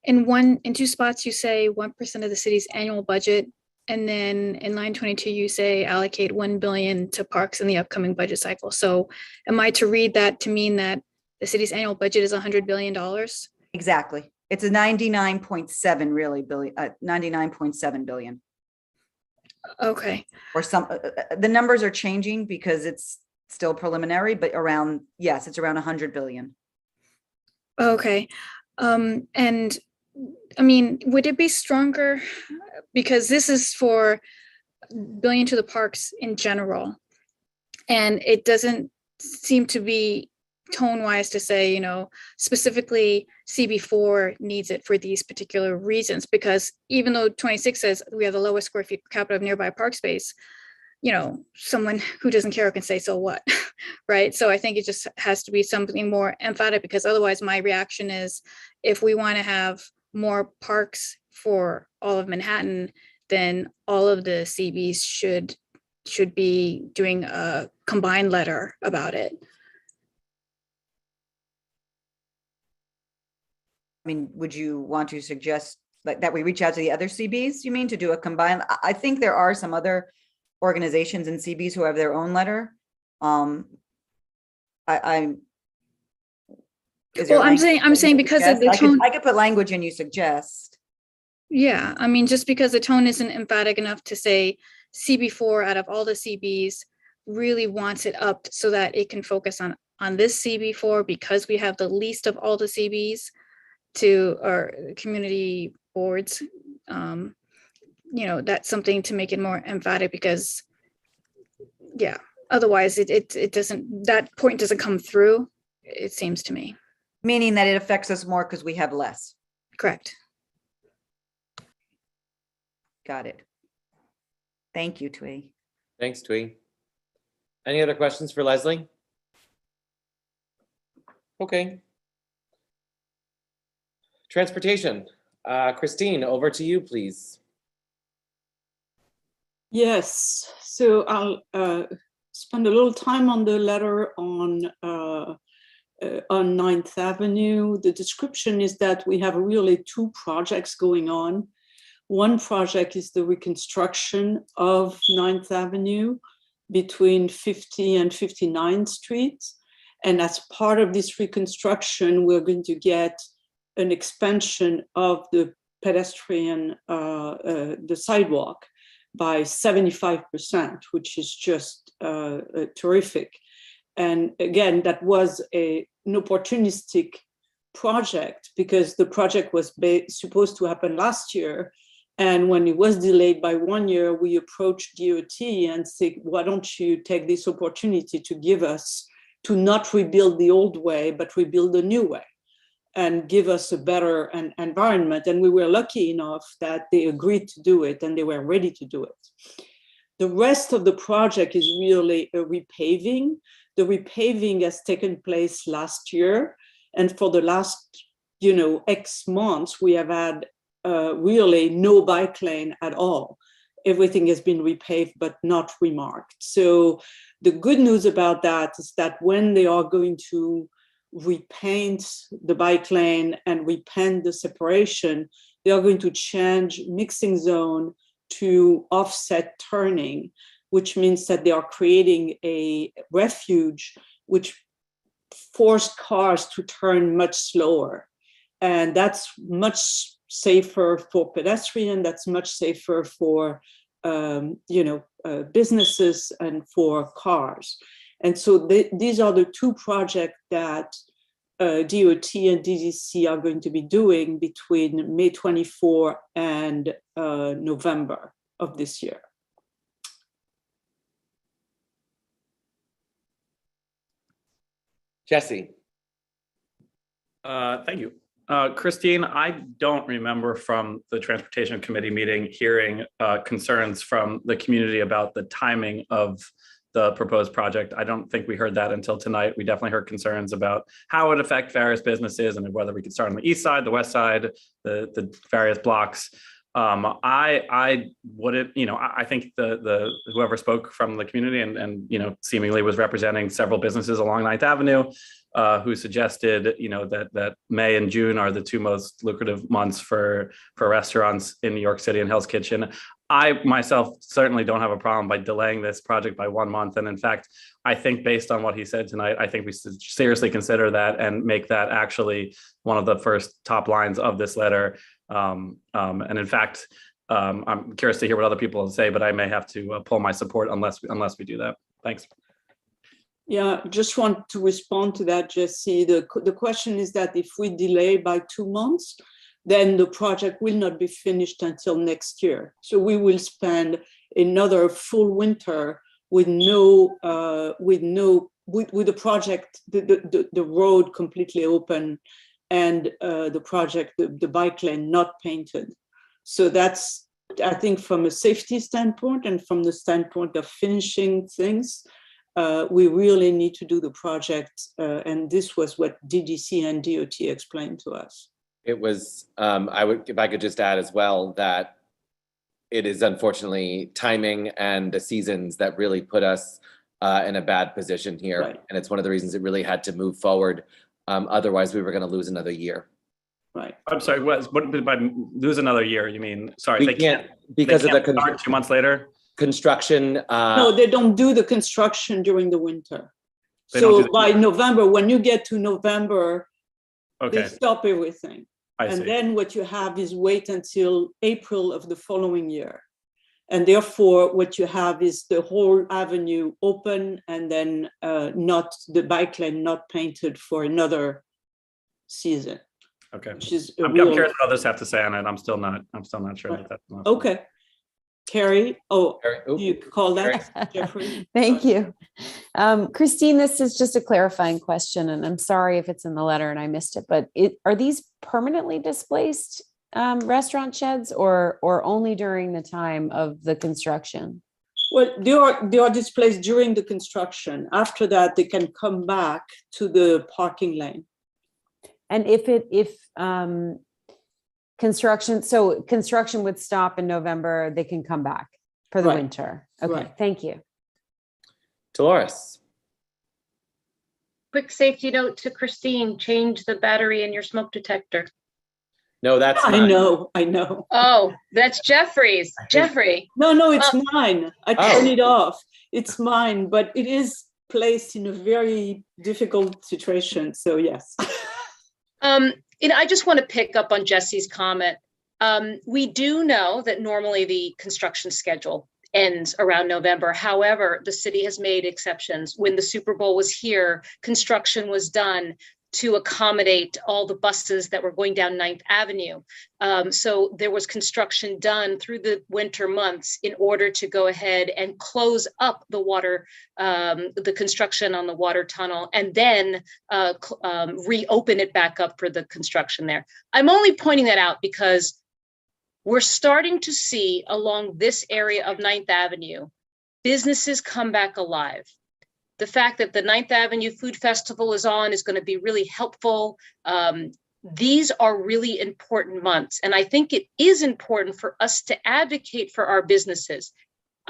in 2 spots you say 1% of the city's annual budget, and then in line 22 you say allocate 1 billion to parks in the upcoming budget cycle. So am I to read that to mean that the city's annual budget is $100 billion? Exactly. It's a 99.7 really billion, 99.7 billion. Okay. Or some, the numbers are changing because it's still preliminary, but around, yes, it's around 100 billion. Okay. And I mean, would it be stronger? Because this is for billion to the parks in general, and it doesn't seem to be tone wise to say, you know, specifically CB4 needs it for these particular reasons, because even though 26 says we have the lowest square feet per capita of nearby park space, you know, someone who doesn't care can say, so what, right? So I think it just has to be something more emphatic, because otherwise my reaction is, if we want to have more parks for all of Manhattan, then all of the CBs should be doing a combined letter about it. I mean, would you want to suggest like that we reach out to the other CBs, you mean, to do a combined? I think there are some other organizations and CBs who have their own letter. I'm saying because of the tone, I could put language in, you suggest. Yeah, I mean, just because the tone isn't emphatic enough to say CB4 out of all the CBs really wants it up so that it can focus on this CB4, because we have the least of all the CBs to our community boards. You know, that's something to make it more emphatic, because yeah, otherwise it doesn't, that point doesn't come through, it seems to me. Meaning that it affects us more because we have less. Correct. Got it. Thank you, Twee. Thanks, Twee. Any other questions for Leslie? Okay. Transportation. Christine, over to you, please. Yes, so I'll spend a little time on the letter on 9th Avenue. The description is that we have really two projects going on. One project is the reconstruction of 9th Avenue between 50 and 59th Street. And as part of this reconstruction, we're going to get an expansion of the pedestrian, the sidewalk, by 75%, which is just terrific. And again, that was an opportunistic project, because the project was supposed to happen last year. And when it was delayed by 1 year, we approached DOT and said, why don't you take this opportunity to give us, to not rebuild the old way, but rebuild the new way, and give us a better environment. And we were lucky enough that they agreed to do it, and they were ready to do it. The rest of the project is really a repaving. The repaving has taken place last year. And for the last, X months, we have had really no bike lane at all. Everything has been repaved, but not remarked. So the good news about that is that when they are going to repaint the bike lane and repaint the separation, they are going to change mixing zone to offset turning, which means that they are creating a refuge which force cars to turn much slower. And that's much safer for pedestrians, that's much safer for businesses and for cars. And so these are the two projects that DOT and DDC are going to be doing between May 24 and November of this year. Jesse. Thank you. Christine, I don't remember from the Transportation Committee meeting hearing concerns from the community about the timing of the proposed project. I don't think we heard that until tonight. We definitely heard concerns about how it would affect various businesses and whether we could start on the east side, the west side, the various blocks. I wouldn't, I think the whoever spoke from the community and seemingly was representing several businesses along 9th Avenue, who suggested, that May and June are the two most lucrative months for restaurants in New York City and Hell's Kitchen. I myself certainly don't have a problem by delaying this project by 1 month. And in fact, I think based on what he said tonight, I think we should seriously consider that and make that actually one of the first top lines of this letter. And in fact, I'm curious to hear what other people say, but I may have to pull my support unless we do that. Thanks. Yeah, just want to respond to that, Jesse. The question is that if we delay by 2 months, then the project will not be finished until next year. So we will spend another full winter with no with the project, the road completely open, and the project, the bike lane not painted. So that's, I think, from a safety standpoint and from the standpoint of finishing things, we really need to do the project. And this was what DDC and DOT explained to us. It was, if I could just add as well, that it is unfortunately timing and the seasons that really put us in a bad position here. Right. And it's one of the reasons it really had to move forward. Otherwise, we were going to lose another year. Right. I'm sorry, what by lose another year, you mean? Sorry, We they can't, can't, because they of the can't start 2 months later? construction. No, they don't do the construction during the winter. They don't do So the- by November, when you get to November, Okay. they stop everything. I see. And then what you have is wait until April of the following year. And therefore, what you have is the whole avenue open and then not the bike lane not painted for another season. Okay. Which is I'm real- curious what others have to say on it. I'm still not sure that that's enough. Okay. Carrie, you call that, Jeffrey? Thank you. Christine, this is just a clarifying question, and I'm sorry if it's in the letter and I missed it, but are these permanently displaced restaurant sheds or only during the time of the construction? Well, they are displaced during the construction. After that, they can come back to the parking lane. And if construction would stop in November, they can come back for the Right. winter. Okay, Right. thank you. Dolores. Quick safety note to Christine, change the battery in your smoke detector. No, that's I know. Oh, that's Jeffrey's. Jeffrey. No, it's mine. I turn Oh. it off. It's mine, but it is placed in a very difficult situation. So yes. I just want to pick up on Jesse's comment. We do know that normally the construction schedule ends around November. However, the city has made exceptions. When the Super Bowl was here, construction was done to accommodate all the buses that were going down 9th Avenue. So there was construction done through the winter months in order to go ahead and close up the water, the construction on the water tunnel, and then reopen it back up for the construction there. I'm only pointing that out because we're starting to see along this area of 9th Avenue, businesses come back alive. The fact that the 9th Avenue Food Festival is on is going to be really helpful. These are really important months. And I think it is important for us to advocate for our businesses.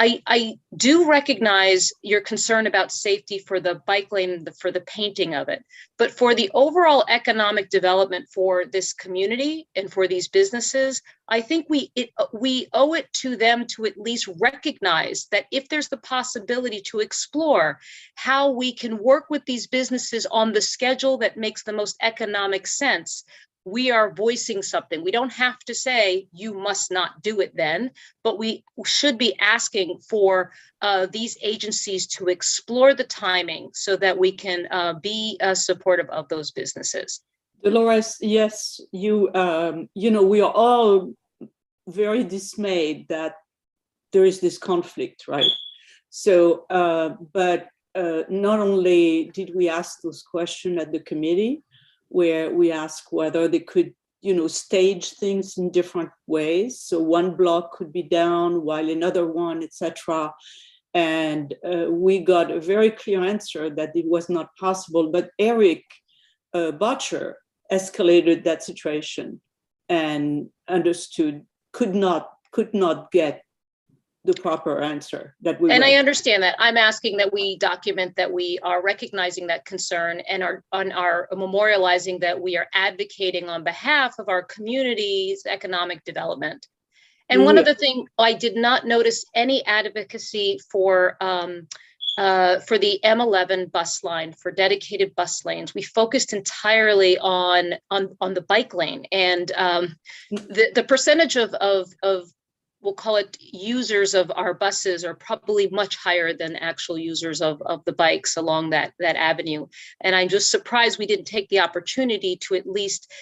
I do recognize your concern about safety for the bike lane, for the painting of it, but for the overall economic development for this community and for these businesses, I think we owe it to them to at least recognize that if there's the possibility to explore how we can work with these businesses on the schedule that makes the most economic sense, we are voicing something. We don't have to say you must not do it then, but we should be asking for these agencies to explore the timing so that we can be supportive of those businesses. Dolores, yes, we are all very dismayed that there is this conflict, right? So, but not only did we ask those questions at the committee, where we ask whether they could, stage things in different ways. So one block could be down while another one, etc. And we got a very clear answer that it was not possible. But Eric Butcher escalated that situation and understood, could not get the proper answer that we. And read. I understand that. I'm asking that we document that we are recognizing that concern and are memorializing that we are advocating on behalf of our community's economic development. And one other thing, I did not notice any advocacy for the M11 bus line, for dedicated bus lanes. We focused entirely on the bike lane, and the percentage of we'll call it users of our buses are probably much higher than actual users of the bikes along that avenue. And I'm just surprised we didn't take the opportunity to at least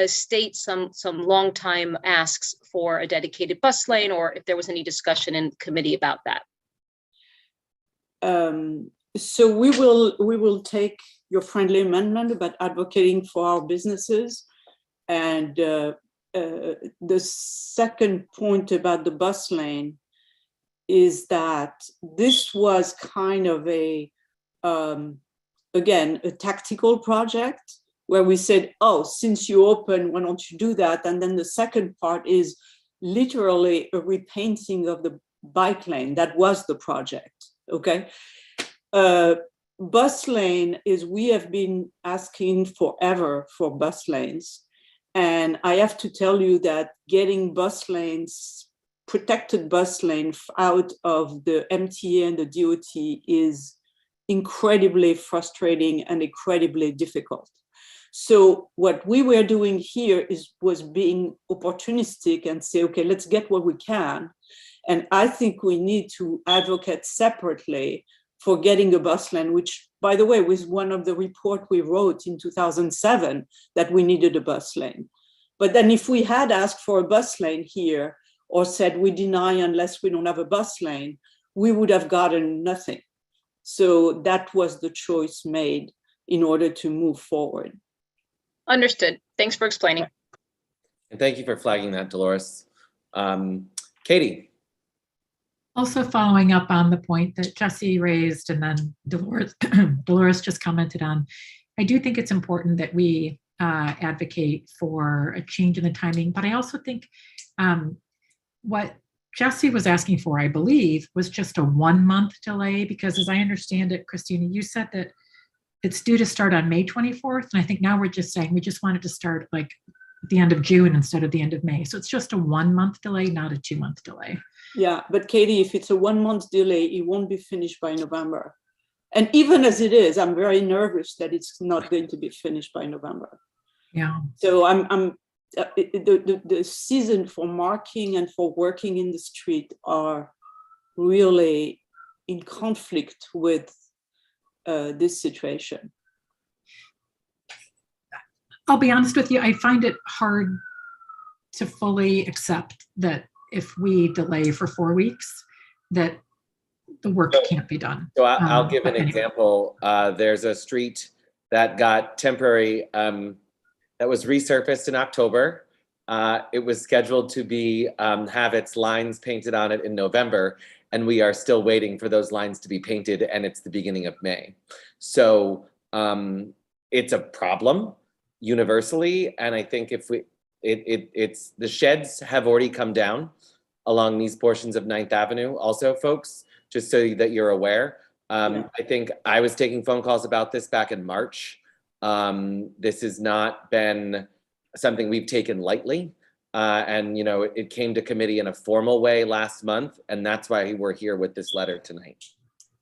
state some long time asks for a dedicated bus lane, or if there was any discussion in committee about that. So we will take your friendly amendment about advocating for our businesses. And the second point about the bus lane is that this was kind of again, a tactical project where we said, oh, since you open, why don't you do that? And then the second part is literally a repainting of the bike lane. That was the project, okay? Bus lane is, we have been asking forever for bus lanes. And I have to tell you that getting bus lanes, protected bus lane out of the MTA and the DOT is incredibly frustrating and incredibly difficult. So what we were doing here was being opportunistic and say, okay, let's get what we can. And I think we need to advocate separately for getting a bus lane, which, by the way, was one of the report we wrote in 2007 that we needed a bus lane. But then if we had asked for a bus lane here or said we deny unless we don't have a bus lane, we would have gotten nothing. So that was the choice made in order to move forward. Understood. Thanks for explaining. And thank you for flagging that, Dolores. Katie. Also following up on the point that Jesse raised and then Dolores just commented on, I do think it's important that we advocate for a change in the timing, but I also think what Jesse was asking for, I believe, was just a 1 month delay, because as I understand it, Christina, you said that it's due to start on May 24th. And I think now we're just saying we just wanted to start like at the end of June instead of the end of May. So it's just a 1 month delay, not a 2 month delay. Yeah, but Katie, if it's a 1 month delay, it won't be finished by November. And even as it is, I'm very nervous that it's not going to be finished by November. Yeah. So the season for marking and for working in the street are really in conflict with this situation. I'll be honest with you, I find it hard to fully accept that if we delay for 4 weeks, that the work can't be done. So I'll give an example. There's a street that got temporary, that was resurfaced in October. It was scheduled to be have its lines painted on it in November, and we are still waiting for those lines to be painted, and it's the beginning of May. So it's a problem universally, and I think if it's the sheds have already come down along these portions of 9th Avenue also, folks, just so that you're aware. I think I was taking phone calls about this back in March. This has not been something we've taken lightly. And you know, it came to committee in a formal way last month, and that's why we're here with this letter tonight.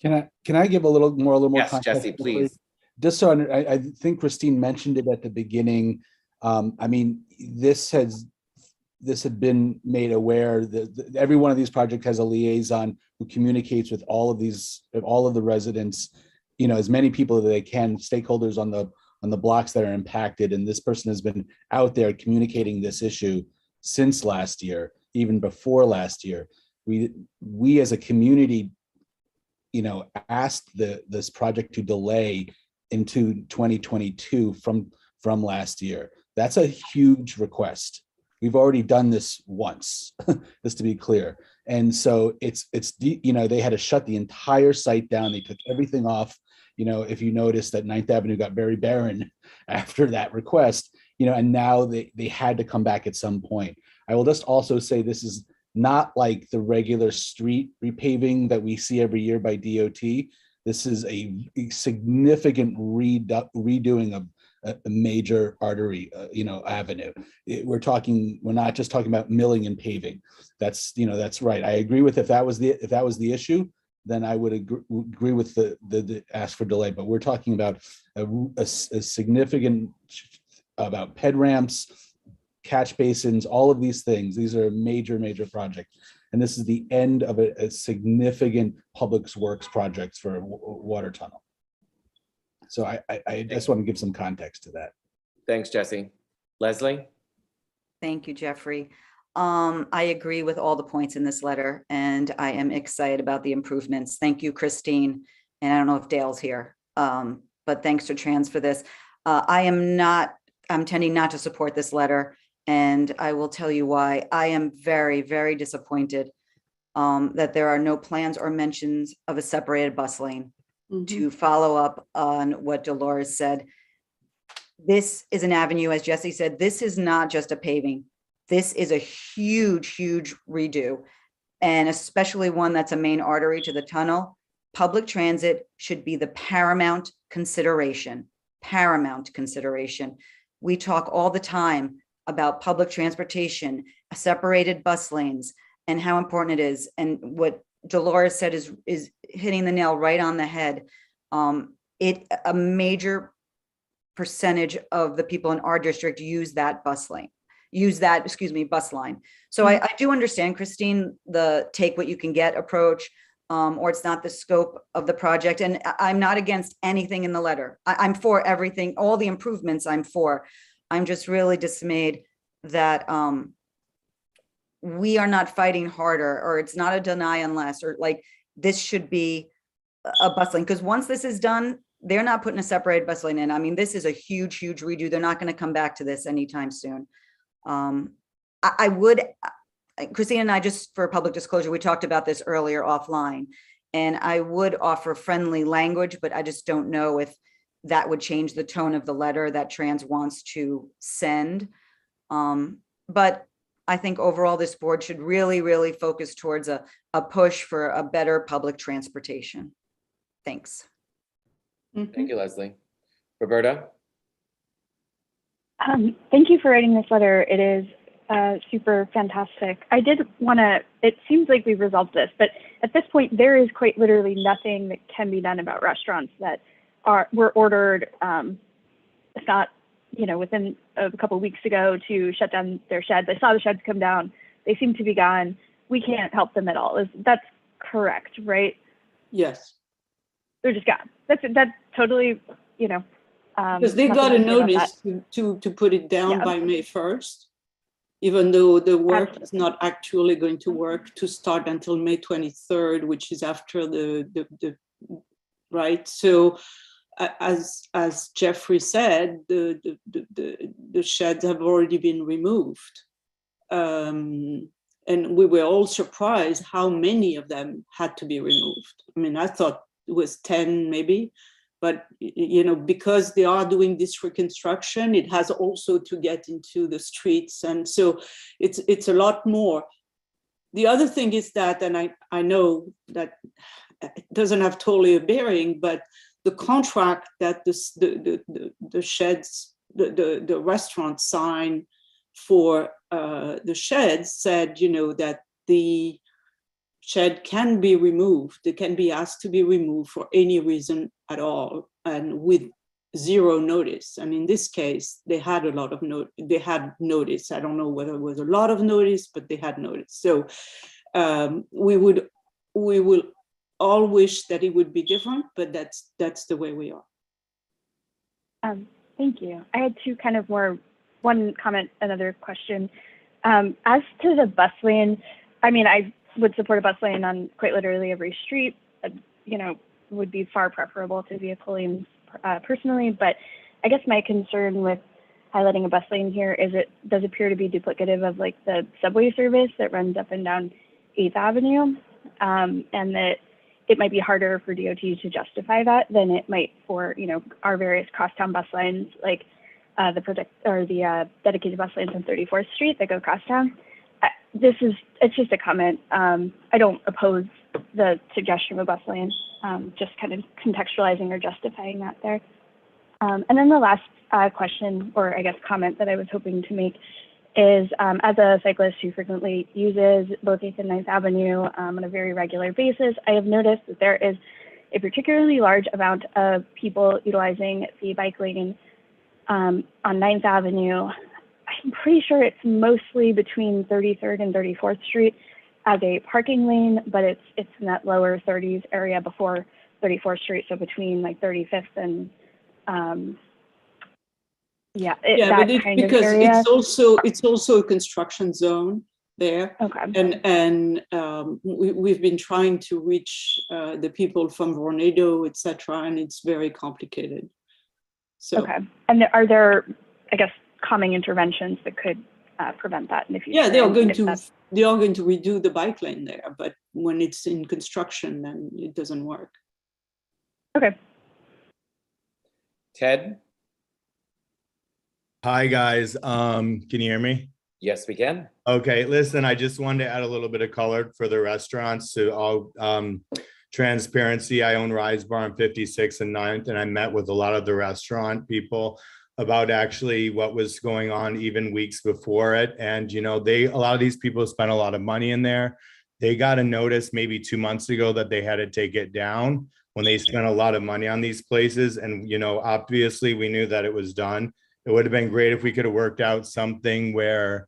Can I give a little more yes, context? Jesse, please. Just so I think Christine mentioned it at the beginning. I mean, this had been made aware that every one of these projects has a liaison who communicates with all of the residents, you know, as many people as they can, stakeholders on the blocks that are impacted. And this person has been out there communicating this issue since last year, even before last year. We as a community, you know, asked this project to delay into 2022 from last year. That's a huge request. We've already done this once, just to be clear. And so it's you know, they had to shut the entire site down. They took everything off. You know, if you notice that 9th Avenue got very barren after that request, you know, and now they had to come back at some point. I will just also say this is not like the regular street repaving that we see every year by DOT. This is a significant redoing of a major artery, you know, avenue. We're not just talking about milling and paving. That's, you know, that's right. I agree with if that was the issue, then I would agree with the ask for delay. But we're talking about a significant, about ped ramps, catch basins, all of these things. These are a major project. And this is the end of a significant public works projects for a water tunnel. So I just want to give some context to that. Thanks, Jesse. Leslie? Thank you, Jeffrey. I agree with all the points in this letter, and I am excited about the improvements. Thank you, Christine and I don't know if Dale's here, but thanks to Trans for this. I'm tending not to support this letter, and I will tell you why. I am very, very disappointed that there are no plans or mentions of a separated bus lane. To follow up on what Dolores said, this is an avenue, as Jesse said, this is not just a paving. This is a huge, huge redo, and especially one that's a main artery to the tunnel. Public transit should be the paramount consideration. Paramount consideration. We talk all the time about public transportation, separated bus lanes, and how important it is. And what Dolores said is hitting the nail right on the head. A major percentage of the people in our district use that bus line. So I do understand, Christine, the take what you can get approach, or it's not the scope of the project. And I'm not against anything in the letter. I'm for everything, all the improvements I'm for. I'm just really dismayed that we are not fighting harder, or it's not a deny unless, or like this should be a bus lane. Because once this is done, they're not putting a separated bus lane in. I mean, this is a huge, huge redo. They're not going to come back to this anytime soon. I would, Christine and I, just for public disclosure, we talked about this earlier offline, and I would offer friendly language, but I just don't know if that would change the tone of the letter that Trans wants to send. But I think overall this board should really, really focus towards a push for a better public transportation. Thanks. Thank you, Leslie. Roberta? Thank you for writing this letter. It is super fantastic. I did want to, it seems like we've resolved this, but at this point, there is quite literally nothing that can be done about restaurants that were ordered, if not, within a couple of weeks ago, to shut down their sheds. I saw the sheds come down. They seem to be gone. We can't help them at all. That's correct, right? Yes. They're just gone. That's totally, because they got a notice to put it down by May 1st, even though the work is not actually going to work to start until May 23rd, which is after the right. So as Jeffrey said, the sheds have already been removed. And we were all surprised how many of them had to be removed. I mean, I thought it was 10 maybe, but because they are doing this reconstruction, it has also to get into the streets. And so it's a lot more. The other thing is that, and I know that it doesn't have totally a bearing, but the contract that the sheds, the restaurant signed for the sheds said, that the shed can be removed. They can be asked to be removed for any reason at all, and with zero notice. And in this case, they had a lot of notice. I don't know whether it was a lot of notice, but they had notice. So we will all wish that it would be different, but that's the way we are. Thank you. I had two kind of one comment, another question. As to the bus lane, I mean, I would support a bus lane on quite literally every street. Would be far preferable to vehicle lanes personally, but I guess my concern with highlighting a bus lane here is it does appear to be duplicative of like the subway service that runs up and down 8th Avenue, and that it might be harder for DOT to justify that than it might for our various crosstown bus lines, like the dedicated bus lanes on 34th Street that go crosstown. It's just a comment. I don't oppose the suggestion of a bus lane, just kind of contextualizing or justifying that there. And then the last question, or I guess comment that I was hoping to make is, as a cyclist who frequently uses both 8th and 9th Avenue on a very regular basis, I have noticed that there is a particularly large amount of people utilizing the bike lane on 9th Avenue. I'm pretty sure it's mostly between 33rd and 34th Street as a parking lane, but it's in that lower 30s area before 34th Street, so between like 35th and that but kind because of area. it's also a construction zone, Okay. We've been trying to reach the people from Vornado, etc., and it's very complicated. So okay. And are there, I guess, calming interventions that could prevent that in the future? Yeah, they are going to redo the bike lane there, but when it's in construction, then it doesn't work. Okay. Ted? Hi, guys. Can you hear me? Yes, we can. Okay, listen, I just wanted to add a little bit of color for the restaurants to all transparency. I own Rise Bar on 56th and 9th, and I met with a lot of the restaurant people about actually what was going on even weeks before it. And, you know, a lot of these people spent a lot of money in there. They got a notice maybe 2 months ago that they had to take it down when they spent a lot of money on these places. And, you know, obviously we knew that it was done. It would have been great if we could have worked out something where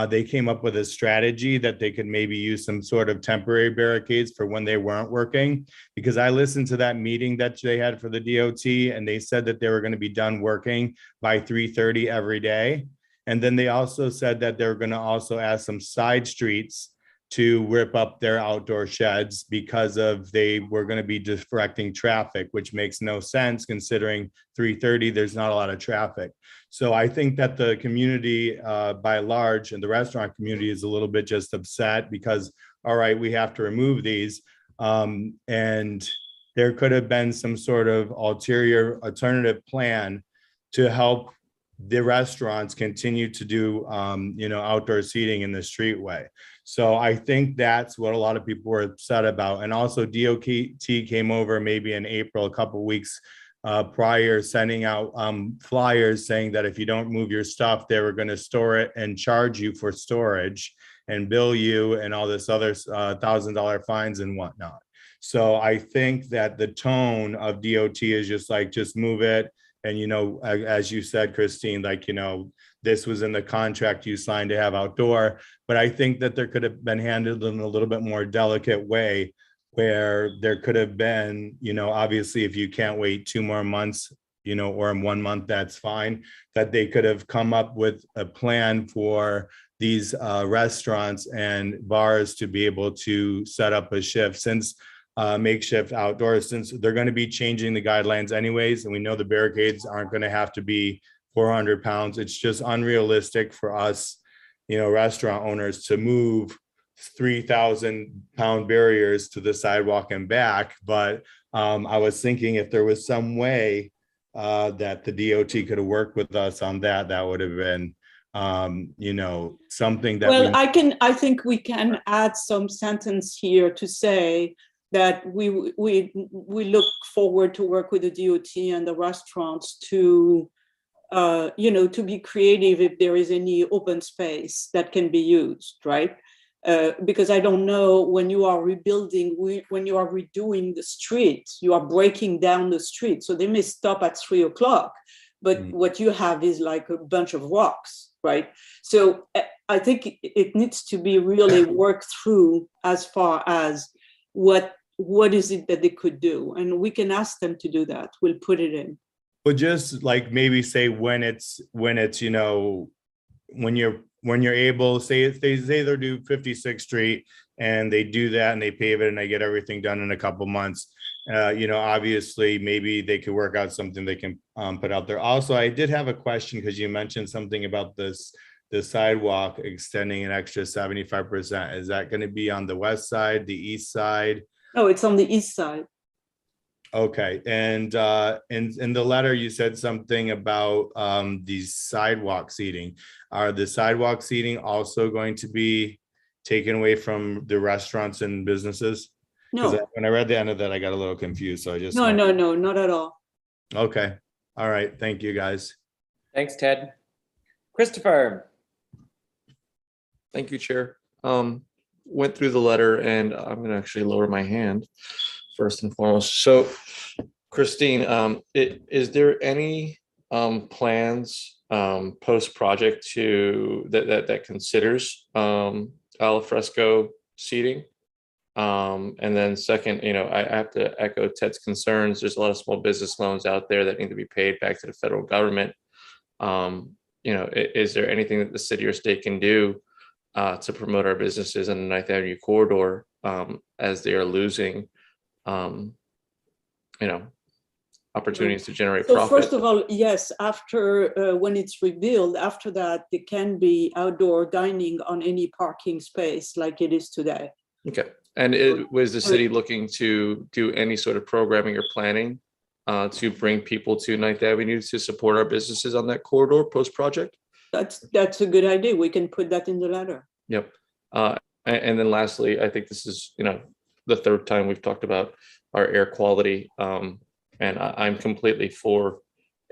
they came up with a strategy that they could maybe use some sort of temporary barricades for when they weren't working. Because I listened to that meeting that they had for the DOT, and they said that they were going to be done working by 3:30 every day. And then they also said that they were going to also add some side streets to rip up their outdoor sheds because of they were going to be directing traffic, which makes no sense considering 3:30, there's not a lot of traffic. So I think that the community by large and the restaurant community is a little bit just upset because, all right, we have to remove these. And there could have been some sort of alternative plan to help the restaurants continue to do, you know, outdoor seating in the streetway. So I think that's what a lot of people were upset about. And also DOT came over maybe in April, a couple of weeks prior, sending out flyers saying that if you don't move your stuff, they were going to store it and charge you for storage and bill you and all this other $1,000 fines and whatnot. So I think that the tone of DOT is just like, just move it. And, you know, as you said, Christine, like, you know, this was in the contract you signed to have outdoor, but I think that there could have been handled in a little bit more delicate way where there could have been, you know, obviously if you can't wait 2 more months, you know, or in 1 month, that's fine, that they could have come up with a plan for these restaurants and bars to be able to set up a shift since makeshift outdoors, since they're going to be changing the guidelines anyways. And we know the barricades aren't going to have to be 400 pounds. It's just unrealistic for us, you know, restaurant owners to move 3,000-pound barriers to the sidewalk and back. But I was thinking if there was some way that the DOT could have worked with us on that, that would have been, you know, something that. Well, I think we can add some sentence here to say that we look forward to work with the DOT and the restaurants to, you know, to be creative if there is any open space that can be used, right? Because I don't know, when you are rebuilding, when you are redoing the street, you are breaking down the street. So they may stop at 3 o'clock, but what you have is like a bunch of rocks, right? So I think it needs to be really worked through as far as what is it that they could do, and we can ask them to do that. We'll put it in. But just like maybe say when it's you know, when you're able, say if they do 56th Street and they do that and they pave it and they get everything done in a couple months, you know, obviously maybe they could work out something they can put out there. Also, I did have a question because you mentioned something about the sidewalk extending an extra 75%. Is that going to be on the west side, the east side? Oh, it's on the east side. Okay, and in the letter you said something about these sidewalk seating. Are the sidewalk seating also going to be taken away from the restaurants and businesses? No. When I read the end of that, I got a little confused. So I just no, not at all. Okay, all right. Thank you, guys. Thanks, Ted. Christopher. Thank you, Chair. Went through the letter, and I'm going to actually lower my hand first and foremost. So, Christine, is there any plans post-project that considers al fresco seating? And then second, you know, I have to echo Ted's concerns. There's a lot of small business loans out there that need to be paid back to the federal government. You know, is there anything that the city or state can do to promote our businesses on the 9th Avenue corridor as they are losing, opportunities to generate So profit. first of all, yes, after when it's rebuilt, after that, there can be outdoor dining on any parking space like it is today. Okay. And was the city looking to do any sort of programming or planning to bring people to 9th Avenue to support our businesses on that corridor post-project? That's a good idea. We can put that in the letter. Yep. And then lastly, I think this is, the third time we've talked about our air quality. And I'm completely for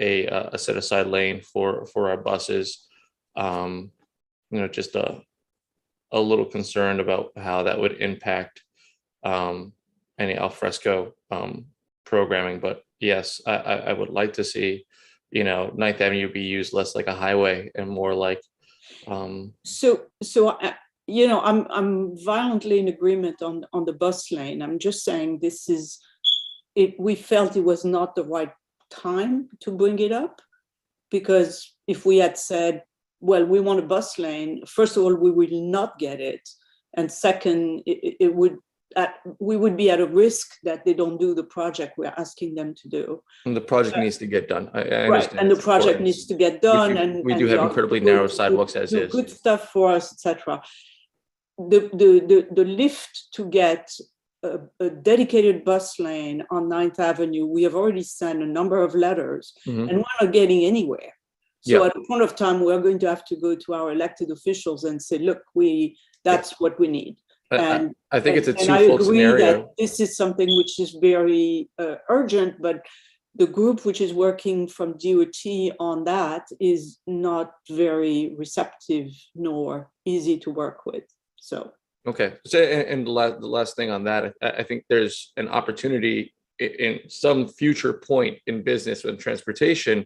a set aside lane for our buses. Just a little concerned about how that would impact any alfresco programming. But yes, I would like to see, 9th Avenue be used less like a highway and more like. So I'm violently in agreement on the bus lane. I'm just saying this is it. We felt it was not the right time to bring it up, because if we had said, well, we want a bus lane, first of all, we will not get it. And second, we would be at a risk that they don't do the project we're asking them to do. And the project needs to get done. I right, understand and the its project importance. needs to get done. We do have incredibly narrow sidewalks as is. Good stuff for us, etc. The lift to get a dedicated bus lane on 9th Avenue, we have already sent a number of letters, and we're not getting anywhere. So at a point of time, we're going to have to go to our elected officials and say, look, that's what we need. And I think it's a and I twofold agree scenario. that this is something which is very urgent, but the group which is working from DOT on that is not very receptive nor easy to work with. So. Okay. So, and the last thing on that, I think there's an opportunity in some future point in business and transportation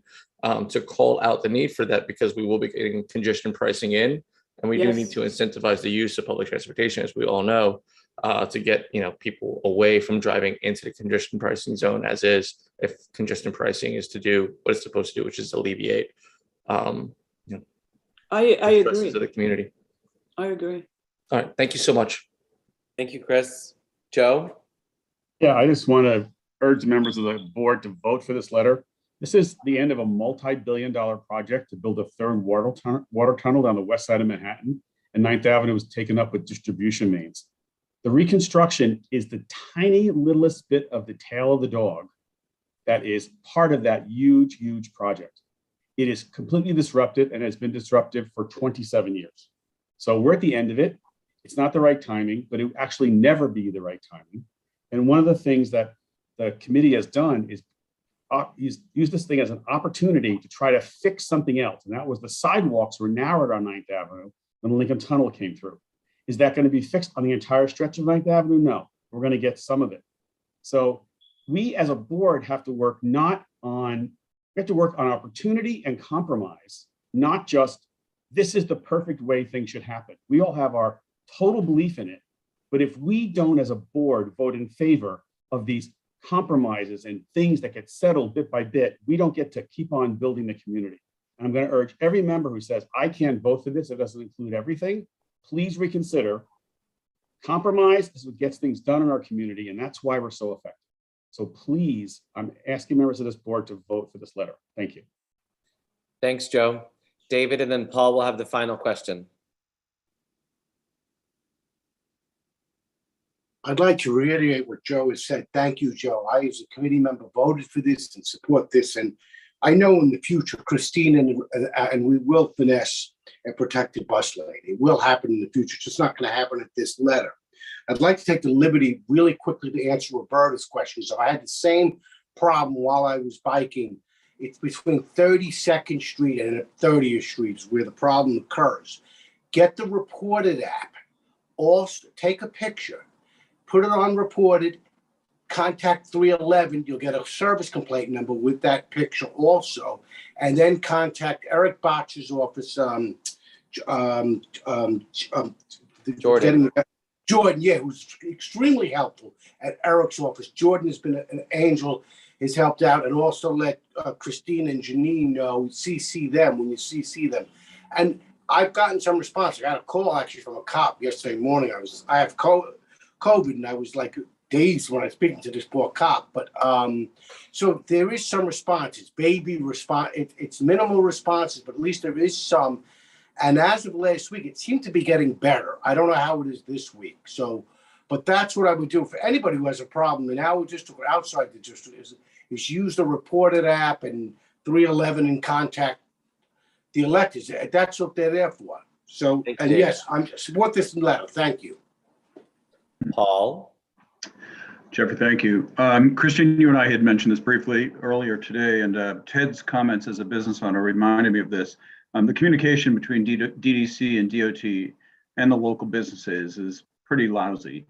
to call out the need for that, because we will be getting congestion pricing in, and we do need to incentivize the use of public transportation, as we all know, to get people away from driving into the congestion pricing zone, as is, if congestion pricing is to do what it's supposed to do, which is alleviate I agree. to the community. I agree. All right. Thank you so much. Thank you, Chris. Joe? Yeah, I just want to urge the members of the board to vote for this letter. This is the end of a multi-billion-dollar project to build a third water tunnel down the west side of Manhattan, and 9th Avenue was taken up with distribution mains. The reconstruction is the tiny littlest bit of the tail of the dog that is part of that huge, huge project. It is completely disruptive and has been disruptive for 27 years. So we're at the end of it. It's not the right timing, but it will actually never be the right timing. And one of the things that the committee has done is use this thing as an opportunity to try to fix something else. And that was the sidewalks were narrowed on 9th Avenue when the Lincoln Tunnel came through. Is that going to be fixed on the entire stretch of 9th Avenue? No, we're going to get some of it. So we as a board have to work on opportunity and compromise, not just this is the perfect way things should happen. We all have our total belief in it. But if we don't as a board vote in favor of these compromises and things that get settled bit by bit, we don't get to keep on building the community. And I'm going to urge every member who says, I can't vote for this, it doesn't include everything, please reconsider. Compromise is what gets things done in our community, and that's why we're so effective. So please, I'm asking members of this board to vote for this letter. Thank you. Thanks, Joe. David, and then Paul will have the final question. I'd like to reiterate what Joe has said. Thank you, Joe. I, as a committee member, voted for this and support this. And I know in the future, Christine and we will finesse a protected bus lane. It will happen in the future. It's just not going to happen at this letter. I'd like to take the liberty really quickly to answer Roberta's question. So I had the same problem while I was biking. It's between 32nd Street and 30th Street where the problem occurs. Get the Reported app. Also, take a picture. Put it on Reported, contact 311. You'll get a service complaint number with that picture also. And then contact Eric Botch's office. Jordan, yeah, it was extremely helpful at Eric's office. Jordan has been an angel, has helped out, and also let Christine and Janine know, CC them when you CC them. And I've gotten some response. I got a call actually from a cop yesterday morning. I have COVID, and I was like dazed when I was speaking to this poor cop. But so there is some responses. Baby response. It's minimal responses, but at least there is some. And as of last week, it seemed to be getting better. I don't know how it is this week. So, but that's what I would do for anybody who has a problem in our district or outside the district is use the reported app and 311 and contact the electeds. That's what they're there for. So, and yes, I support this letter. Thank you. Paul. Jeffrey, thank you. Christian, you and I had mentioned this briefly earlier today, and Ted's comments as a business owner reminded me of this. The communication between DDC and DOT and the local businesses is pretty lousy.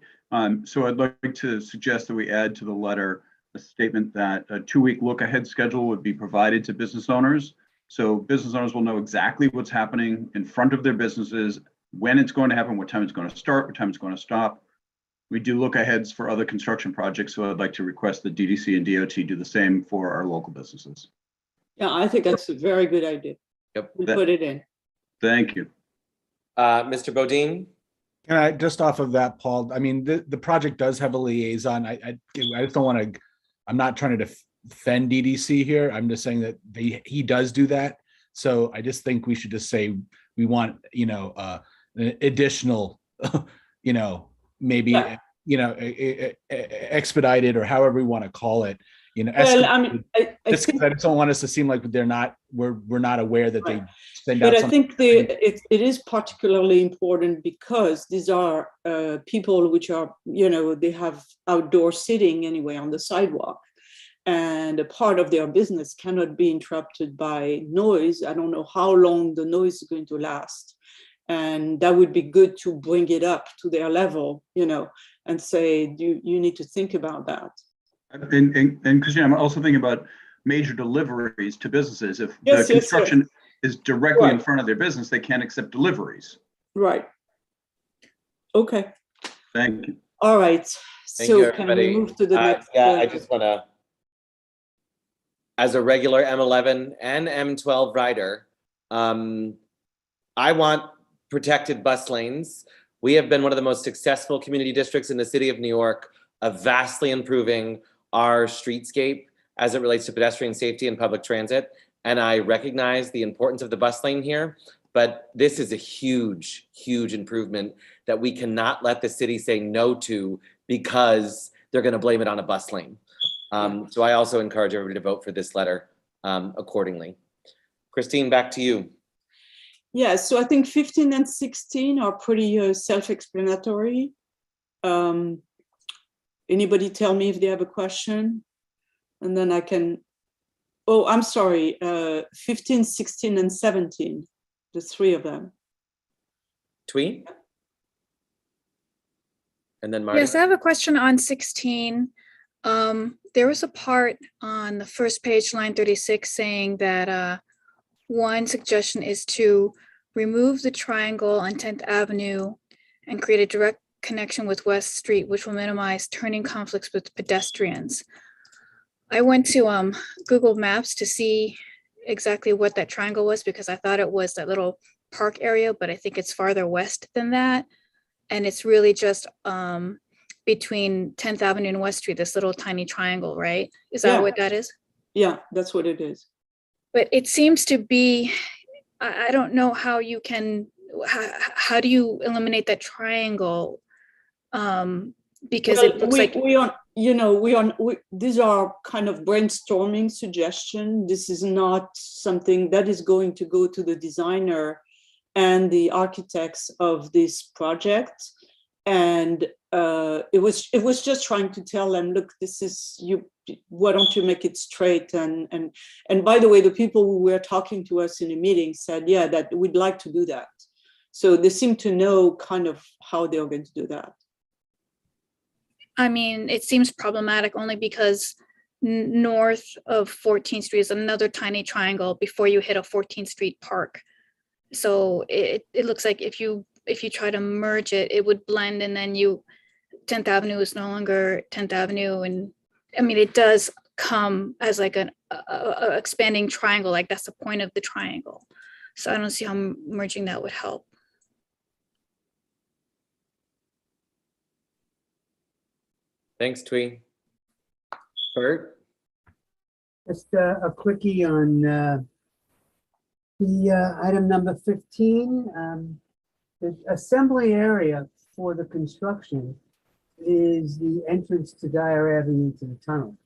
So I'd like to suggest that we add to the letter a statement that a 2-week look-ahead schedule would be provided to business owners. So business owners will know exactly what's happening in front of their businesses, when it's going to happen, what time it's going to start, what time it's going to stop. We do look-aheads for other construction projects, so I'd like to request that DDC and DOT do the same for our local businesses. Yeah, I think that's a very good idea. Yep. We put it in. Thank you. Mr. Bodine? Can I, just off of that, Paul, I mean, the project does have a liaison. I just don't want to, I'm not trying to defend DDC here. I'm just saying that he does do that. So I just think we should just say, we want, an additional, maybe, expedited or however we want to call it, Well, I mean, I just because I just don't want us to seem like we're not aware that they send but out. I think it is particularly important because these are people which are, they have outdoor sitting anyway on the sidewalk, and a part of their business cannot be interrupted by noise. I don't know how long the noise is going to last. And that would be good to bring it up to their level, and say, you need to think about that. And Christian, I'm also thinking about major deliveries to businesses. If the construction is directly in front of their business, they can't accept deliveries. Right. Okay. Thank you. All right. Thank so you, can everybody. we move to the next? Yeah, I just want to, as a regular M11 and M12 rider, I want protected bus lanes. We have been one of the most successful community districts in the city of New York of vastly improving our streetscape as it relates to pedestrian safety and public transit. And I recognize the importance of the bus lane here, but this is a huge, huge improvement that we cannot let the city say no to because they're going to blame it on a bus lane. So I also encourage everybody to vote for this letter accordingly. Christine, back to you. Yeah, so I think 15 and 16 are pretty self-explanatory. Anybody tell me if they have a question? And then I can, oh, I'm sorry, 15, 16, and 17, the three of them. Tweet? And then Marty? Yes, I have a question on 16. There was a part on the first page, line 36, saying that one suggestion is to remove the triangle on 10th Avenue and create a direct connection with West Street, which will minimize turning conflicts with pedestrians. I went to Google Maps to see exactly what that triangle was because I thought it was that little park area, but I think it's farther west than that. And it's really just between 10th Avenue and West Street, this little tiny triangle, right? Is that what that is? Yeah, that's what it is. But it seems to be, I don't know how you can, how do you eliminate that triangle? Because well, it looks like these are kind of brainstorming suggestion. This is not something that is going to go to the designer and the architects of this project. And it was just trying to tell them, look, this is you. Why don't you make it straight? And by the way, the people who were talking to us in a meeting said, yeah, that we'd like to do that. So they seem to know kind of how they're going to do that. I mean, it seems problematic only because north of 14th Street is another tiny triangle before you hit a 14th Street park. So it looks like if you try to merge it, it would blend, and then 10th Avenue is no longer 10th Avenue. And I mean, it does come as like an expanding triangle, like that's the point of the triangle. So I don't see how merging that would help. Thanks, Twee. Bert? Just a quickie on the item number 15. The assembly area for the construction is the entrance to Dyer Avenue to the tunnel.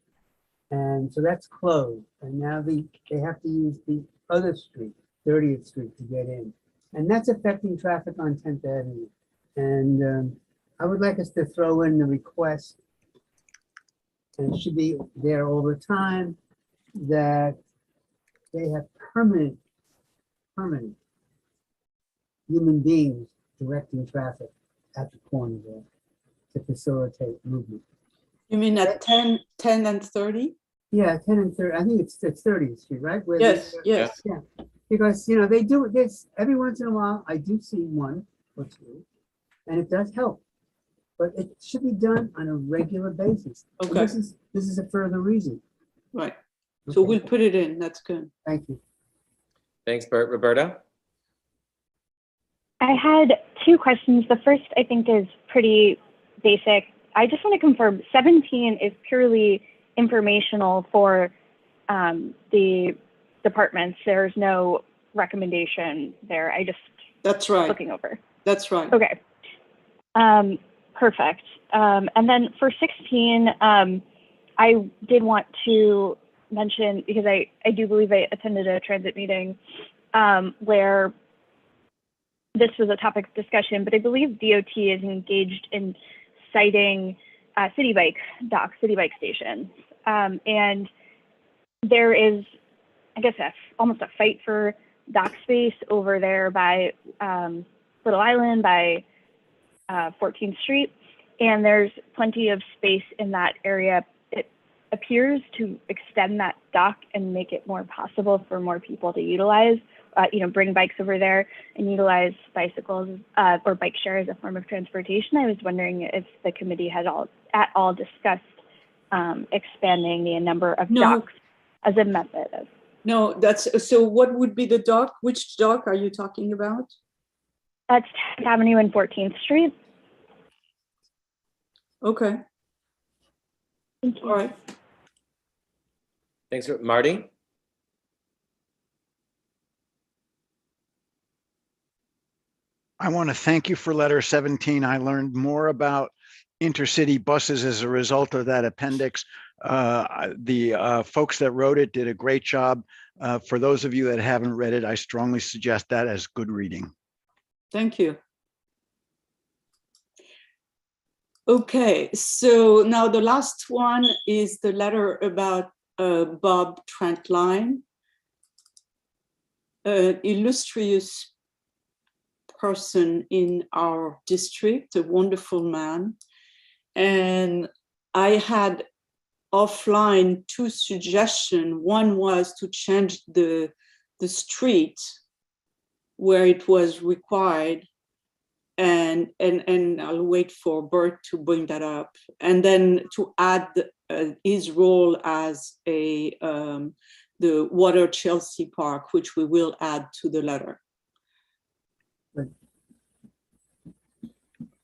And so that's closed. And now they have to use the other street, 30th Street, to get in. And that's affecting traffic on 10th Avenue. And I would like us to throw in the request, and it should be there all the time, that they have permanent human beings directing traffic at the corner there to facilitate movement. You mean at 10 and 30? Yeah, 10 and 30. I think it's 30th Street, right? Where Yes, yes. Yeah, because, you know, they do this every once in a while. I do see one or two, and it does help. But it should be done on a regular basis. Okay. And this is a further reason. Right. So we'll put it in. That's good. Thank you. Thanks, Bert. Roberta? I had two questions. The first, I think, is pretty basic. I just want to confirm 17 is purely informational for the departments. There's no recommendation there. That's right. Looking over. That's right. Okay. Perfect. And then for 16, I did want to mention, because I do believe I attended a transit meeting where this was a topic of discussion, but I believe DOT is engaged in citing city bike docks, city bike stations. And there is, I guess, almost a fight for dock space over there by Little Island, by 14th Street. And there's plenty of space in that area. It appears to extend that dock and make it more possible for more people to utilize, bring bikes over there and utilize bicycles or bike share as a form of transportation. I was wondering if the committee had at all discussed expanding the number of docks as a method of. No, so what would be the dock? Which dock are you talking about? That's 10th Avenue and 14th Street. Okay. Thank you. All right. Thanks, Marty? I want to thank you for letter 17. I learned more about intercity buses as a result of that appendix. The folks that wrote it did a great job. For those of you that haven't read it, I strongly suggest that as good reading. Thank you. Okay, so now the last one is the letter about Bob Trentline, an illustrious person in our district, a wonderful man. And I had offline two suggestions. One was to change the street where it was required, and I'll wait for Bert to bring that up, and then to add his role as the Water Chelsea Park, which we will add to the letter.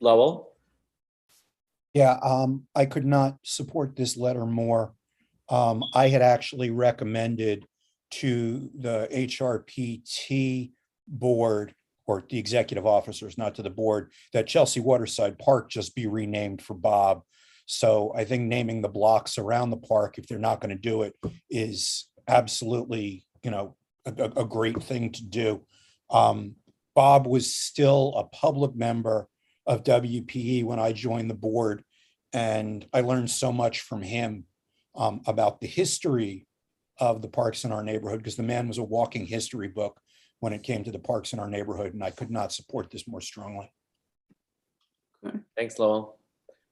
Lowell? Yeah, I could not support this letter more. I had actually recommended to the HRPT board, or the executive officers, not to the board, that Chelsea Waterside Park just be renamed for Bob. So I think naming the blocks around the park, if they're not going to do it, is absolutely, a great thing to do. Bob was still a public member of WPE when I joined the board, and I learned so much from him about the history of the parks in our neighborhood, because the man was a walking history book when it came to the parks in our neighborhood, and I could not support this more strongly. Thanks, Lowell.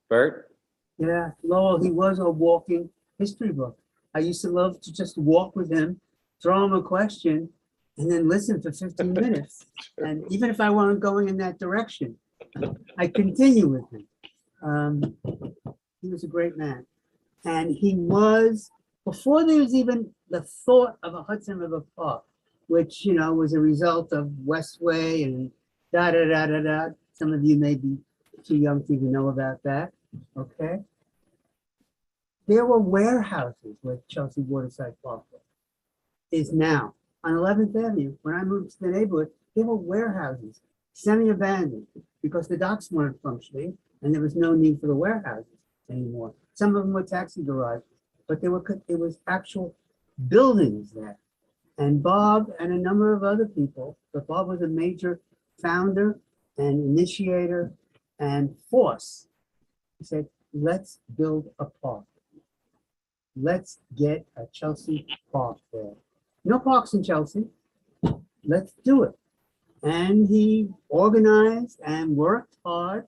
Bert? Yeah, Lowell, he was a walking history book. I used to love to just walk with him, throw him a question, and then listen for 15 minutes. And even if I weren't going in that direction, I continue with him. He was a great man. And he was, before there was even the thought of a Hudson River Park, which, you know, was a result of Westway and da da da da da. Some of you may be too young to even know about that. Okay. There were warehouses where Chelsea Waterside Park is now. On 11th Avenue, when I moved to the neighborhood, there were warehouses, semi-abandoned, because the docks weren't functioning and there was no need for the warehouses anymore. Some of them were taxi garages, but it was actual buildings there. And Bob and a number of other people, but Bob was a major founder and initiator and force. He said, let's build a park. Let's get a Chelsea park there. No parks in Chelsea. Let's do it. And he organized and worked hard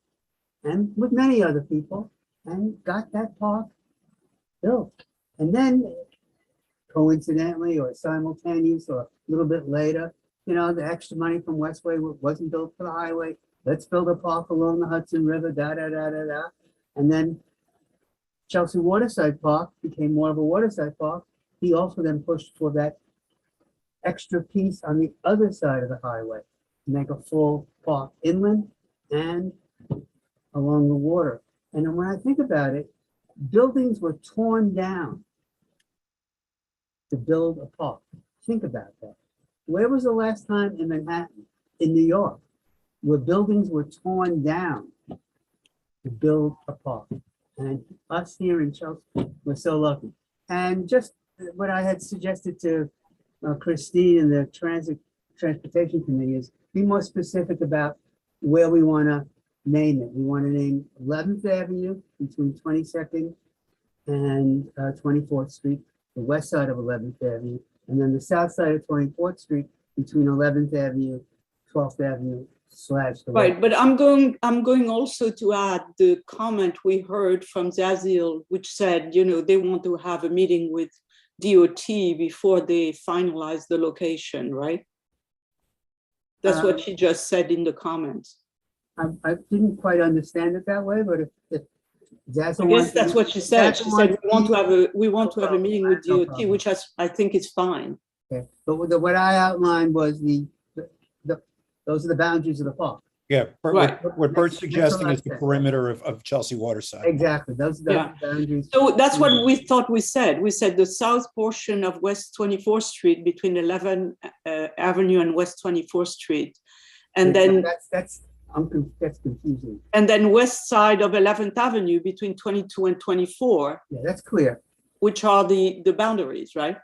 and with many other people and got that park built. And then coincidentally or simultaneous or a little bit later, you know, the extra money from Westway wasn't built for the highway. Let's build a park along the Hudson River, da, da, da, da, da. And then Chelsea Waterside Park became more of a waterside park. He also then pushed for that extra piece on the other side of the highway to make a full park inland and along the water. And then when I think about it, buildings were torn down to build a park. Think about that. Where was the last time in Manhattan, in New York, where buildings were torn down to build a park? And us here in Chelsea, we're so lucky. And just what I had suggested to Christine and the Transportation Committee is be more specific about where we want to name it. We want to name 11th Avenue between 22nd and 24th Street, the west side of 11th Avenue, and then the south side of 24th Street between 11th Avenue, 12th Avenue / the right, but I'm going also to add the comment we heard from Zazil, which said, you know, they want to have a meeting with DOT before they finalize the location, right? That's what she just said in the comments. I didn't quite understand it that way, but if Zazil, I guess that's what she said. She said we want to have a meeting with DOT, which I think is fine. Okay, but what I outlined was those are the boundaries of the park. Yeah, Right. what Bert's suggesting is the perimeter of Chelsea Waterside. Exactly, those are the boundaries. So that's what we thought we said. We said the south portion of West 24th Street between 11th Avenue and West 24th Street. And then that's confusing. And then west side of 11th Avenue between 22 and 24. Yeah, that's clear. Which are the boundaries, right?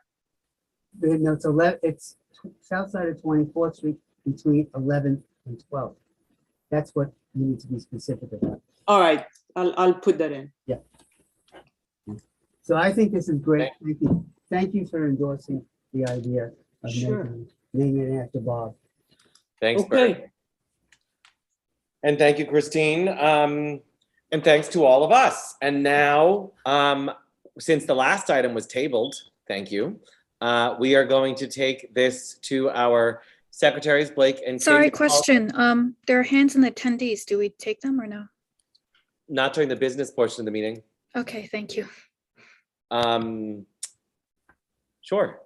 No, it's south side of 24th Street between 11th and 12th. That's what you need to be specific about. All right, I'll put that in. Yeah. So I think this is great. Thank you. Thank you for endorsing the idea of naming it after Bob. Thanks, Bert. And thank you, Christine. And thanks to all of us. And now, since the last item was tabled, thank you, we are going to take this to our secretaries, Blake and Sorry, Katie. question. There are hands in the attendees. Do we take them or no? Not during the business portion of the meeting. Okay, thank you. Sure.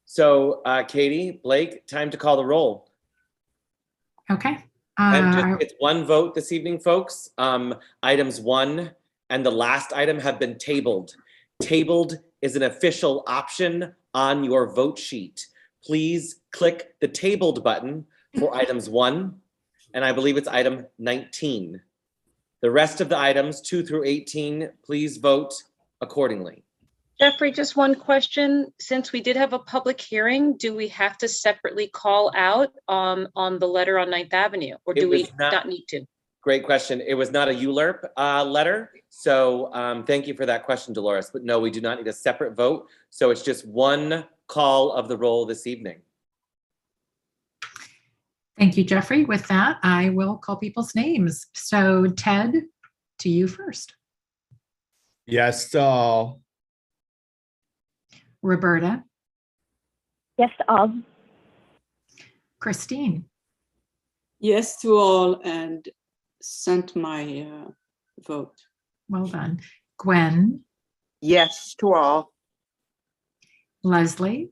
So Katie, Blake, time to call the roll. Okay. And it's one vote this evening, folks. Items 1 and the last item have been tabled. Tabled is an official option on your vote sheet. Please click the tabled button for items 1, and I believe it's item 19. The rest of the items 2 through 18, please vote accordingly. Jeffrey, just one question. Since we did have a public hearing, do we have to separately call out on the letter on 9th Avenue, or do we not need to? Great question. It was not a ULURP letter, so thank you for that question, Dolores. But no, we do not need a separate vote. So it's just one call of the roll this evening. Thank you, Jeffrey. With that, I will call people's names. So Ted, to you first. Yes to all. Roberta. Yes to all. Christine. Yes to all, and sent my vote. Well done. Gwen. Yes to all. Leslie.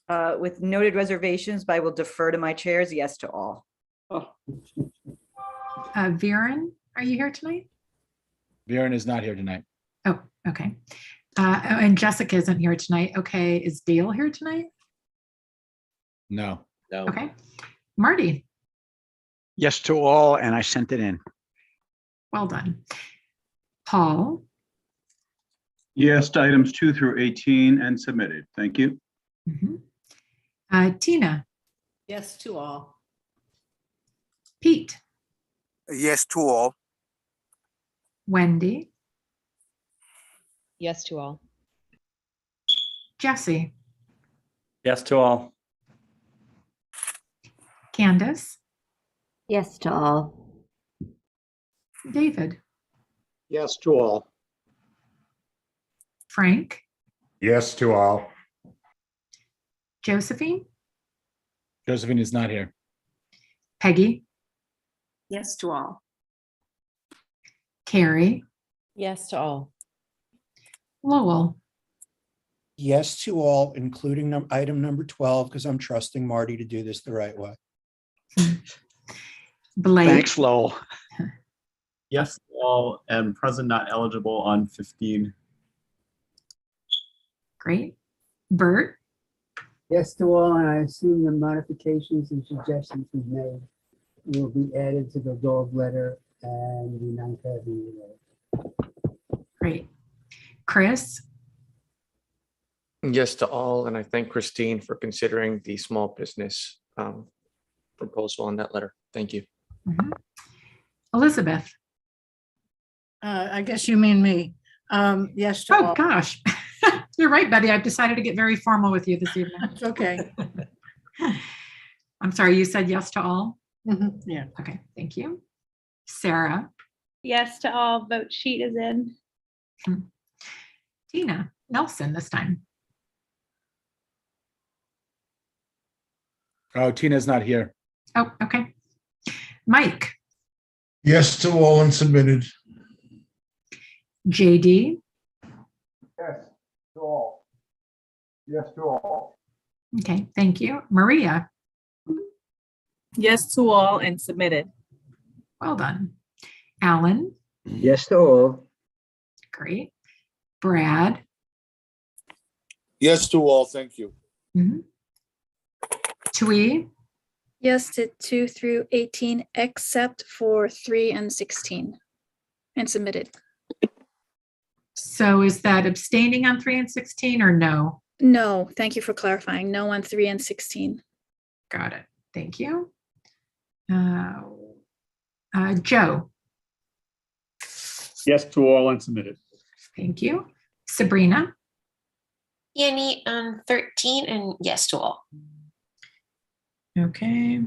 With noted reservations, but I will defer to my chairs. Yes to all. Oh, Viren, are you here tonight? Viren is not here tonight. Oh, okay. And Jessica isn't here tonight. Okay, is Dale here tonight? No. No. Okay. Marty, Yes to all, and I sent it in. well done. Paul, Yes to items 2 through 18 and submitted. Thank you. mhm. Tina, Yes to all. Pete, Yes to all. Wendy, Yes to all. Jesse, Yes to all. Candace, Yes to all. David, Yes to all. Frank, Yes to all. Josephine, Josephine is not here. Peggy, Yes to all. Carrie, Yes to all. Lowell, Yes to all, including item number 12, because I'm trusting Marty to do this the right way. Blake, Thanks, Lowell. Yes to all, and present not eligible on 15. great. Bert, Yes to all, and I assume the modifications and suggestions we've made will be added to the dog letter and the non-cabin letter. great. Chris, Yes to all, and I thank Christine for considering the small business proposal in that letter. Thank you. mhm. Elizabeth, I guess you mean me. Yes to oh all. gosh. You're right, Betty. I've decided to get very formal with you this evening. It's okay. I'm sorry, you said yes to all? Yeah. Okay, thank you. Sarah, Yes to all, vote sheet is in. Tina, Nelson this time. Oh, Tina's not here. Oh, okay. Mike, Yes to all and submitted. JD, Yes to all. Yes to all. okay, thank you. Maria, Yes to all and submitted. well done. Alan, Yes to all. great. Brad, Yes to all, thank you. mhm. Tui, Yes to 2 through 18, except for 3 and 16, and submitted. so is that abstaining on 3 and 16 or no? No, thank you for clarifying. No on 3 and 16. Got it. Thank you. Joe, Yes to all and submitted. thank you. Sabrina, Annie on 13 and yes to all. okay.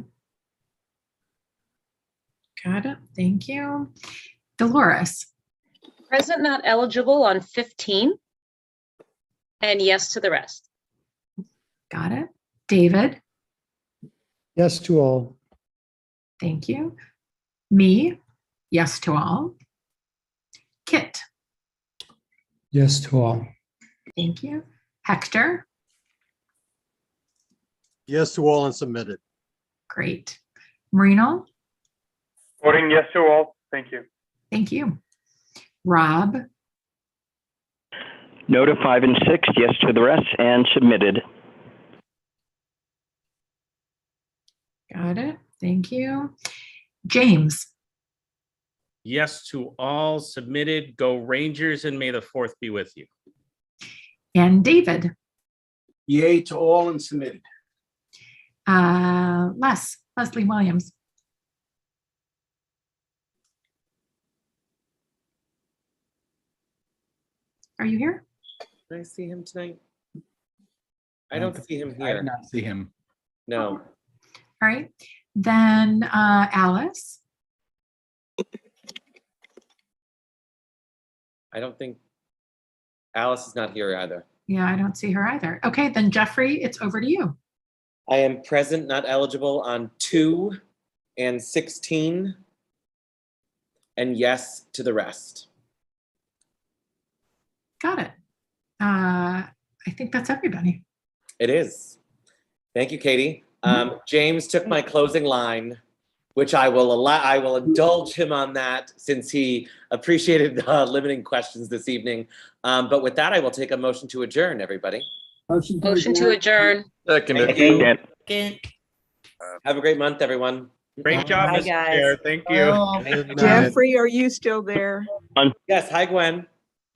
Got it. Thank you. Dolores, Present not eligible on 15 and yes to the rest. got it. David, Yes to all. thank you. Me, yes to all. Kit, Yes to all. thank you. Hector, Yes to all and submitted. great. Marino, Voting yes to all. Thank you. thank you. Rob, No to 5 and 6, yes to the rest, and submitted. got it. Thank you. James, Yes to all, submitted. Go Rangers, and may the 4th be with you. and David. Yay to all and submitted. Leslie Williams. Are you here? Can I see him tonight? I don't see him I here. did not see him. No. All right. Then Alice. I don't think Alice is not here either. Yeah, I don't see her either. Okay, then Jeffrey, it's over to you. I am present, not eligible on 2 and 16, and yes to the rest. Got it. I think that's everybody. It is. Thank you, Katie. James took my closing line, which I will indulge him on that since he appreciated limiting questions this evening. But with that, I will take a motion to adjourn, everybody. Motion to adjourn. Thank you. Have a great month, everyone. Great job, Hi, Mr. guys. Chair. Thank you. Jeffrey, are you still there? Yes. Hi, Gwen.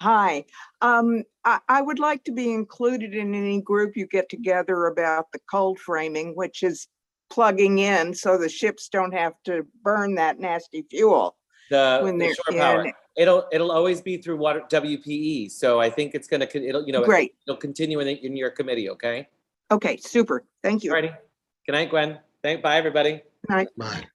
Hi. I would like to be included in any group you get together about the cold framing, which is plugging in so the ships don't have to burn that nasty fuel. The shore power. It'll always be through water WPE. So I think it's gonna Great. It'll continue in your committee. Okay. Okay. Super. Thank you. Alrighty. Good night, Gwen. Bye, everybody. Good night. Bye.